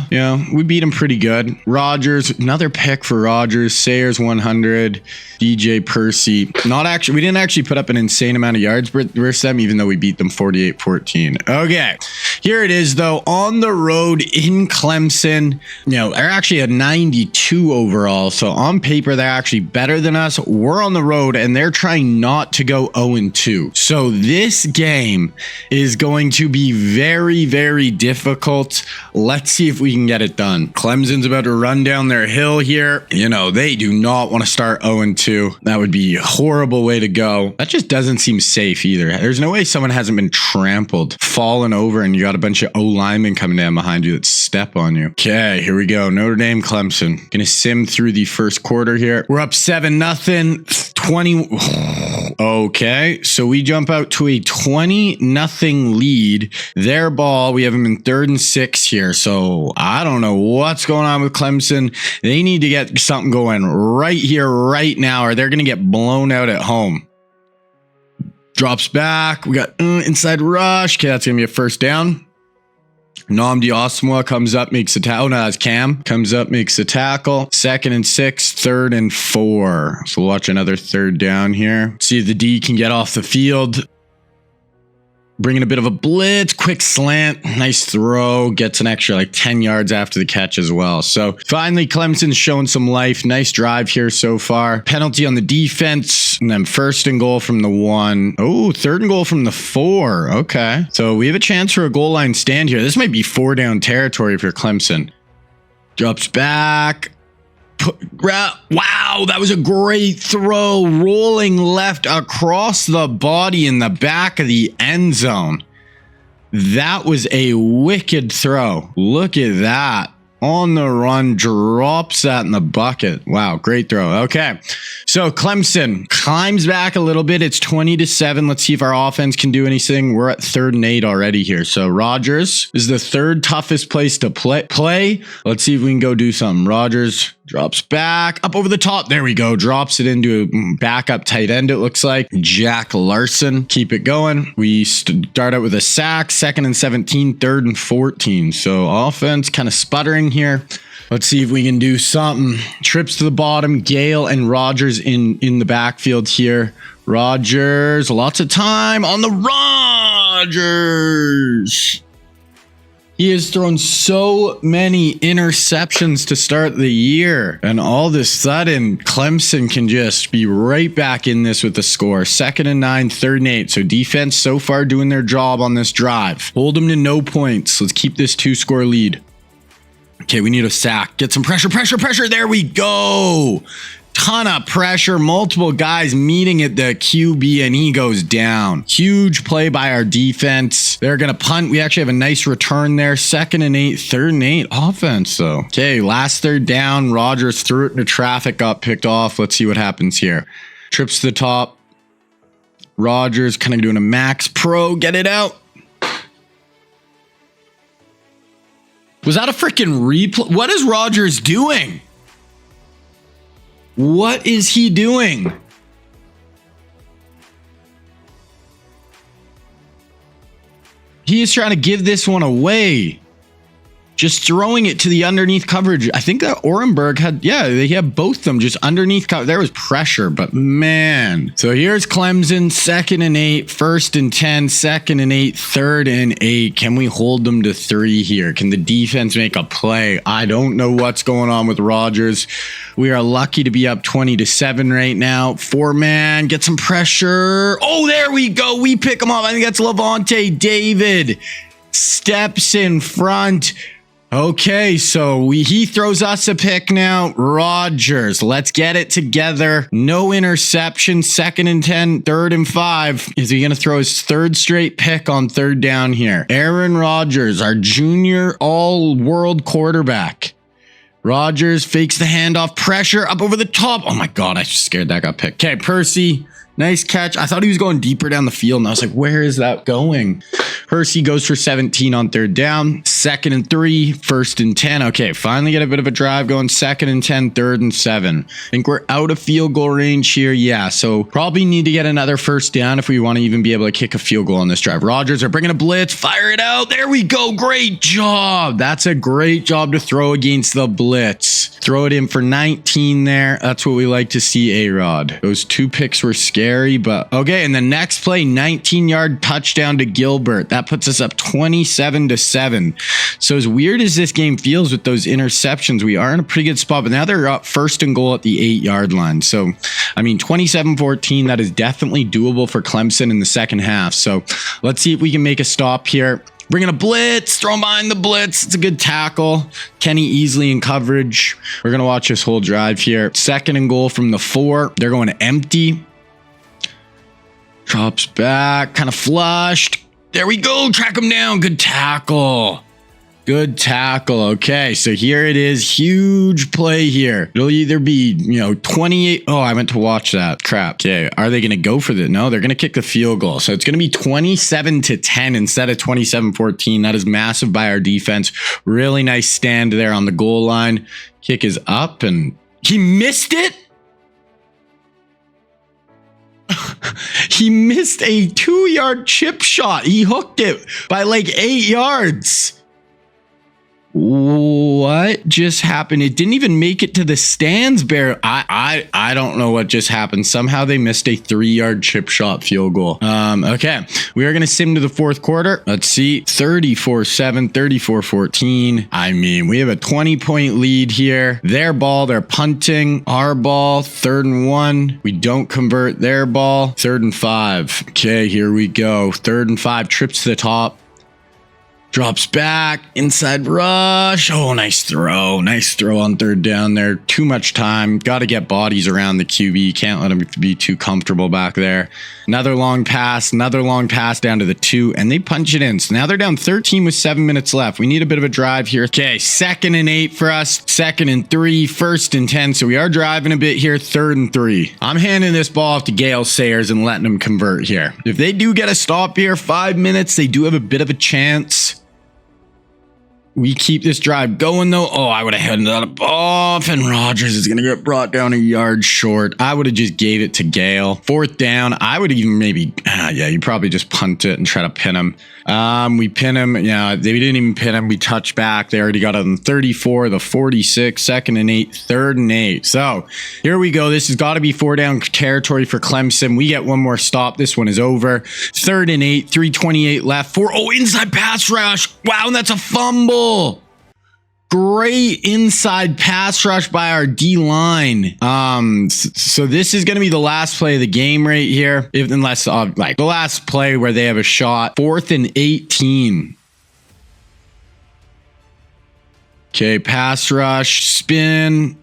we beat him pretty good. Rodgers, another pick for Rodgers. Sayers 100. DJ Percy, we didn't actually put up an insane amount of yards versus them, even though we beat them 48-14. Okay, Here it is, though, on the road in Clemson. They're actually a 92 overall. So on paper, they're actually better than us. We're on the road and they're trying not to go 0-2. So this game is going to be very, very difficult. Let's see if we can get it done. Clemson's about to run down their hill here. They do not want to start 0-2. That would be a horrible way to go. That just doesn't seem safe either. There's no way someone hasn't been trampled, fallen over, and you got a bunch of O-linemen coming down behind you that step on you. Okay, here we go. Notre Dame, Clemson. Gonna sim through the first quarter here. We're up 7-0, 20. Okay, so we jump out to a 20-0 lead. Their ball, we have them in 3rd and 6 here. So I don't know what's going on with Clemson. They need to get something going right here, right now, or they're going to get blown out at home. Drops back. We got inside rush. Okay, that's going to be a first down. Nnamdi Asomugha comes up, makes a tackle. Oh, no, that's Cam. Comes up, makes a tackle. 2nd and 6, 3rd and 4. So we'll watch another 3rd down here. See if the D can get off the field. Bringing a bit of a blitz, quick slant, nice throw, gets an extra 10 yards after the catch as well. So finally, Clemson's showing some life. Nice drive here so far. Penalty on the defense, and then 1st and goal from the 1. Oh, 3rd and goal from the 4. Okay. So we have a chance for a goal line stand here. This might be 4-down territory for Clemson. Drops back. Wow, that was a great throw, rolling left across the body in the back of the end zone. That was a wicked throw. Look at that. On the run, drops that in the bucket. Wow, great throw. Okay, so Clemson climbs back a little bit. It's 20-7. Let's see if our offense can do anything. We're at 3rd and 8 already here. So Rodgers is the 3rd toughest place to play. Let's see if we can go do something. Rodgers drops back, up over the top. There we go. Drops it into a backup tight end, it looks like. Jack Larson. Keep it going. We start out with a sack. 2nd and 17, 3rd and 14. So offense kind of sputtering here. Let's see if we can do something. Trips to the bottom. Gale and Rodgers in the backfield here. Rodgers, lots of time on the Rodgers. He has thrown so many interceptions to start the year. And all of a sudden, Clemson can just be right back in this with the score. 2nd and 9, 3rd and 8. So defense so far doing their job on this drive. Hold them to no points. Let's keep this 2-score lead. Okay, we need a sack. Get some pressure. There we go. Ton of pressure, multiple guys meeting at the QB, and he goes down. Huge play by our defense. They're going to punt. We actually have a nice return there. 2nd and 8, 3rd and 8 offense, though. Okay, last 3rd down. Rodgers threw it into traffic, got picked off. Let's see what happens here. Trips to the top. Rodgers kind of doing a max pro. Get it out. Was that a freaking replay? What is Rodgers doing? What is he doing? He is trying to give this one away. Just throwing it to the underneath coverage. I think that Orenberg had, they had both of them just underneath coverage. There was pressure, but man. So here's Clemson, 2nd and 8, 1st and 10, 2nd and 8, 3rd and 8. Can we hold them to 3 here? Can the defense make a play? I don't know what's going on with Rodgers. We are lucky to be up 20-7 right now. 4-man, get some pressure. Oh, there we go. We pick him up. I think that's Levante David. Steps in front. Okay, so he throws us a pick now. Rodgers, let's get it together. No interception. 2nd and 10, 3rd and 5. Is he going to throw his 3rd straight pick on 3rd down here? Aaron Rodgers, our junior all-world quarterback. Rodgers fakes the handoff. Pressure up over the top. Oh my God, I was scared that got picked. Okay, Percy. Nice catch. I thought he was going deeper down the field, and I was like, where is that going? Percy goes for 17 on 3rd down. 2nd and 3, 1st and 10. Okay, finally get a bit of a drive going. 2nd and 10, 3rd and 7. I think we're out of field goal range here. Yeah, so probably need to get another 1st down if we want to even be able to kick a field goal on this drive. Rodgers are bringing a blitz. Fire it out. There we go. Great job. That's a great job to throw against the blitz. Throw it in for 19 there. That's what we like to see, A-Rod. Those 2 picks were scary, but okay. And the next play, 19-yard touchdown to Gilbert. That puts us up 27-7. So as weird as this game feels with those interceptions, we are in a pretty good spot, but now they're up 1st and goal at the 8-yard line. So, I mean, 27-14, that is definitely doable for Clemson in the second half. So let's see if we can make a stop here. Bringing a blitz, throwing behind the blitz. It's a good tackle. Kenny easily in coverage. We're going to watch this whole drive here. 2nd and goal from the 4. They're going empty. Drops back, kind of flushed. There we go. Track him down. Good tackle. Good tackle. Okay, so here it is. Huge play here. It'll either be, 28. Oh, I meant to watch that. Crap. Okay, are they going to go for that? No, they're going to kick the field goal. So it's going to be 27-10 instead of 27-14. That is massive by our defense. Really nice stand there on the goal line. Kick is up and he missed it. He missed a 2-yard chip shot. He hooked it by like 8 yards. What just happened? It didn't even make it to the stands, Bear. I don't know what just happened. Somehow they missed a 3-yard chip shot field goal. Okay, we are going to sim to the 4th quarter. Let's see, 34-7, 34-14. I mean, we have a 20-point lead here. Their ball, they're punting. Our ball, 3rd and 1. We don't convert their ball. 3rd and 5. Okay, here we go. 3rd and 5, trips to the top. Drops back, inside rush. Oh, nice throw. Nice throw on 3rd down there. Too much time. Got to get bodies around the QB. Can't let him be too comfortable back there. Another long pass down to the 2, and they punch it in. So now they're down 13 with 7 minutes left. We need a bit of a drive here. Okay, 2nd and 8 for us. 2nd and 3, 1st and 10. So we are driving a bit here. 3rd and 3. I'm handing this ball off to Gale Sayers and letting them convert here. If they do get a stop here, 5 minutes, they do have a bit of a chance. We keep this drive going, though. Oh, I would have headed that off, and Rodgers is going to get brought down a yard short. I would have just gave it to Gale. 4th down, I would even maybe, you probably just punt it and try to pin him. We pin him. Yeah, they didn't even pin him. We touch back. They already got it on 34, the 46, 2nd and 8, 3rd and 8. So here we go. This has got to be 4-down territory for Clemson. We get one more stop. This one is over. 3rd and 8, 3:28 left. Inside pass rush. Wow, and that's a fumble. Great inside pass rush by our D-line. So this is going to be the last play of the game right here. Unless the last play where they have a shot. 4th and 18. Okay, pass rush, spin.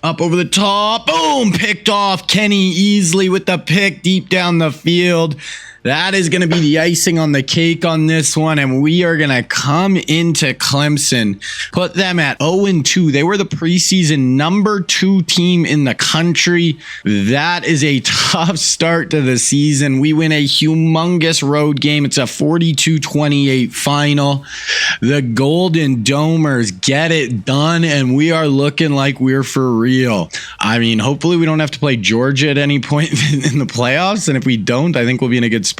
Up over the top. Boom, picked off. Kenny easily with the pick deep down the field. That is going to be the icing on the cake on this one, and we are going to come into Clemson, put them at 0-2. They were the preseason number 2 team in the country. That is a tough start to the season. We win a humongous road game. It's a 42-28 final. The Golden Domers get it done, and we are looking like we're for real. I mean, hopefully we don't have to play Georgia at any point in the playoffs, and if we don't, I think we'll be in a good spot.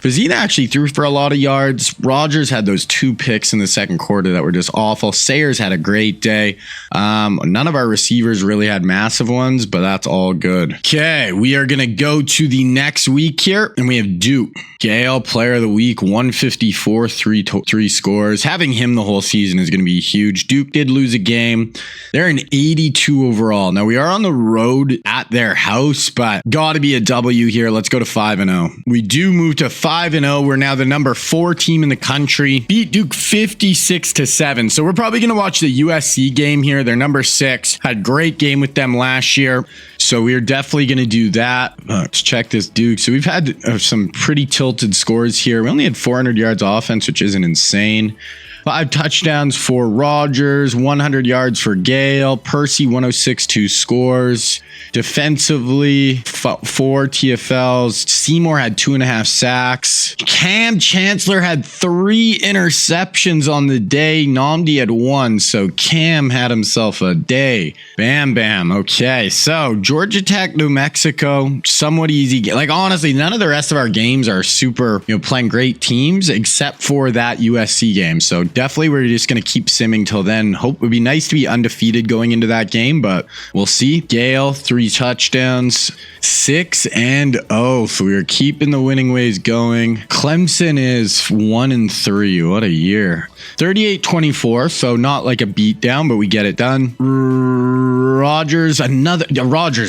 Vizina actually threw for a lot of yards. Rodgers had those 2 picks in the 2nd quarter that were just awful. Sayers had a great day. None of our receivers really had massive ones, but that's all good. Okay, we are going to go to the next week here, and we have Duke. Gale, player of the week, 154, 3 scores. Having him the whole season is going to be huge. Duke did lose a game. They're an 82 overall. Now, we are on the road at their house, but got to be a W here. Let's go to 5-0. We do move to 5-0. We're now the number 4 team in the country. Beat Duke 56-7. So we're probably going to watch the USC game here. They're number 6. Had a great game with them last year. So we're definitely going to do that. Let's check this Duke. So we've had some pretty tilted scores here. We only had 400 yards offense, which isn't insane. 5 touchdowns for Rodgers, 100 yards for Gale, Percy 106, 2 scores. Defensively, 4 TFLs. Seymour had 2.5 sacks. Cam Chancellor had 3 interceptions on the day. Nnamdi had 1, so Cam had himself a day. Bam, bam. Okay, so Georgia Tech, New Mexico, somewhat easy. Like, honestly, none of the rest of our games are super, playing great teams except for that USC game. So definitely we're just going to keep simming till then. Hope it would be nice to be undefeated going into that game, but we'll see. Gale, 3 touchdowns, 6-0. So we are keeping the winning ways going. Clemson is 1-3. What a year. 38-24. So not like a beatdown, but we get it done. Rodgers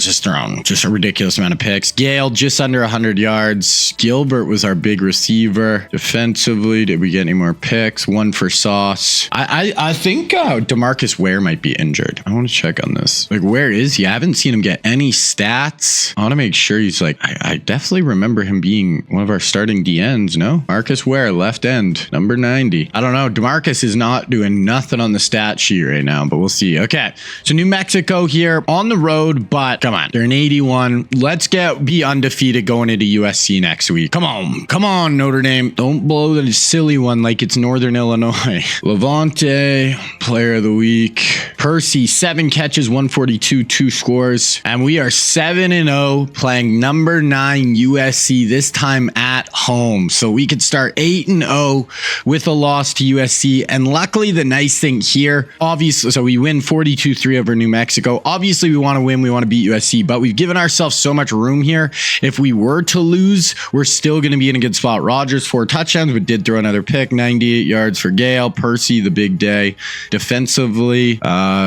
is thrown just a ridiculous amount of picks. Gale just under 100 yards. Gilbert was our big receiver. Defensively, did we get any more picks? 1 for Sauce. I think DeMarcus Ware might be injured. I want to check on this. Like, where is he? I haven't seen him get any stats. I want to make sure he's like, I definitely remember him being one of our starting DNs, no? Marcus Ware, left end, number 90. I don't know. DeMarcus is not doing nothing on the stat sheet right now, but we'll see. Okay, so New Mexico here on the road, but come on, they're an 81. Let's be undefeated going into USC next week. Come on, Notre Dame. Don't blow the silly one like it's Northern Illinois. Levante, player of the week. Percy, 7 catches, 142, 2 scores. And we are 7-0 playing number 9 USC, this time at home. So we could start 8-0 with a loss to USC. And luckily, the nice thing here, obviously, so we win 42-3 over New Mexico. Obviously, we want to win. We want to beat USC, but we've given ourselves so much room here. If we were to lose, we're still going to be in a good spot. Rodgers, 4 touchdowns, but did throw another pick, 98 yards for Gale. Percy, the big day. Defensively,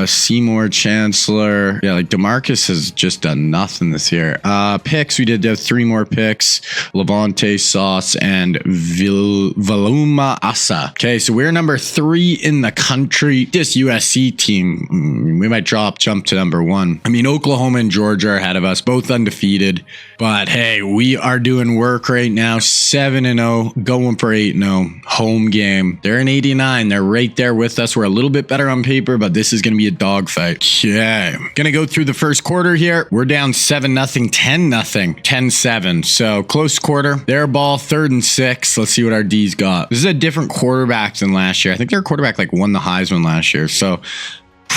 Seymour, Chancellor. Yeah, like DeMarcus has just done nothing this year. Picks, we did have 3 more picks. Levante, Sauce, and Valuma Asa. Okay, so we're number 3 in the country. This USC team, we might jump to number 1. I mean, Oklahoma and Georgia are ahead of us, both undefeated. But hey, we are doing work right now. 7-0, going for 8-0. Home game. They're in 89. They're right there with us. We're a little bit better on paper, but this is going to be a dogfight. Okay. Going to go through the first quarter here. We're down 7-0, 10-0, 10-7. So close quarter. Their ball, 3rd and 6. Let's see what our D's got. This is a different quarterback than last year. I think their quarterback won the Heisman last year. So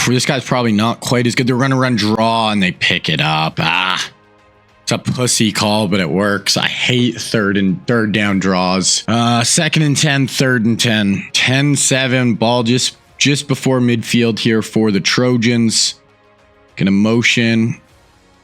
this guy's probably not quite as good. They're going to run draw and they pick it up. It's a pussy call, but it works. I hate third down draws. 2nd and 10, 3rd and 10. 10-7. Ball just before midfield here for the Trojans. Gonna motion.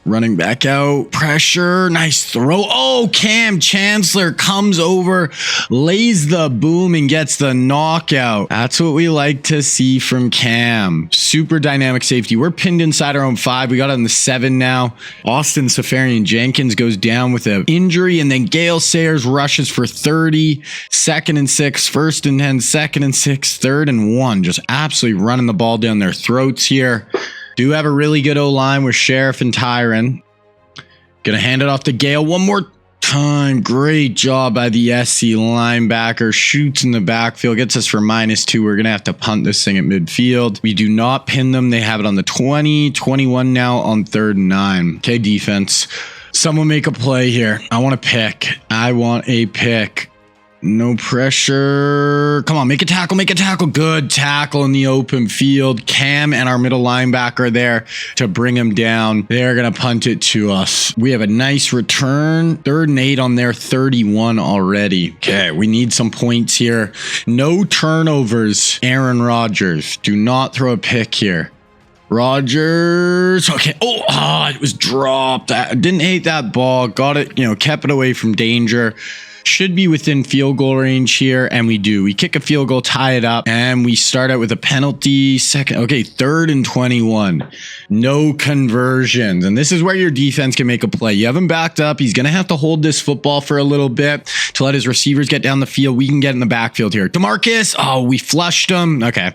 Running back out. Pressure. Nice throw. Oh, Cam Chancellor comes over, lays the boom, and gets the knockout. That's what we like to see from Cam. Super dynamic safety. We're pinned inside our own 5. We got it on the 7 now. Austin Safarian Jenkins goes down with an injury, and then Gale Sayers rushes for 30. 2nd and 6. 1st and 10. 2nd and 6. 3rd and 1. Just absolutely running the ball down their throats here. Do have a really good O-line with Sheriff and Tyron. Gonna hand it off to Gale one more time. Great job by the SC linebacker. Shoots in the backfield. Gets us for -2. We're gonna have to punt this thing at midfield. We do not pin them. They have it on the 20. 21 now on 3rd and 9. Okay, defense. Someone make a play here. I want a pick. No pressure. Come on, make a tackle. Good tackle in the open field. Cam and our middle linebacker there to bring him down. They're going to punt it to us. We have a nice return. 3rd and 8 on their 31 already. Okay, we need some points here. No turnovers. Aaron Rodgers. Do not throw a pick here. Rodgers. Okay. Oh, it was dropped. I didn't hate that ball. Got it, kept it away from danger. Should be within field goal range here, and we do. We kick a field goal, tie it up, and we start out with a penalty. 3rd and 21. No conversions, and this is where your defense can make a play. You have him backed up. He's going to have to hold this football for a little bit to let his receivers get down the field. We can get in the backfield here. DeMarcus. Oh, we flushed him. Okay.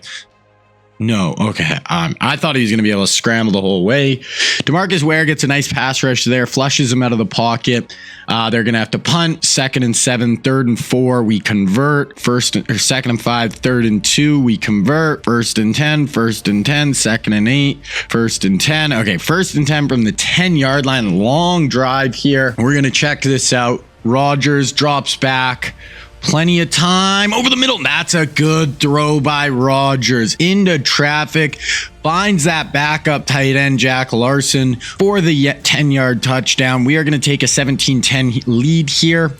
No, okay. I thought he was going to be able to scramble the whole way. DeMarcus Ware gets a nice pass rush there, flushes him out of the pocket. They're going to have to punt. 2nd and 7, 3rd and 4, we convert. 2nd and 5, 3rd and 2, we convert. 1st and 10, 1st and 10, 2nd and 8, 1st and 10. Okay, 1st and 10 from the 10-yard line. Long drive here. We're going to check this out. Rodgers drops back. Plenty of time over the middle. That's a good throw by Rodgers into traffic. finds that backup tight end, Jack Larson, for the 10-yard touchdown. We are going to take a 17-10 lead here.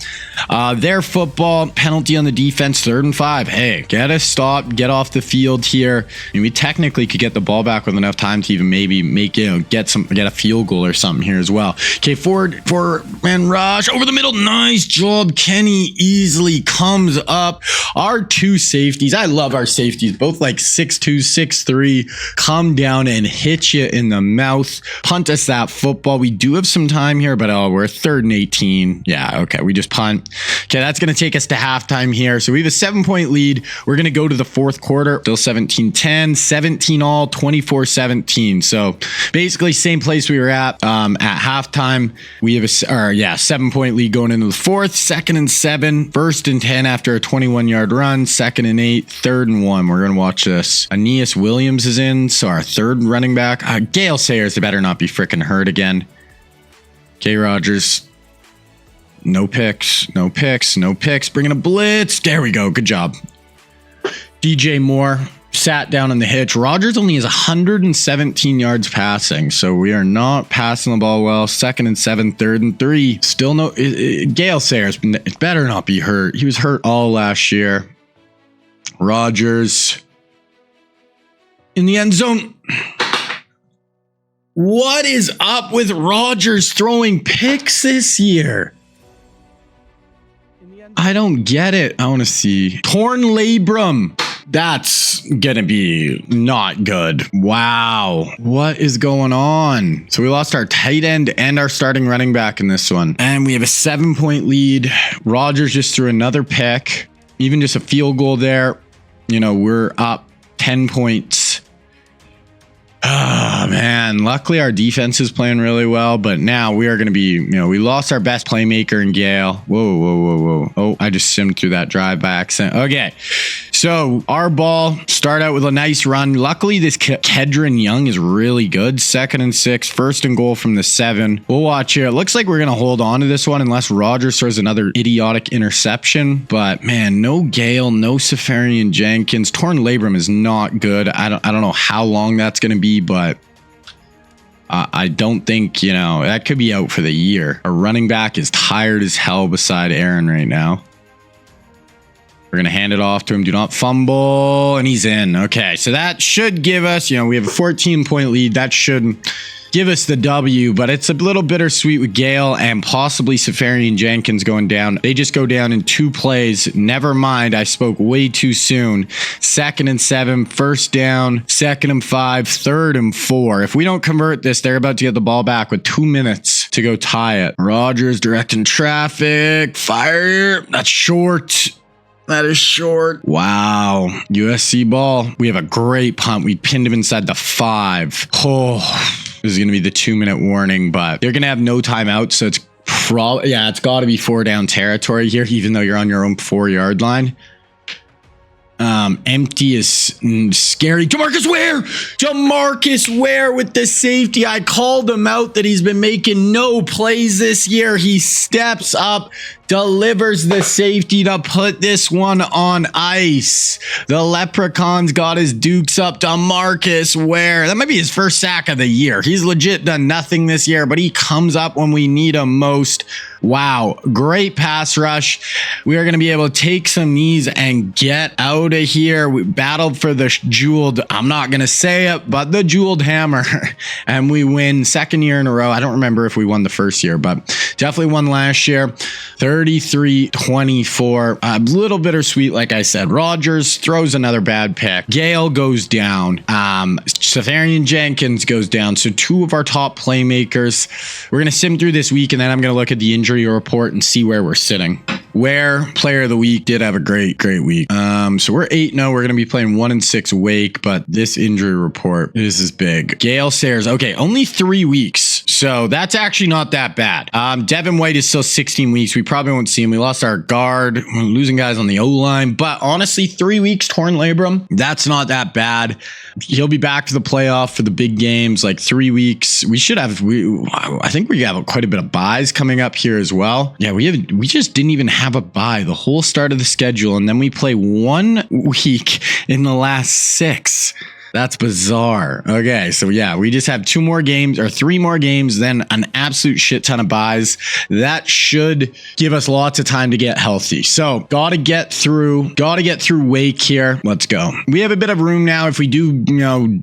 Their football, penalty on the defense, 3rd and 5. Hey, get a stop, get off the field here. I mean, we technically could get the ball back with enough time to even maybe make, get a field goal or something here as well. Okay, forward, man rush, over the middle. Nice job. Kenny easily comes up. Our 2 safeties, I love our safeties, both like 6'2", 6'3", come down and hit you in the mouth, punt us that football. We do have some time here, but we're 3rd and 18. Yeah, okay, we just punt. Okay, that's going to take us to halftime here. So we have a 7-point lead. We're going to go to the 4th quarter. Still 17-10, 17 all, 24-17. So basically same place we were at halftime. We have a 7-point lead going into the 4th. 2nd and 7, 1st and 10 after a 21-yard run. 2nd and 8, 3rd and 1. We're going to watch this. Aeneas Williams is in. So our 3rd running back, Gale Sayers, they better not be freaking hurt again. K. Rogers, no picks. Bringing a blitz. There we go. Good job. DJ Moore sat down on the hitch. Rogers only has 117 yards passing, so we are not passing the ball well. 2nd and 7, 3rd and 3. Still no. Gale Sayers, it better not be hurt. He was hurt all last year. Rogers in the end zone. What is up with Rogers throwing picks this year? I don't get it. I want to see. Torn labrum. That's gonna be not good. Wow. What is going on? So we lost our tight end and our starting running back in this one. And we have a 7-point lead. Rogers just threw another pick. Even just a field goal there. We're up 10 points. Oh, man. Luckily, our defense is playing really well, but now we are going to be, we lost our best playmaker in Gale. Whoa. Oh, I just simmed through that drive by accident. Okay. So our ball start out with a nice run. Luckily, this Kedron Young is really good. 2nd and 6, 1st and goal from the 7. We'll watch here. It looks like we're going to hold on to this one unless Rogers throws another idiotic interception. But man, no Gale, no Safarian Jenkins. Torn labrum is not good. I don't know how long that's going to be, but I don't think, that could be out for the year. Our running back is tired as hell beside Aaron right now. We're going to hand it off to him. Do not fumble. And he's in. Okay. So that should give us, we have a 14-point lead. That should give us the W, but it's a little bittersweet with Gale and possibly Safarian Jenkins going down. They just go down in 2 plays. Never mind. I spoke way too soon. 2nd and 7, 1st down, 2nd and 5, 3rd and 4. If we don't convert this, they're about to get the ball back with 2 minutes to go tie it. Rogers directing traffic. Fire. That's short. That is short. Wow. USC ball. We have a great punt. We pinned him inside the 5. Oh, this is going to be the 2-minute warning, but they're going to have no timeout. So it's probably, it's got to be 4 down territory here, even though you're on your own 4-yard line. Empty is scary. Jamarcus Ware with the safety. I called him out that he's been making no plays this year. He steps up, delivers the safety to put this one on ice. The Leprechauns got his dukes up to Marcus Ware. That might be his first sack of the year. He's legit done nothing this year, but he comes up when we need him most. Wow, great pass rush. We are going to be able to take some knees and get out of here. We battled for the jeweled, I'm not going to say it, but the jeweled hammer. And we win 2nd year in a row. I don't remember if we won the 1st year, but definitely won last year. 33-24. A little bittersweet, like I said. Rogers throws another bad pick. Gale goes down. Safarian Jenkins goes down. So 2 of our top playmakers. We're going to sim through this week, and then I'm going to look at the injury report and see where we're sitting. Ware, player of the week, did have a great week. So we're 8-0. We're going to be playing 1-6 Wake, but this injury report, this is big. Gale Sayers, okay, only 3 weeks. So that's actually not that bad. Devin White is still 16 weeks. We probably won't see him. We lost our guard. We're losing guys on the O-line, but honestly, 3 weeks torn labrum, that's not that bad. He'll be back to the playoff for the big games, like 3 weeks. We should have, I think we have quite a bit of buys coming up here as well. Yeah, we just didn't even have a bye the whole start of the schedule, and then we play 1 week in the last 6. That's bizarre. Okay, so yeah, we just have 2 more games or 3 more games, then an absolute shit ton of buys. That should give us lots of time to get healthy. So gotta get through Wake here. Let's go. We have a bit of room now. If we do,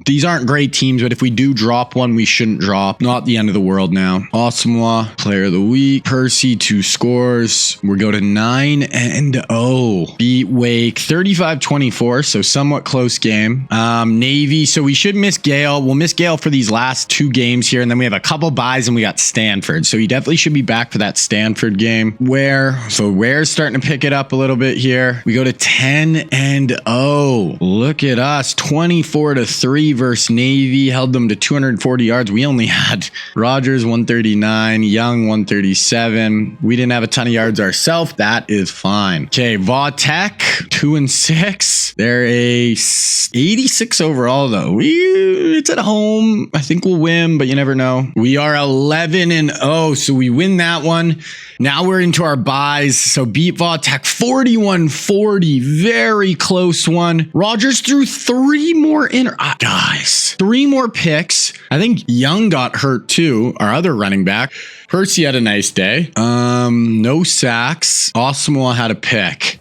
these aren't great teams, but if we do drop one, we shouldn't drop. Not the end of the world now. Asamoah, player of the week. Percy, 2 scores. We go to 9-0. Beat Wake 35-24, so somewhat close game. Navy, so we should miss Gale. We'll miss Gale for these last 2 games here, and then we have a couple buys, and we got Stanford. So he definitely should be back for that Stanford game. Ware's starting to pick it up a little bit here. We go to 10-0. Look at us, 24-3 versus Navy. Held them to 240 yards. We only had Rogers 139, Young 137. We didn't have a ton of yards ourselves. That is fine. Okay, Vautech 2-6. They're a 86 overall though. It's at home. I think we'll win, but you never know. We are 11-0, so we win that one. Now we're into our buys. So beat Vautech 41-40. Very close one. Rogers threw 3 more guys. 3 more picks. I think Young got hurt too, our other running back. Percy had a nice day. No sacks. Asamoah had a pick.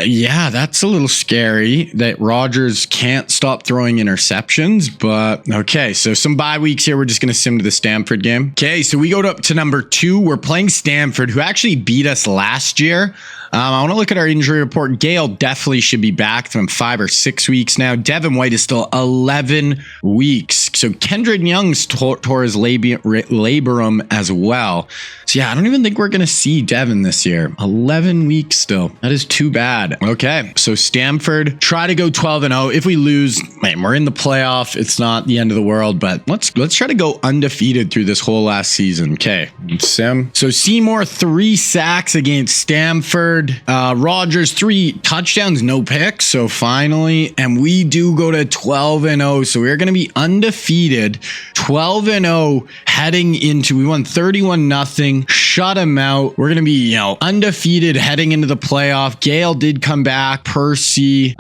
Yeah, that's a little scary that Rogers can't stop throwing interceptions, but okay. So some bye weeks here. We're just going to sim to the Stanford game. Okay, so we go up to number 2. We're playing Stanford, who actually beat us last year. I want to look at our injury report. Gale definitely should be back from 5 or 6 weeks now. Devin White is still 11 weeks. So Kendrick Young's tore his labrum as well. So yeah, I don't even think we're going to see Devin this year. 11 weeks still. That is too bad. Okay, so Stanford, try to go 12-0. If we lose, man, we're in the playoff. It's not the end of the world, but let's try to go undefeated through this whole last season. Okay, sim. So Seymour, 3 sacks against Stanford. Rogers, 3 touchdowns, no picks. So finally, and we do go to 12-0. So we're going to be undefeated, 12-0 heading into, we won 31-0. Shut him out. We're going to be, undefeated heading into the playoff. Gale did come back. Percy,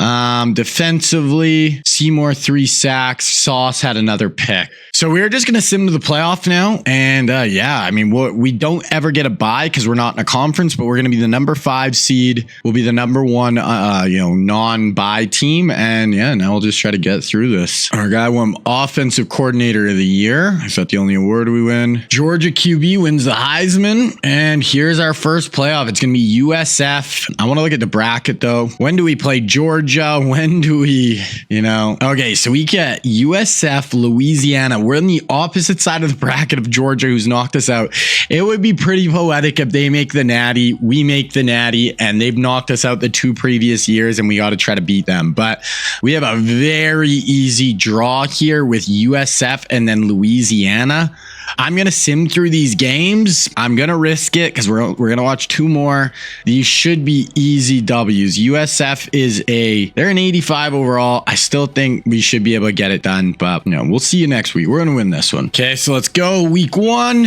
defensively, Seymour, 3 sacks. Sauce had another pick. So we're just going to sim to the playoff now. And yeah, I mean, we don't ever get a bye because we're not in a conference, but we're going to be the number 5 seed. We'll be the number 1, non-bye team. And yeah, now we'll just try to get through this. Our guy won Offensive Coordinator of the Year. Is that the only award we win? Georgia QB wins the Heisman. And here's our first playoff. It's going to be USF. I want to look at the bracket though. When do we play Georgia? When do we, Okay, so we get USF, Louisiana. We're on the opposite side of the bracket of Georgia, who's knocked us out. It would be pretty poetic if they make the natty, we make the natty, and they've knocked us out the 2 previous years, and we got to try to beat them. But we have a very easy draw here with USF and then Louisiana. I'm going to sim through these games. I'm going to risk it because we're going to watch 2 more. These should be easy W's. USF they're an 85 overall. I still think we should be able to get it done, but we'll see you next week. We're going to win this one. Okay, so let's go. Week 1,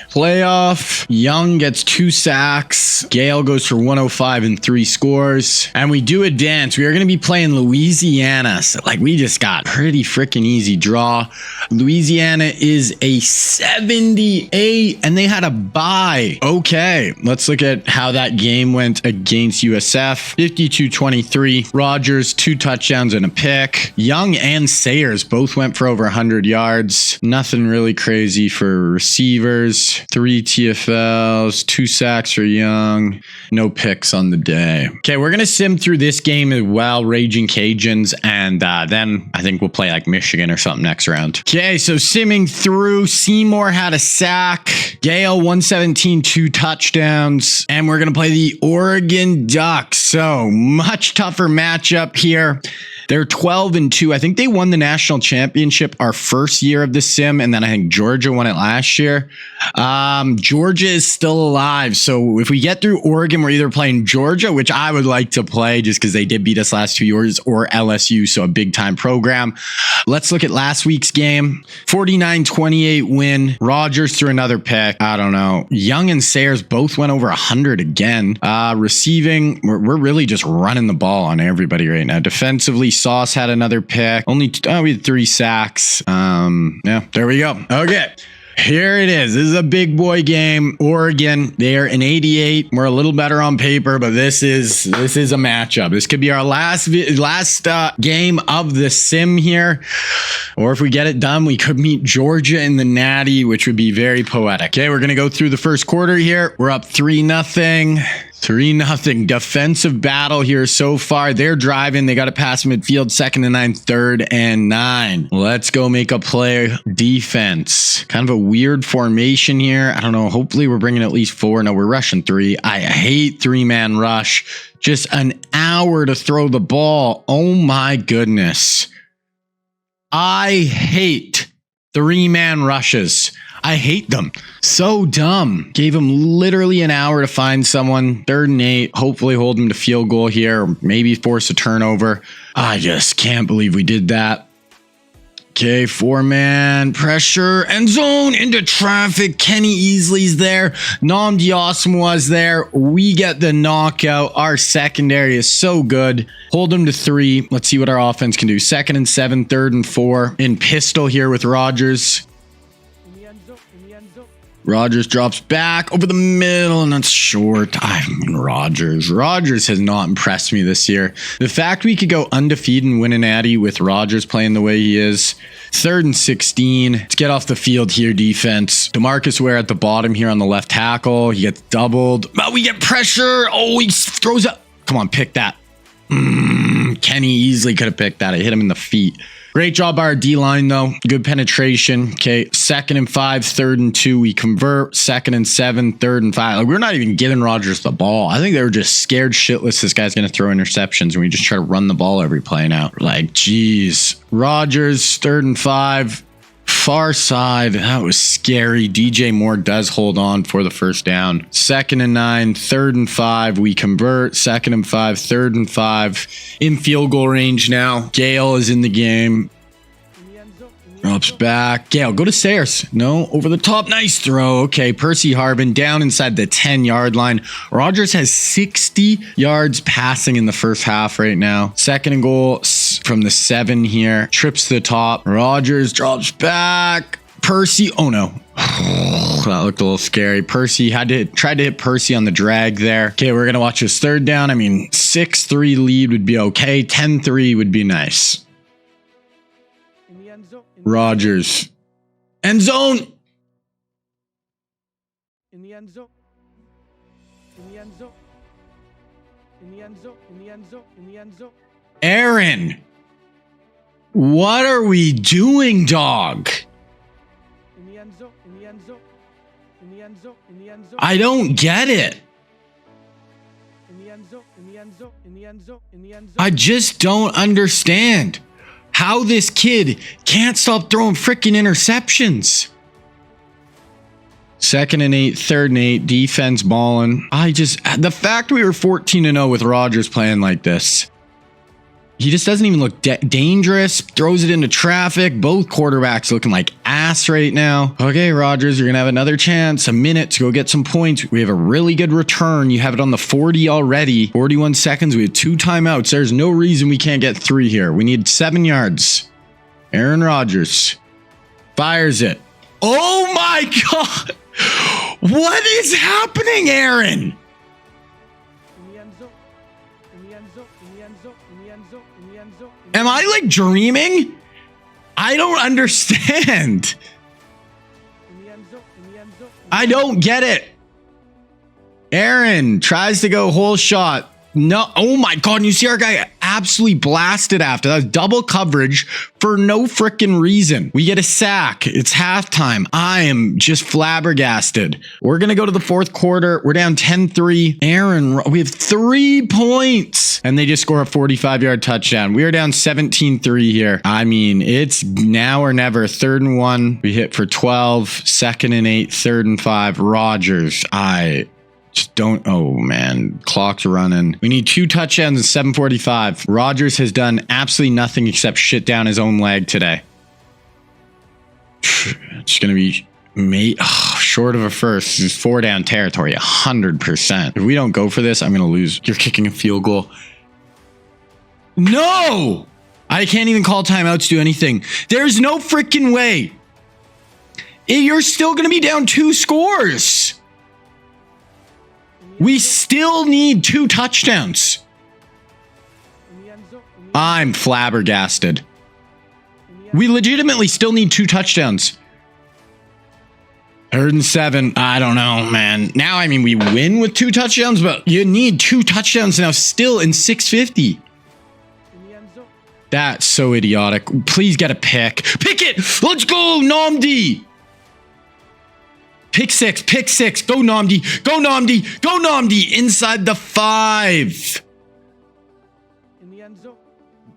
playoff. Young gets 2 sacks. Gale goes for 105 and 3 scores. And we do advance. We are going to be playing Louisiana. So we just got pretty freaking easy draw. Louisiana is a 78 and they had a bye. Okay, let's look at how that game went against USF. 52-23. Rogers, 2 touchdowns and a pick. Young and Sayers both went for over 100 yards. Nothing really crazy for receivers. 3 TFLs, 2 sacks for Young. No picks on the day. Okay, we're gonna sim through this game as well, Raging Cajuns, and then I think we'll play Michigan or something next round. Okay, so simming through. Seymour had a sack. Gale 117, 2 touchdowns. And we're going to play the Oregon Ducks. So much tougher matchup here. They're 12-2. I think they won the national championship our first year of the sim, and then I think Georgia won it last year. Georgia is still alive. So if we get through Oregon, we're either playing Georgia, which I would like to play just because they did beat us last 2 years, or LSU, so a big time program. Let's look at last week's game. 49-28 win. Rogers threw another pick. I don't know. Young and Sayers both went over 100 again. Receiving, we're really just running the ball on everybody right now. Defensively, Sauce had another pick. We had 3 sacks. Yeah, there we go. Okay. Here it is. This is a big boy game. Oregon, they're an 88. We're a little better on paper, but this is a matchup. This could be our last game of the sim here. Or if we get it done, we could meet Georgia in the Natty, which would be very poetic. Okay, we're going to go through the first quarter here. We're up 3-0. 3-0 defensive battle here so far. They're driving. They got to pass midfield, 2nd and 9, 3rd and 9. Let's go make a play. Defense. Kind of a weird formation here. I don't know. Hopefully we're bringing at least 4. No, we're rushing 3. I hate 3-man rush. Just an hour to throw the ball. Oh my goodness. I hate 3-man rushes. I hate them. So dumb. Gave him literally an hour to find someone. 3rd and 8. Hopefully hold him to field goal here. Or maybe force a turnover. I just can't believe we did that. Okay, 4-man pressure. End zone into traffic. Kenny Easley's there. Nnamdi Asamoah's there. We get the knockout. Our secondary is so good. Hold him to 3. Let's see what our offense can do. 2nd and 7, 3rd and 4. In pistol here with Rodgers. Rodgers drops back over the middle, and that's short. Rodgers has not impressed me this year. The fact we could go undefeated and win a natty with Rodgers playing the way he is. 3rd and 16. Let's get off the field here, defense. DeMarcus Ware at the bottom here on the left tackle. He gets doubled. But we get pressure. Oh, he throws up. Come on, pick that. Kenny easily could have picked that. I hit him in the feet. Great job by our D-line, though. Good penetration. Okay, 2nd and 5, 3rd and 2. We convert. 2nd and 7, 3rd and 5. Like, we're not even giving Rodgers the ball. I think they were just scared shitless this guy's going to throw interceptions, and we just try to run the ball every play now. Like, geez. Rodgers, 3rd and 5. Far side. That was scary. DJ Moore does hold on for the first down. 2nd and 9, 3rd and 5. We convert. 2nd and 5, 3rd and 5. In field goal range now. Gale is in the game. Drops back. Gale, go to Sayers. No, over the top. Nice throw. Okay, Percy Harvin down inside the 10-yard line. Rodgers has 60 yards passing in the first half right now. 2nd and goal from the 7 here. Trips to the top. Rodgers drops back. Percy. Oh, no. That looked a little scary. Percy tried to hit Percy on the drag there. Okay, we're going to watch his 3rd down. I mean, 6-3 lead would be okay. 10-3 would be nice. Rodgers. End zone. In the end zone. In the end zone. In the end zone. In the end zone. In the end zone. Aaron. What are we doing, dog? In the end zone. In the end zone. In the end zone. In the end zone. I don't get it. In the end zone. In the end zone. In the end zone. In the end zone. I just don't understand how this kid can't stop throwing freaking interceptions. 2nd and 8, 3rd and 8, defense balling. The fact we were 14-0 with Rodgers playing like this. He just doesn't even look dangerous. Throws it into traffic. Both quarterbacks looking like ass right now. Okay, Rodgers, you're going to have another chance. A minute to go get some points. We have a really good return. You have it on the 40 already. 41 seconds. We have 2 timeouts. There's no reason we can't get 3 here. We need 7 yards. Aaron Rodgers fires it. Oh my God. What is happening, Aaron? Am I like dreaming? I don't understand. I don't get it. Aaron tries to go whole shot. No. Oh my God. And you see our guy absolutely blasted after that. Was double coverage for no freaking reason. We get a sack. It's halftime. I am just flabbergasted. We're going to go to the 4th quarter. We're down 10-3. Aaron, we have 3 points and they just score a 45-yard touchdown. We are down 17-3 here. I mean, it's now or never. 3rd and 1. We hit for 12. 2nd and 8. 3rd and 5. Rodgers. Just don't. Oh man, clock's running. We need 2 touchdowns and 7:45. Rodgers has done absolutely nothing except shit down his own leg today. It's gonna be short of a first. This is 4 down territory, 100%. If we don't go for this, I'm gonna lose. You're kicking a field goal. No. I can't even call timeouts, do anything. There's no freaking way. You're still going to be down 2 scores. We still need 2 touchdowns. I'm flabbergasted. We legitimately still need 2 touchdowns. 3rd and 7. I don't know, man. Now, I mean, we win with 2 touchdowns, but you need 2 touchdowns now still in 650. That's so idiotic. Please get a pick. Pick it. Let's go, Namdi. Pick 6. Pick 6. Go, Namdi. Go, Namdi. Go, Namdi. Inside the 5.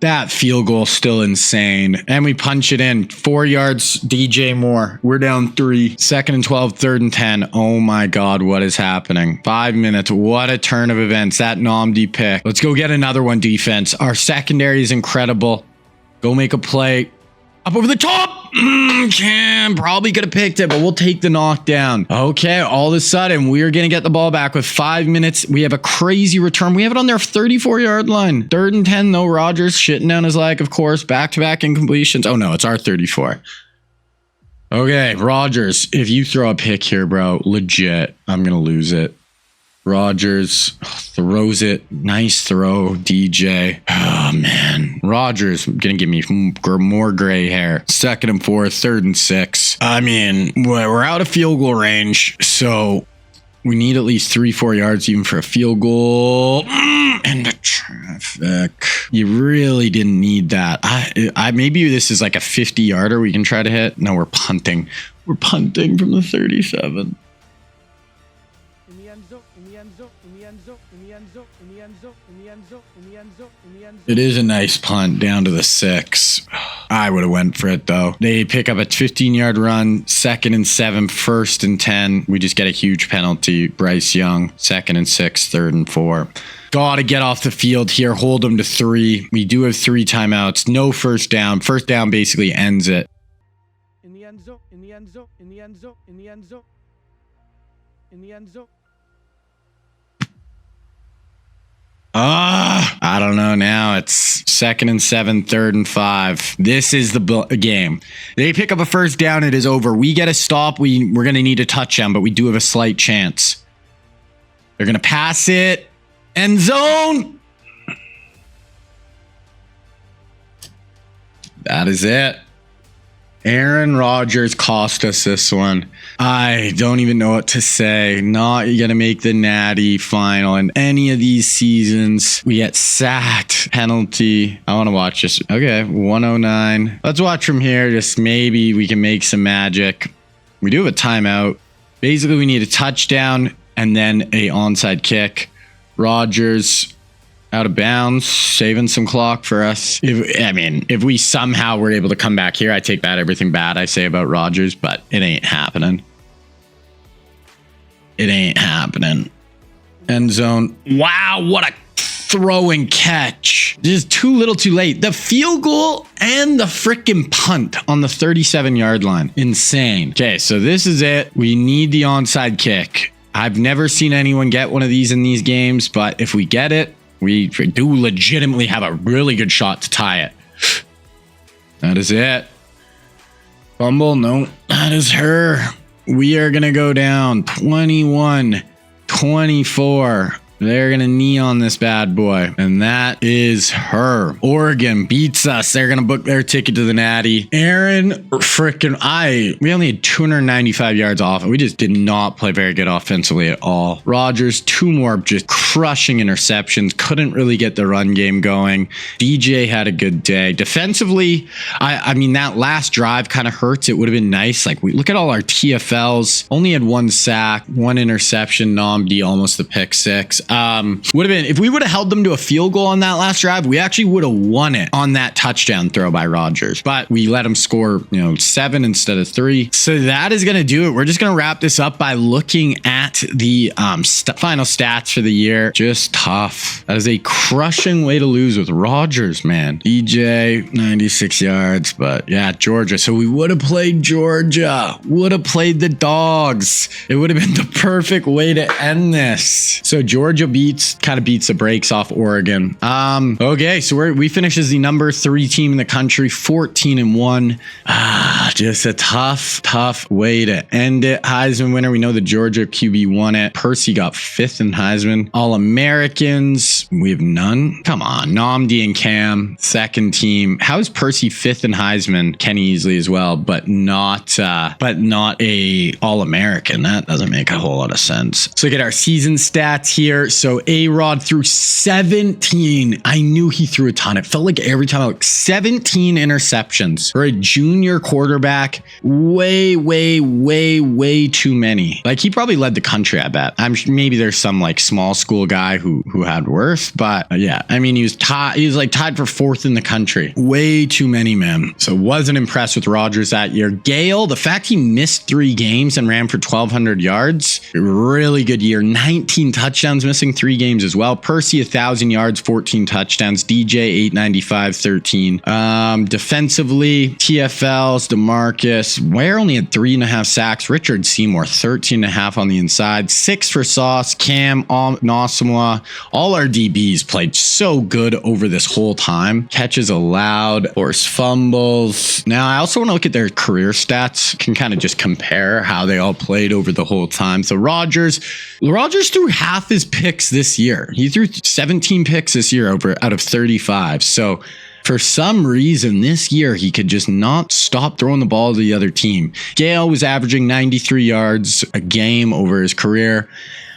That field goal still insane. And we punch it in. 4 yards, DJ Moore. We're down 3. 2nd and 12, 3rd and 10. Oh my God, what is happening? 5 minutes. What a turn of events. That Namdi pick. Let's go get another one, defense. Our secondary is incredible. Go make a play. Up over the top. Cam probably could have picked it, but we'll take the knockdown. Okay, all of a sudden, we're going to get the ball back with 5 minutes. We have a crazy return. We have it on their 34-yard line. 3rd and 10, though. Rodgers shitting down his leg, of course. Back-to-back incompletions. Oh, no, it's our 34. Okay, Rodgers, if you throw a pick here, bro, legit, I'm going to lose it. Rodgers throws it. Nice throw, DJ. Oh, man. Rodgers going to give me more gray hair. 2nd and 4, 3rd and 6. I mean, we're out of field goal range, so we need at least 3-4 yards even for a field goal. And the traffic. You really didn't need that. I maybe this is like a 50-yarder we can try to hit. No, we're punting. We're punting from the 37. It is a nice punt down to the 6. I would have went for it though. They pick up a 15-yard run, 2nd and 7, 1st and 10. We just get a huge penalty. Bryce Young, 2nd and 6, 3rd and 4. Gotta get off the field here. Hold them to 3. We do have 3 timeouts. No first down. First down basically ends it. In the end zone, in the end zone, in the end zone, in the end zone, in the end zone. I don't know now. It's 2nd and 7, 3rd and 5. This is the game. They pick up a first down. It is over. We get a stop. We're going to need a touchdown, but we do have a slight chance. They're going to pass it. End zone. That is it. Aaron Rodgers cost us this one. I don't even know what to say. Not going to make the Natty final in any of these seasons. We get sacked. Penalty. I want to watch this. Okay, 109. Let's watch from here. Just maybe we can make some magic. We do have a timeout. Basically, we need a touchdown and then a onside kick. Rodgers out of bounds, saving some clock for us. If we somehow were able to come back here, I take back everything bad I say about Rodgers, but it ain't happening. It ain't happening. End zone. Wow, what a throw and catch. Just too little too late. The field goal and the freaking punt on the 37-yard line. Insane. Okay, so this is it. We need the onside kick. I've never seen anyone get one of these in these games, but if we get it, we do legitimately have a really good shot to tie it. That is it. Fumble. No, that is her. We are going to go down 21-24. They're going to knee on this bad boy. And that is her. Oregon beats us. They're going to book their ticket to the Natty. Aaron we only had 295 yards off. We just did not play very good offensively at all. Rodgers, 2 more just crushing interceptions. Couldn't really get the run game going. DJ had a good day. Defensively, I mean, that last drive kind of hurts. It would have been nice. Like, we look at all our TFLs. Only had 1 sack, 1 interception. Namdi almost the pick 6. Would have been, if we would have held them to a field goal on that last drive, we actually would have won it on that touchdown throw by Rodgers. But we let him score, 7 instead of 3. So that is going to do it. We're just going to wrap this up by looking at the final stats for the year. Just tough. That is a crushing way to lose with Rodgers, man. DJ, 96 yards. But yeah, Georgia. So we would have played Georgia. Would have played the Dogs. It would have been the perfect way to end this. So Georgia Georgia kind of beats the brakes off Oregon. Okay, so we finish as the number 3 team in the country, 14-1. Just a tough way to end it. Heisman winner, we know the Georgia QB won it. Percy got 5th in Heisman. All-Americans, we have none. Come on, Nnamdi and Cam, 2nd team. How is Percy 5th in Heisman? Kenny Easley as well, but not a All-American. That doesn't make a whole lot of sense. So look at our season stats here. So A-Rod threw 17. I knew he threw a ton. It felt like every time I looked, 17 interceptions for a junior quarterback. Way too many. Like, he probably led the country, I bet. I'm sure maybe there's some like small school guy who had worse, but yeah, I mean, he was tied for 4th in the country. Way too many, man. So wasn't impressed with Rodgers that year. Gale, the fact he missed 3 games and ran for 1,200 yards, really good year. 19 touchdowns, missing 3 games as well. Percy, 1,000 yards, 14 touchdowns. DJ, 895, 13. Defensively, TFLs, DeMarcus, Ware only had 3.5 sacks. Richard Seymour, 13.5 on the inside. 6 for Sauce, Cam, Nosumwa. All our DBs played so good over this whole time. Catches allowed, forced fumbles. Now, I also want to look at their career stats. Can kind of just compare how they all played over the whole time. So Rodgers threw half his picks this year. He threw 17 picks this year out of 35. So for some reason this year, he could just not stop throwing the ball to the other team. Gale was averaging 93 yards a game over his career.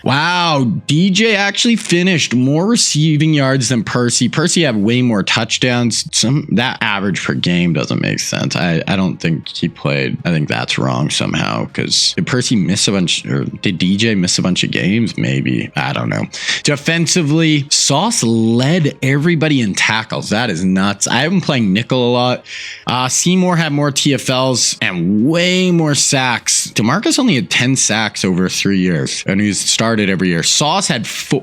Wow, DJ actually finished more receiving yards than Percy. Percy had way more touchdowns. That average per game doesn't make sense. I don't think he played. I think that's wrong somehow, because did Percy miss a bunch, or did DJ miss a bunch of games? Maybe. I don't know. Defensively, Sauce led everybody in tackles. That is nuts. I have been playing nickel a lot. Seymour had more TFLs and way more sacks. DeMarcus only had 10 sacks over 3 years, and he's started every year. Sauce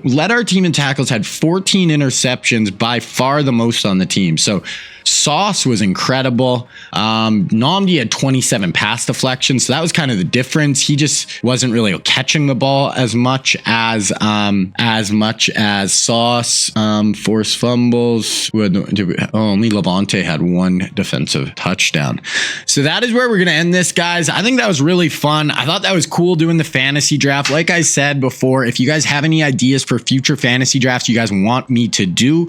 led our team in tackles, had 14 interceptions, by far the most on the team. So Sauce was incredible. Nnamdi had 27 pass deflections, so that was kind of the difference. He just wasn't really catching the ball as much as Sauce. Forced fumbles. Only Levante had 1 defensive touchdown. So that is where we're gonna end this, guys. I think that was really fun. I thought that was cool doing the fantasy draft. Like I said before, if you guys have any ideas for future fantasy drafts you guys want me to do,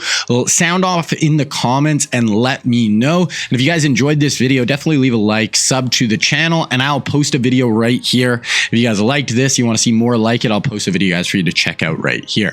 sound off in the comments and let me know. And if you guys enjoyed this video, definitely leave a like, sub to the channel, and I'll post a video right here. If you guys liked this, you want to see more like it, I'll post a video, guys, for you to check out right here.